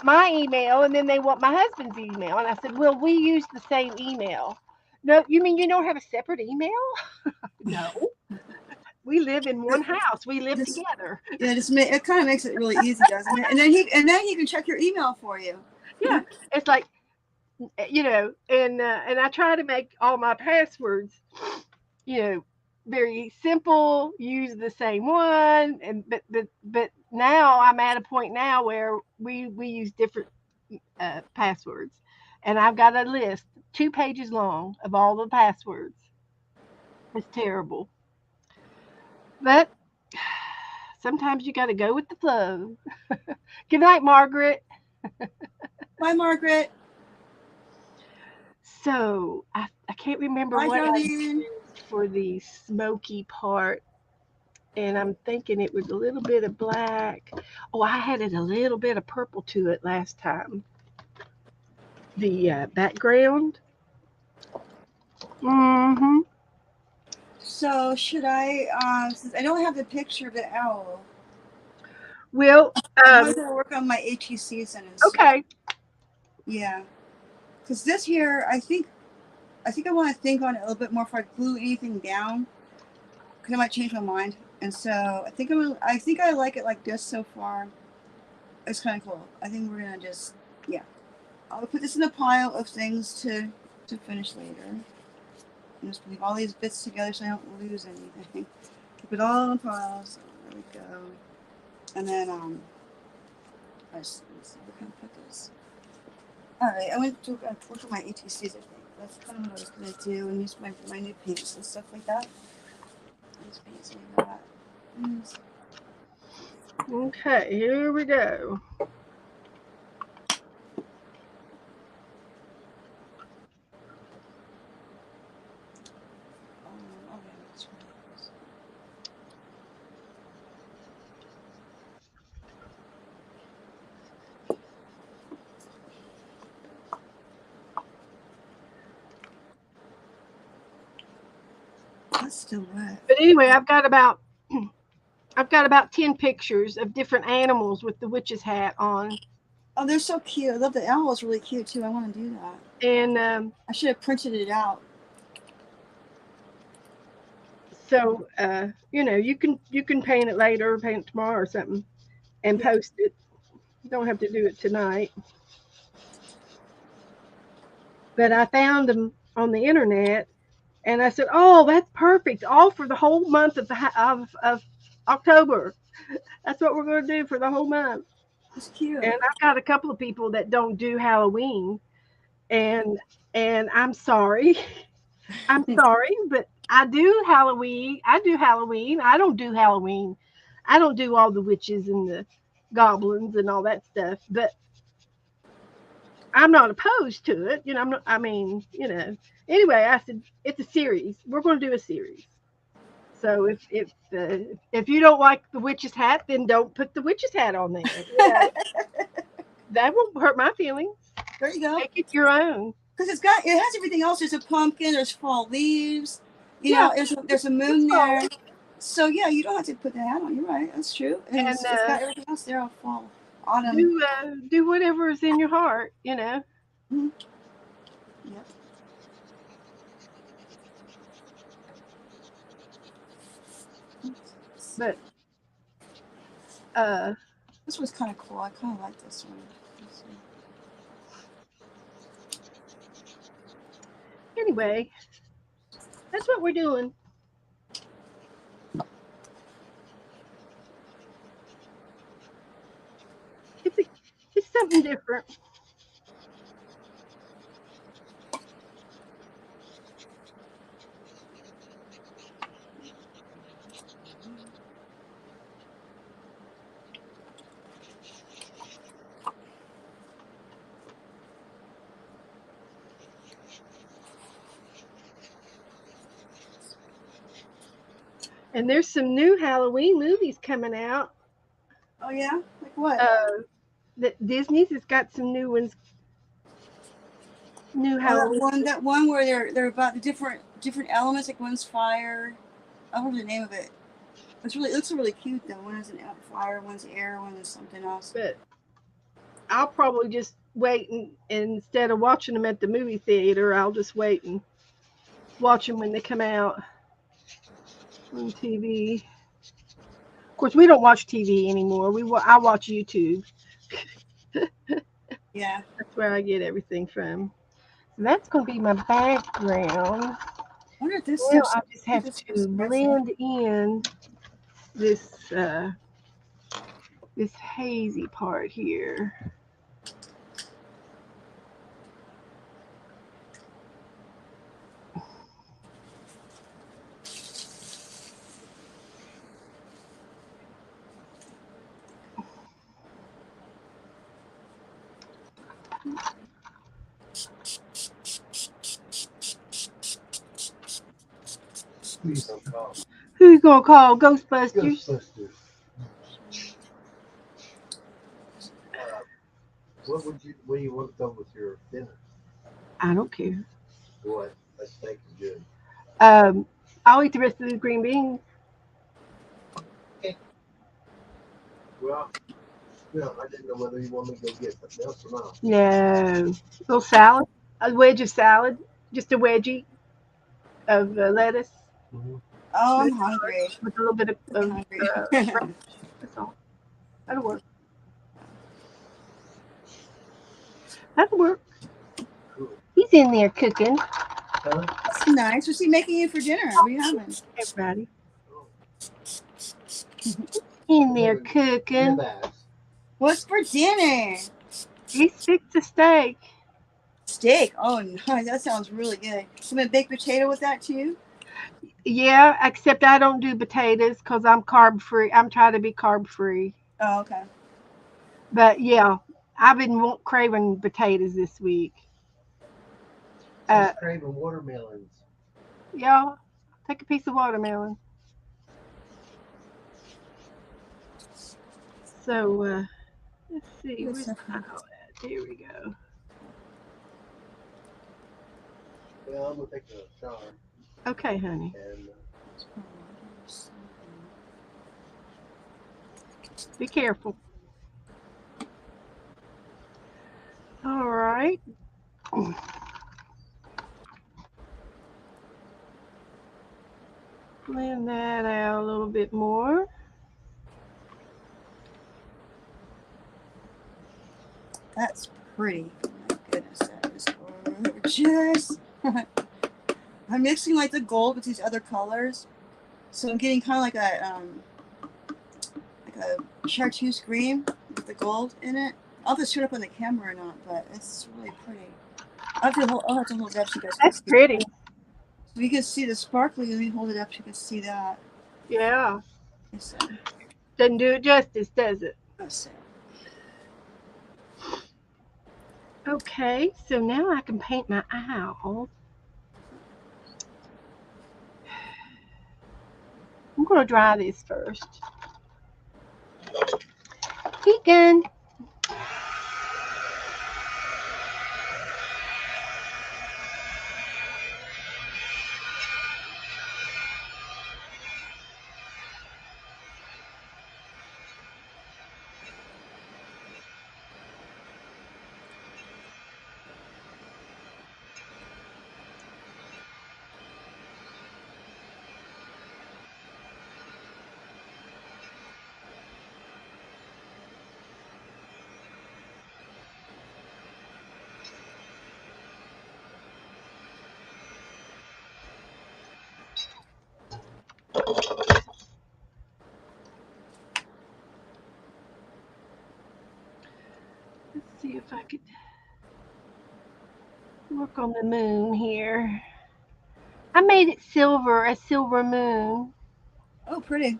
my email, and then they want my husband's email. And I said, "Well, we use the same email." "No, you mean you don't have a separate email?" "No. We live in one house. We live This together." yeah, it kind of makes it really easy, doesn't it? And then he can check your email for you. Yeah. It's like, and I try to make all my passwords, you know, very simple, use the same one, and but now I'm at a point now where we use different passwords, and I've got a list 2 pages long of all the passwords. It's terrible, but sometimes you got to go with the flow. Good night, Margaret. Bye, Margaret. So I can't remember Bye, what I Darlene. used for the smoky part, and I'm thinking it was a little bit of black. Oh, I had it a little bit of purple to it last time. The background. Mm-hmm. So should I? Since I don't have the picture of the owl, Well, I um, might to work on my HECs and stuff. okay. Yeah, because this here, I think I want to think on it a little bit more before I glue anything down, because I might change my mind. And so I think I like it like this so far. It's kind of cool. I think we're gonna just, yeah. I'll put this in a pile of things to finish later. And just leave all these bits together so I don't lose anything. Keep it all in piles. So there we go. And then let's see where can I put this. All right, I went to work on my ATCs. I think that's kind of what I was gonna do, and use my new paints and stuff like that. These paints like that. Okay, here we go. Oh yeah, that's right. That's still wet. But anyway, I've got about 10 pictures of different animals with the witch's hat on, Oh, they're so cute. I love the owl. Is really cute too. I want to do that. and I should have printed it out. so you can paint it later, or paint it tomorrow or something, and Yeah. post it. You don't have to do it tonight. But I found them on the internet, and I said, "Oh, that's perfect, all for the whole month of October. That's what we're going to do for the whole month." It's cute. And I've got a couple of people that don't do Halloween, and I'm sorry, I'm sorry, but I do Halloween. I do Halloween. I don't do Halloween. I don't do all the witches and the goblins and all that stuff. But I'm not opposed to it. I'm not. I mean, Anyway, I said it's a series. We're going to do a series. So if you don't like the witch's hat, then don't put the witch's hat on there. That won't hurt my feelings. There you go. Make it your own. Because it has everything else. There's a pumpkin. There's fall leaves. Yeah, There's a moon there. So yeah, you don't have to put the hat on. You're right. That's true. And and it's got everything else there. All fall, autumn. do whatever is in your heart. Mhm. Yep. But uh, This one's kind of cool. I kind of like this one. anyway, that's what we're doing. It's a, it's something different. And there's some new Halloween movies coming out. Oh yeah, like what? That Disney's has got some new ones, new Oh, that Halloween. one. That one where they're about the different elements. Like one's fire. I don't remember the name of it. It looks really cute though. One is an fire, one's air, one is something else. But I'll probably just wait and instead of watching them at the movie theater, I'll just wait and watch them when they come out on TV. Of course, we don't watch TV anymore. I watch YouTube. Yeah. That's where I get everything from. So that's going to be my background. I wonder if this Now stuff's I just have this to is pressing. blend in this this hazy part here. Who you gonna call? Who you gonna call? Ghostbusters? Ghostbusters. What do you want to go with your dinner? I don't care. What? That steak is good. Um, I'll eat the rest of the green beans. Okay. Well, no, I didn't know whether you want me to go get something else or not. No. Little salad. A wedge of salad. Just a wedgie of lettuce Mm-hmm. Oh, with, I'm hungry. with a little bit Really of hungry. ranch. That's all. That'll work. That'll work. Cool. He's in there cooking. Huh? That's nice. What's he making you for dinner? What are you having? Everybody. Oh, In we're there having cooking. ribeyes. What's for dinner? He fixed a steak. Steak. Oh, nice. That sounds really good. Some baked potato with that too? Yeah, except I don't do potatoes because I'm carb free. I'm trying to be carb free. Oh, okay. But yeah, I've been craving potatoes this week. She's Uh, craving watermelons. yeah, take a piece of watermelon. So let's see, Good where's stuff. Kyle at? Here we go. Well, I'm gonna take a shower Okay, honey. and Be careful. All right. Blend that out a little bit more. That's pretty. My goodness, that is gorgeous. I'm mixing like the gold with these other colors, so I'm getting kind of like a chartreuse green with the gold in it. I'll have to show it up on the camera or not, but it's really pretty. I'll have to hold it up so you guys can That's see pretty. that. So you can see the sparkly. Let me hold it up so you can see that. Yeah. Yes, Doesn't do it justice, does it? yes. Okay, so now I can paint my owl. I'm going to dry this first. Heat gun. Let's see if I could work on the moon here. I made it silver, a silver moon. Oh, pretty.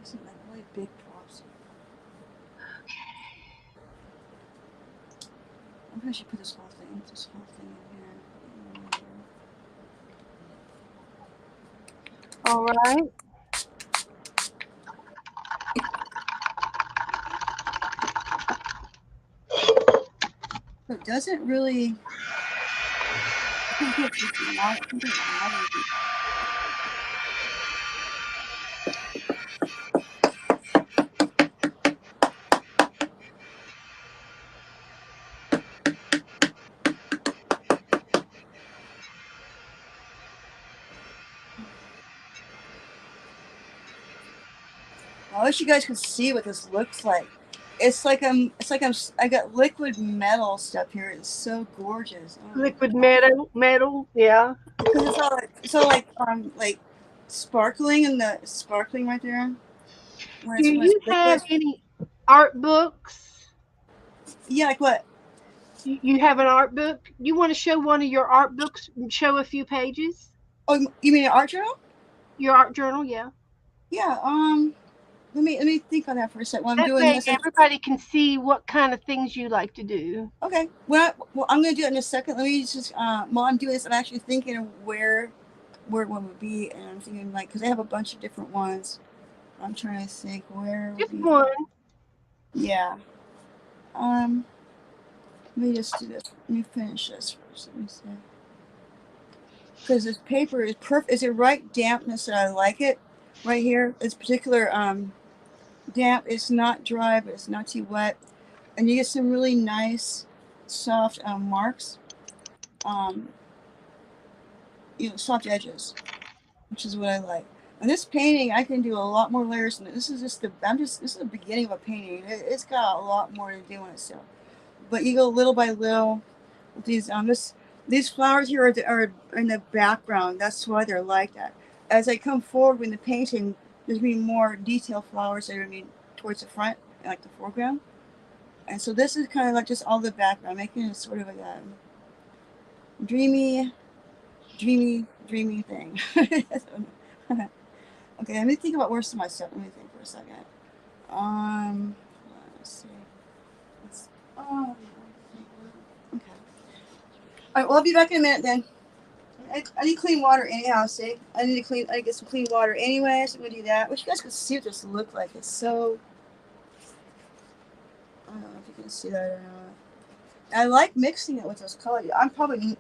These are like really big drops. I think I should put this whole thing in here. All right. So it doesn't really. I think it's just I think it's water. I wish you guys could see what this looks like. I got liquid metal stuff here. It's so gorgeous. Liquid metal, yeah. Because it's all like sparkling and the sparkling right there Do when it's you liquid. have any art books? Yeah, like what? You have an art book? You want to show one of your art books? Show a few pages? Oh, you mean an art journal? Your art journal, yeah. Yeah. Let me think on that for a second. While I'm That doing way this, everybody can see what kind of things you like to do. okay. Well, I'm gonna do it in a second. Let me just while I'm doing this, I'm actually thinking of where one would be, and I'm thinking like because I have a bunch of different ones. I'm trying to think where would Just be. one. Yeah. Um. Let me just do this. Let me finish this first. Let me see. Because this paper is perfect. Is it right dampness that I like it? Right here, it's particular damp. It's not dry, but it's not too wet, and you get some really nice, soft marks. Um, soft edges, which is what I like. And this painting, I can do a lot more layers than this. Is just the this is the beginning of a painting. It's got a lot more to do in it still. But you go little by little with these flowers here are in the background. That's why they're like that. As I come forward with the painting, there's gonna be more detailed flowers that are gonna be towards the front, like the foreground. And so this is kind of like just all the background, making it sort of like a dreamy, dreamy thing. Okay, let me think about where's my stuff. Let me think for a second. Let's see. Oh, okay. All right, well, I'll be back in a minute then. I need clean water anyhow. See, I need to get some clean water anyway. So I'm gonna do that. Wish you guys could see what this look like. It's so. I don't know if you can see that or not. I like mixing it with those colors. I'm probably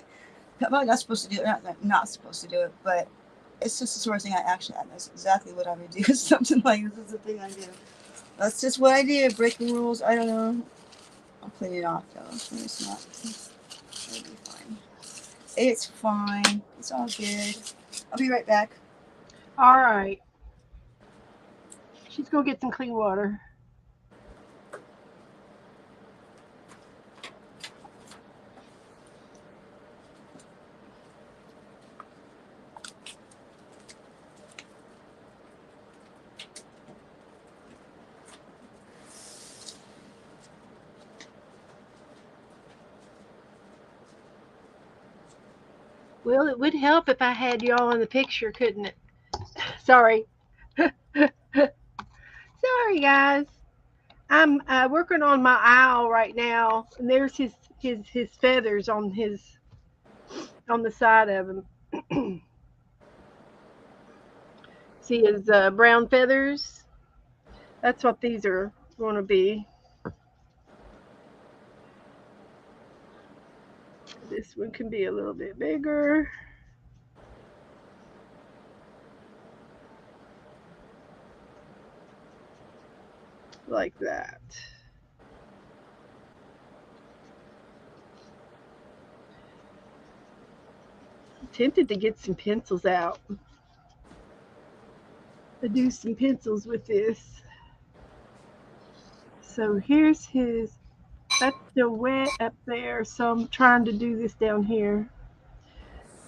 not supposed to do it. Not supposed to do it, but it's just the sort of thing I actually. That's exactly what I would do. Something like this is the thing I do. That's just what I do. Breaking rules. I don't know. I'll clean it off though. So it's not. It'll be fine. It's fine. It's all good. I'll be right back. All right. She's going to get some clean water. Well, it would help if I had y'all in the picture, couldn't it? Sorry. Sorry, guys. I'm working on my owl right now, and there's his feathers on the side of him. See his brown feathers? That's what these are going to be. This one can be a little bit bigger. Like that. I'm tempted to get some pencils out. To do some pencils with this. So here's his, that's still wet up there, so I'm trying to do this down here.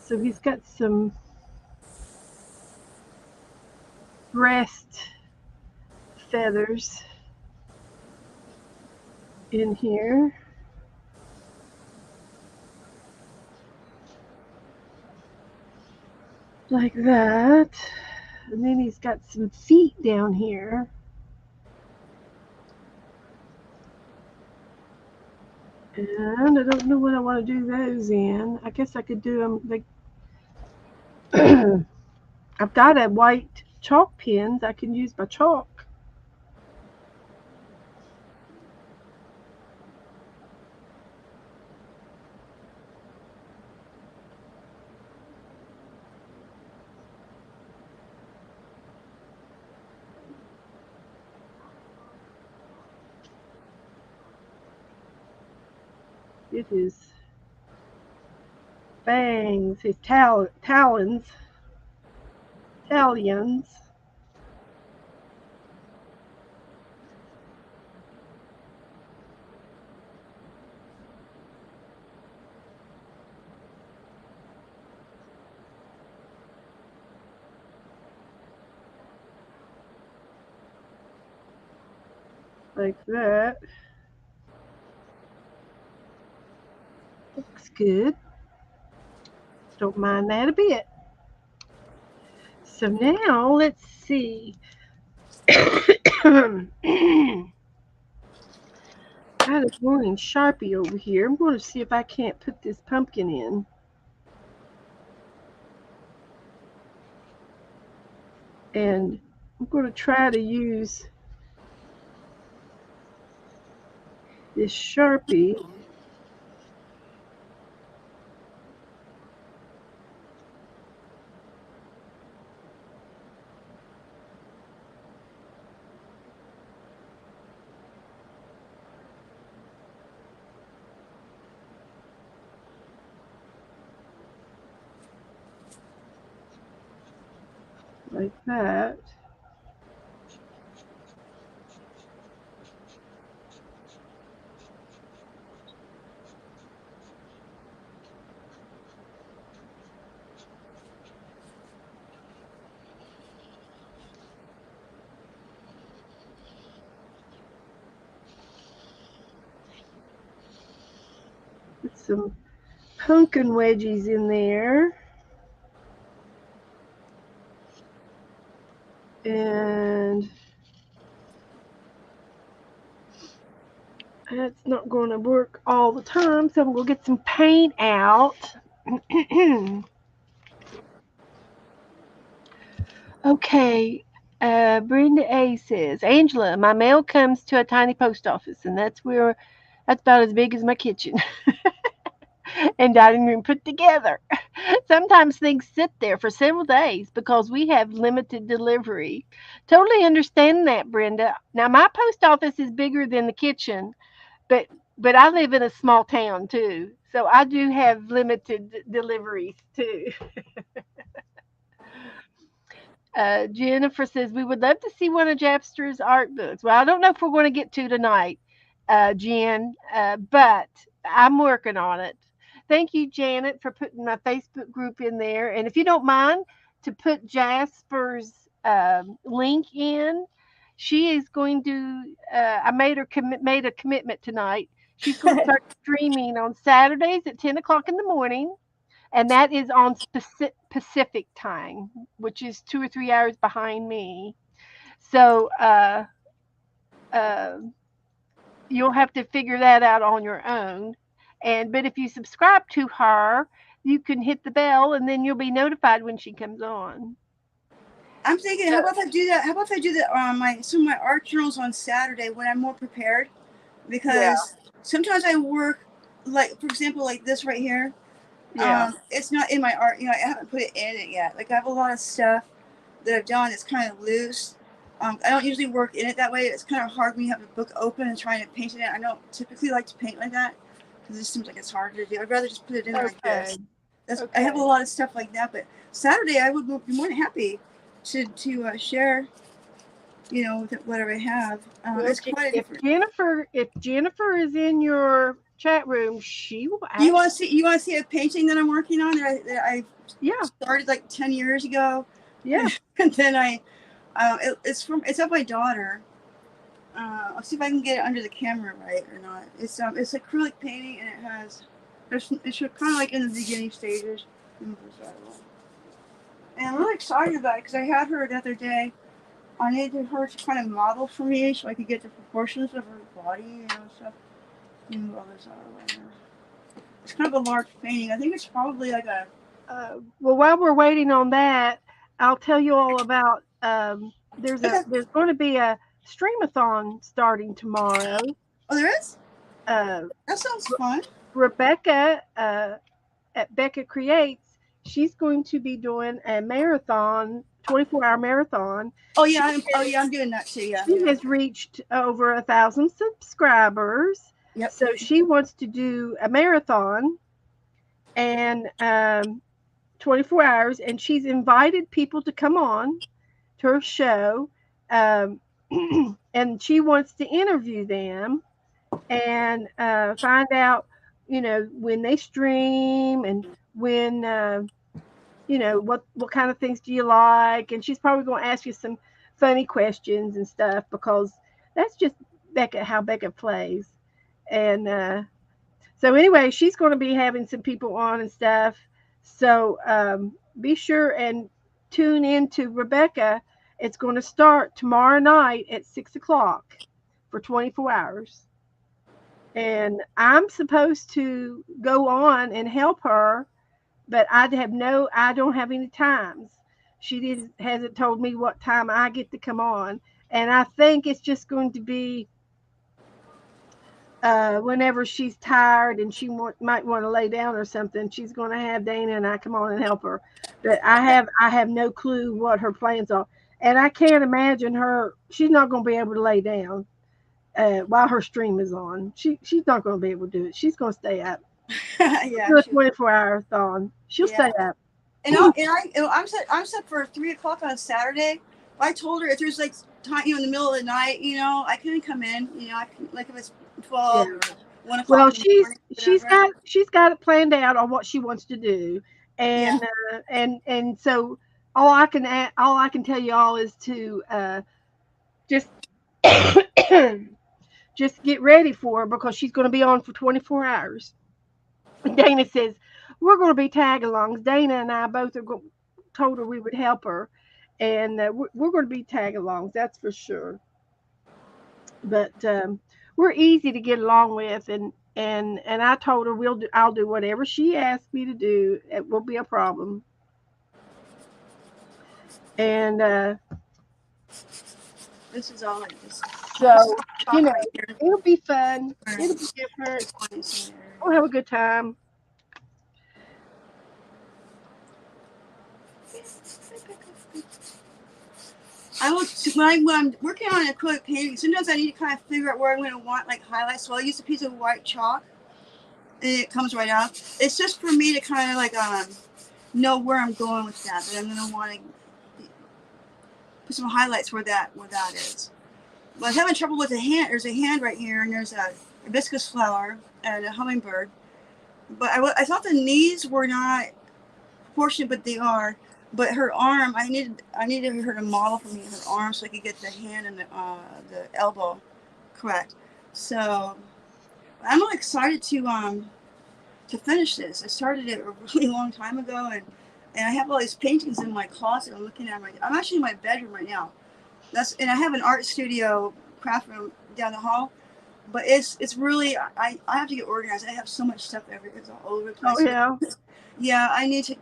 So he's got some breast feathers in here. Like that. And then he's got some feet down here. And I don't know what I want to do those in. I guess I could do them like I've got a white chalk pens. I can use my chalk. It is fangs, his talons, talons. like that. Looks good. Don't mind that a bit. So now let's see. I had a morning Sharpie over here. I'm going to see if I can't put this pumpkin in. And I'm going to try to use this Sharpie. Like that. Put some pumpkin wedgies in there. And that's not going to work all the time, so I'm going to get some paint out. Okay, Brenda A says, Angela, my mail comes to a tiny post office, and that's about as big as my kitchen and dining room put together. Sometimes things sit there for several days because we have limited delivery. Totally understand that, Brenda. Now, my post office is bigger than the kitchen, but I live in a small town too, so I do have limited deliveries too. Jennifer says we would love to see one of Japster's art books. Well, I don't know if we're going to get to tonight, Jen, but I'm working on it. Thank you, Janet, for putting my Facebook group in there. And if you don't mind to put Jasper's link in, she is going to. I made a commitment tonight. She's going to start streaming on Saturdays at 10 o'clock in the morning, and that is on Pacific time, which is 2 or 3 hours behind me. So uh, you'll have to figure that out on your own. And but if you subscribe to her, you can hit the bell, and then you'll be notified when she comes on. I'm thinking, So how about if I do that? How about if I do that my some of my art journals on Saturday when I'm more prepared? yeah, Because sometimes I work, like for example, like this right here. yeah. It's not in my art. You know, I haven't put it in it yet. Like I have a lot of stuff that I've done. It's kind of loose. I don't usually work in it that way. It's kind of hard when you have a book open and trying to paint it in. I don't typically like to paint like that because it seems like it's harder to do. I'd rather just put it in like Okay, this. I have a okay. lot of stuff like that. But Saturday, I would be more than happy to share. You know, with whatever I have. Well, It's quite a If different. Jennifer is in your chat room, she will Do you ask. want to see? You want to see a painting that I'm working on that I Yeah, started like 10 years ago, yeah. and then it's of my daughter. I'll see if I can get it under the camera right or not. It's acrylic painting and it's kind of like in the beginning stages. And I'm really excited about it because I had her the other day. I needed her to kind of model for me so I could get the proportions of her body, stuff. Move all this out of the way now. It's kind of a large painting. I think it's probably like a. Well, while we're waiting on that, I'll tell you all about. Okay. There's going to be a streamathon starting tomorrow. Oh, there is. Uh, That sounds fun. Rebecca at Becca Creates, she's going to be doing a marathon, 24-hour marathon. Oh She yeah. I'm doing that too. Yeah. she Yeah. has reached over 1,000 subscribers, Yep. so she wants to do a marathon and 24 hours, and she's invited people to come on to her show, um, and she wants to interview them and find out, when they stream and when, what kind of things do you like, and she's probably going to ask you some funny questions and stuff because that's just Becca, how Becca plays. And so anyway, she's going to be having some people on and stuff. So be sure and tune in to Rebecca. It's going to start tomorrow night at 6 o'clock for 24 hours. And I'm supposed to go on and help her, but I don't have any times. Hasn't told me what time I get to come on. And I think it's just going to be whenever she's tired and might want to lay down or something, she's going to have Dana and I come on and help her. But I have no clue what her plans are, and I can't imagine her. She's not going to be able to lay down while her stream is on. She's not going to be able to do it. She's going to stay up. Yeah, Do a 24-hour thon. She'll yeah. stay up. I'm set for 3 o'clock on a Saturday. I told her if there's like time, in the middle of the night, I couldn't come in. I can, like if it's 12 Yeah. or 1 o'clock Well, in the morning, whatever. she's got it planned out on what she wants to do, Yeah. and and so all I can tell you all is to just just get ready for her because she's going to be on for 24 hours. Dana says we're going to be tag alongs. Dana and I both told her we would help her, and we're going to be tag alongs. That's for sure. But we're easy to get along with, and I told her I'll do whatever she asks me to do. It won't be a problem. And This is all like this. so Chalk right here. it'll be fun. It'll be different. We'll have a good time. When I'm working on acrylic painting, sometimes I need to kind of figure out where I'm going to want like highlights. So I'll use a piece of white chalk, and it comes right out. It's just for me to kind of like know where I'm going with that. But I'm going to want to put some highlights where that is. But I'm having trouble with the hand. There's a hand right here, and there's a hibiscus flower and a hummingbird. But I thought the knees were not proportionate, but they are. But her arm, I needed her to model for me her arm so I could get the hand and the elbow correct. So I'm really excited to finish this. I started it a really long time ago, and I have all these paintings in my closet. I'm looking at I'm actually in my bedroom right now. And I have an art studio craft room down the hall. But it's really I have to get organized. I have so much stuff it's all over the place. Oh yeah. Yeah, I need to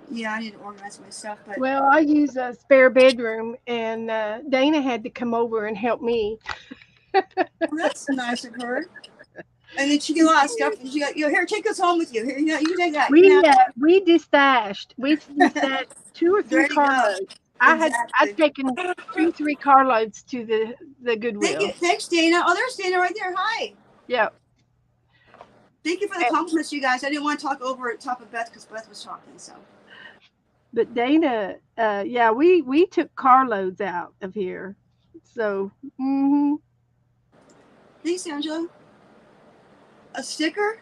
organize my stuff. But Well, I use a spare bedroom, and Dana had to come over and help me. well, that's nice of her. And then she get a lot of stuff. And she got here. Take this home with you. Here, you can take that. We destashed. We destashed 2 or 3 carloads. Exactly. I'd taken 2-3 carloads to the Goodwill. Thank you. Thanks, Dana. Oh, there's Dana right there. Hi. Yeah. Thank you for the compliments, you guys. I didn't want to talk over top of Beth because Beth was talking. So. But Dana, yeah, we took carloads out of here. So. Thanks, Angela. A sticker?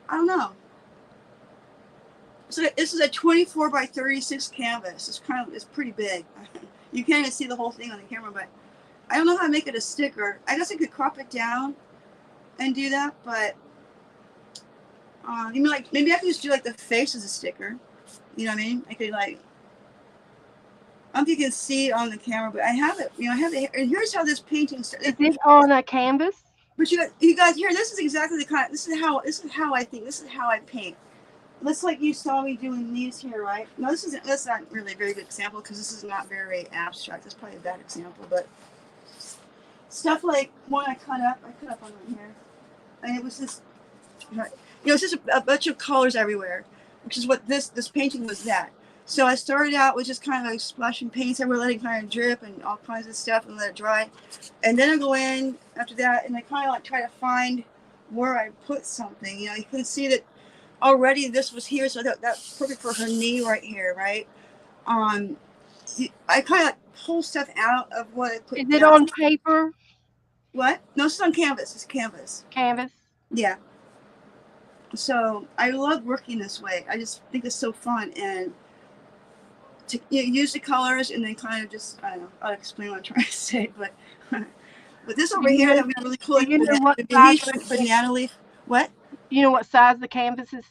I don't know. So this is a 24 by 36 canvas. It's pretty big. You can't even see the whole thing on the camera, but I don't know how to make it a sticker. I guess I could crop it down and do that, but like maybe I could just do like the face as a sticker. You know what I mean? I could like. I don't think you can see it on the camera, but I have it. I have it. And here's how this painting starts. Is it on a canvas? But you guys here. This is exactly the kind. This is how I think. This is how I paint. Looks like you saw me doing these here, right? No, that's not really a very good example because this is not very abstract. That's probably a bad example, but stuff like one I cut up on here, and it was just, it's just a bunch of colors everywhere, which is what this painting was that. So I started out with just kind of like splashing paints and we're letting kind of drip and all kinds of stuff and let it dry, and then I go in after that and I kind of like try to find where I put something. You can see that. Already this was here, so that's perfect for her knee right here, right? I kind of pull stuff out of what I put. Is it on paper? What? No, it's on canvas. It's canvas. Canvas? Yeah. So I love working this way. I just think it's so fun, and to use the colors and then kind of just, I don't know, I'll explain what I'm trying to say, but But this over Do you here, know, that would be really cool. do Like you know what size huge banana leaf. What? you know what size the canvas is?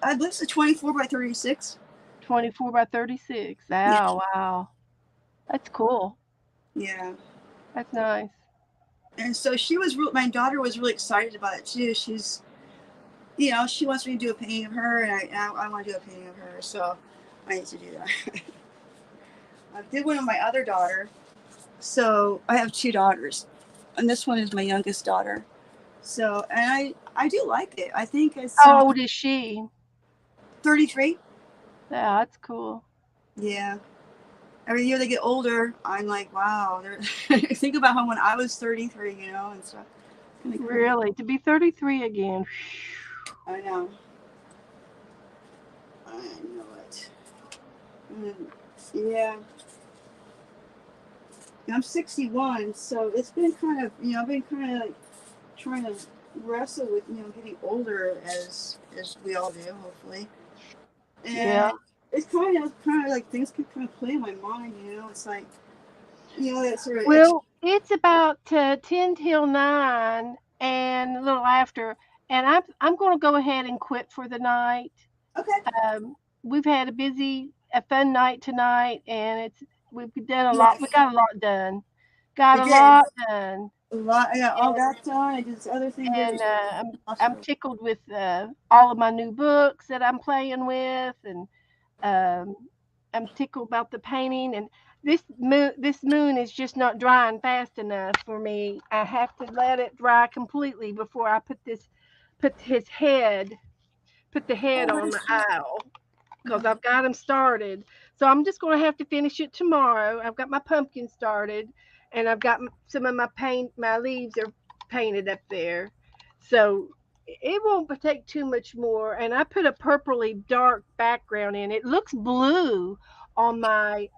I believe it's a 24 by 36. 24 by 36. Yeah. Oh, wow. That's cool. Yeah. That's nice. And so my daughter was really excited about it too. She's, she wants me to do a painting of her, and I want to do a painting of her. So I need to do that. I did one of my other daughter. So I have two daughters, and this one is my youngest daughter. So, and I do like it. I think it's How old is she? 33. Yeah, that's cool. Yeah. Every year they get older, I'm like, wow. Think about how when I was 33, and stuff. Really? To be 33 again. I know. I know it. Yeah. I'm 61, so it's been kind of, I've been kind of like trying to wrestle with, getting older as we all do, hopefully. Yeah. And it's kind of like things can kind of play in my mind, It's like, that sort of itch. Well, it's about 10 till 9 and a little after, and I'm going to go ahead and quit for the night. Okay. We've had a fun night tonight, and we've done a lot. We Yes, got a lot done. Got we a did. lot done, A lot. I got all and that done. I did this other thing. Did and it. I'm Awesome. tickled with all of my new books that I'm playing with, and um, I'm tickled about the painting. And this moon is just not drying fast enough for me. I have to let it dry completely before I put his head put the head Oh, on the that's true. aisle because I've got him started. So I'm just going to have to finish it tomorrow. I've got my pumpkin started, and I've got some of my leaves are painted up there. So it won't take too much more. And I put a purpley dark background in. It looks blue on my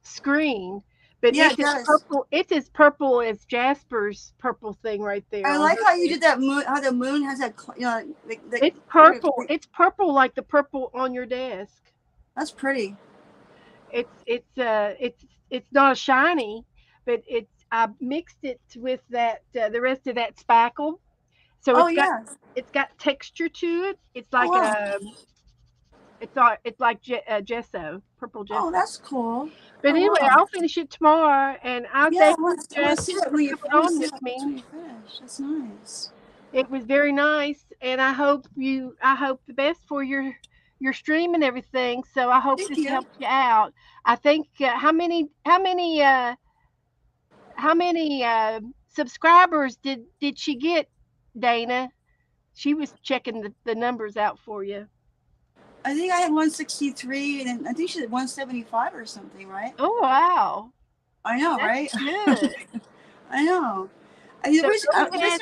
screen, but Yeah, it does. It's as purple as Jasper's purple thing right there I on like her how you thing. did that moon. How the moon has that. It's purple. It's purple like the purple on your desk. That's pretty. It's not shiny, but I mixed it with that the rest of that spackle, so Oh yeah. it's got texture to it. Oh wow. It's like gesso, purple Oh, gesso. that's cool. But Oh anyway, wow. I'll finish it tomorrow, and I Yeah, thank you, I want to Jasper, see that for when you. coming I want to on see with that me. when you finish. That's nice. It was very nice, and I hope the best for your stream and everything. So I hope Thank this you. helped you out. I think how many subscribers did she get, Dana? She was checking the numbers out for you. I think I had 163, and then I think she had 175 or something, right? Oh, wow, I know, that's right? good. I know. And So the go reason ahead and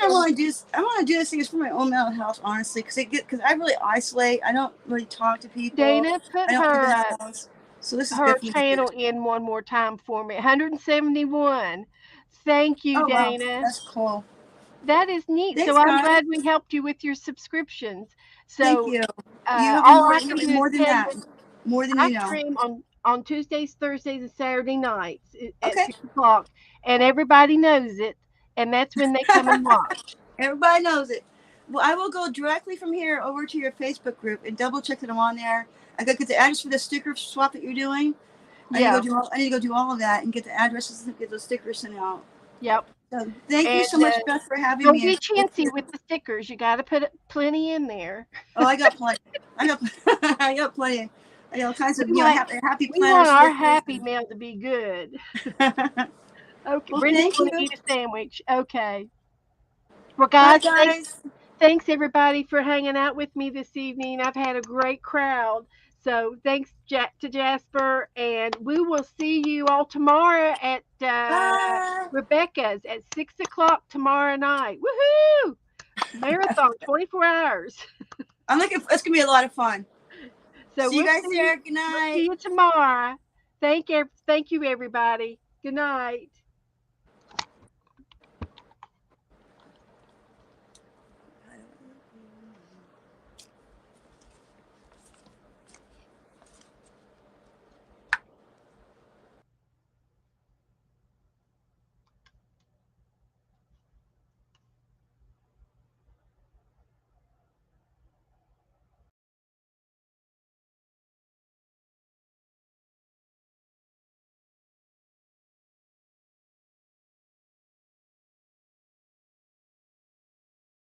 I want to do this thing is for my own mental health, honestly, because I really isolate. I don't really talk to people. Dana, I put don't leave the house, so this is good her for me to do. channel in one more time for me. 171. Thank you, Oh wow, Dana. that's cool. That is neat. So Thanks, I'm guys. glad we helped you with your subscriptions. Thank So you. You helped me all more. I You can helped me do is more than tell that. you More than I you know. stream on Tuesdays, Thursdays, and Saturday nights at Okay. 6 o'clock, and everybody knows it. And that's when they come and watch. Everybody knows it. Well, I will go directly from here over to your Facebook group and double check that I'm on there. I gotta get the address for the sticker swap that you're doing. Yeah. I need to go do all of that and get the addresses and get those stickers sent out. Yep. So thank you And so much, Beth, for having don't me. be chintzy with the stickers. You got to put plenty in there. Oh, I got plenty. I got I got plenty. I got all kinds of We want happy we planner want our stickers. Happy Meal to be good. Okay, Well, Brenda's thank going you. to eat a sandwich. Okay. Well, Bye, guys, guys. thanks everybody for hanging out with me this evening. I've had a great crowd. So thanks to Jasper, and we will see you all tomorrow at Bye. Rebecca's at 6 o'clock tomorrow night. Woohoo! Marathon, 24 hours. I'm looking. It's gonna be a lot of fun. So See you guys there. Good we'll night. see you tomorrow. Thank you everybody. Good night.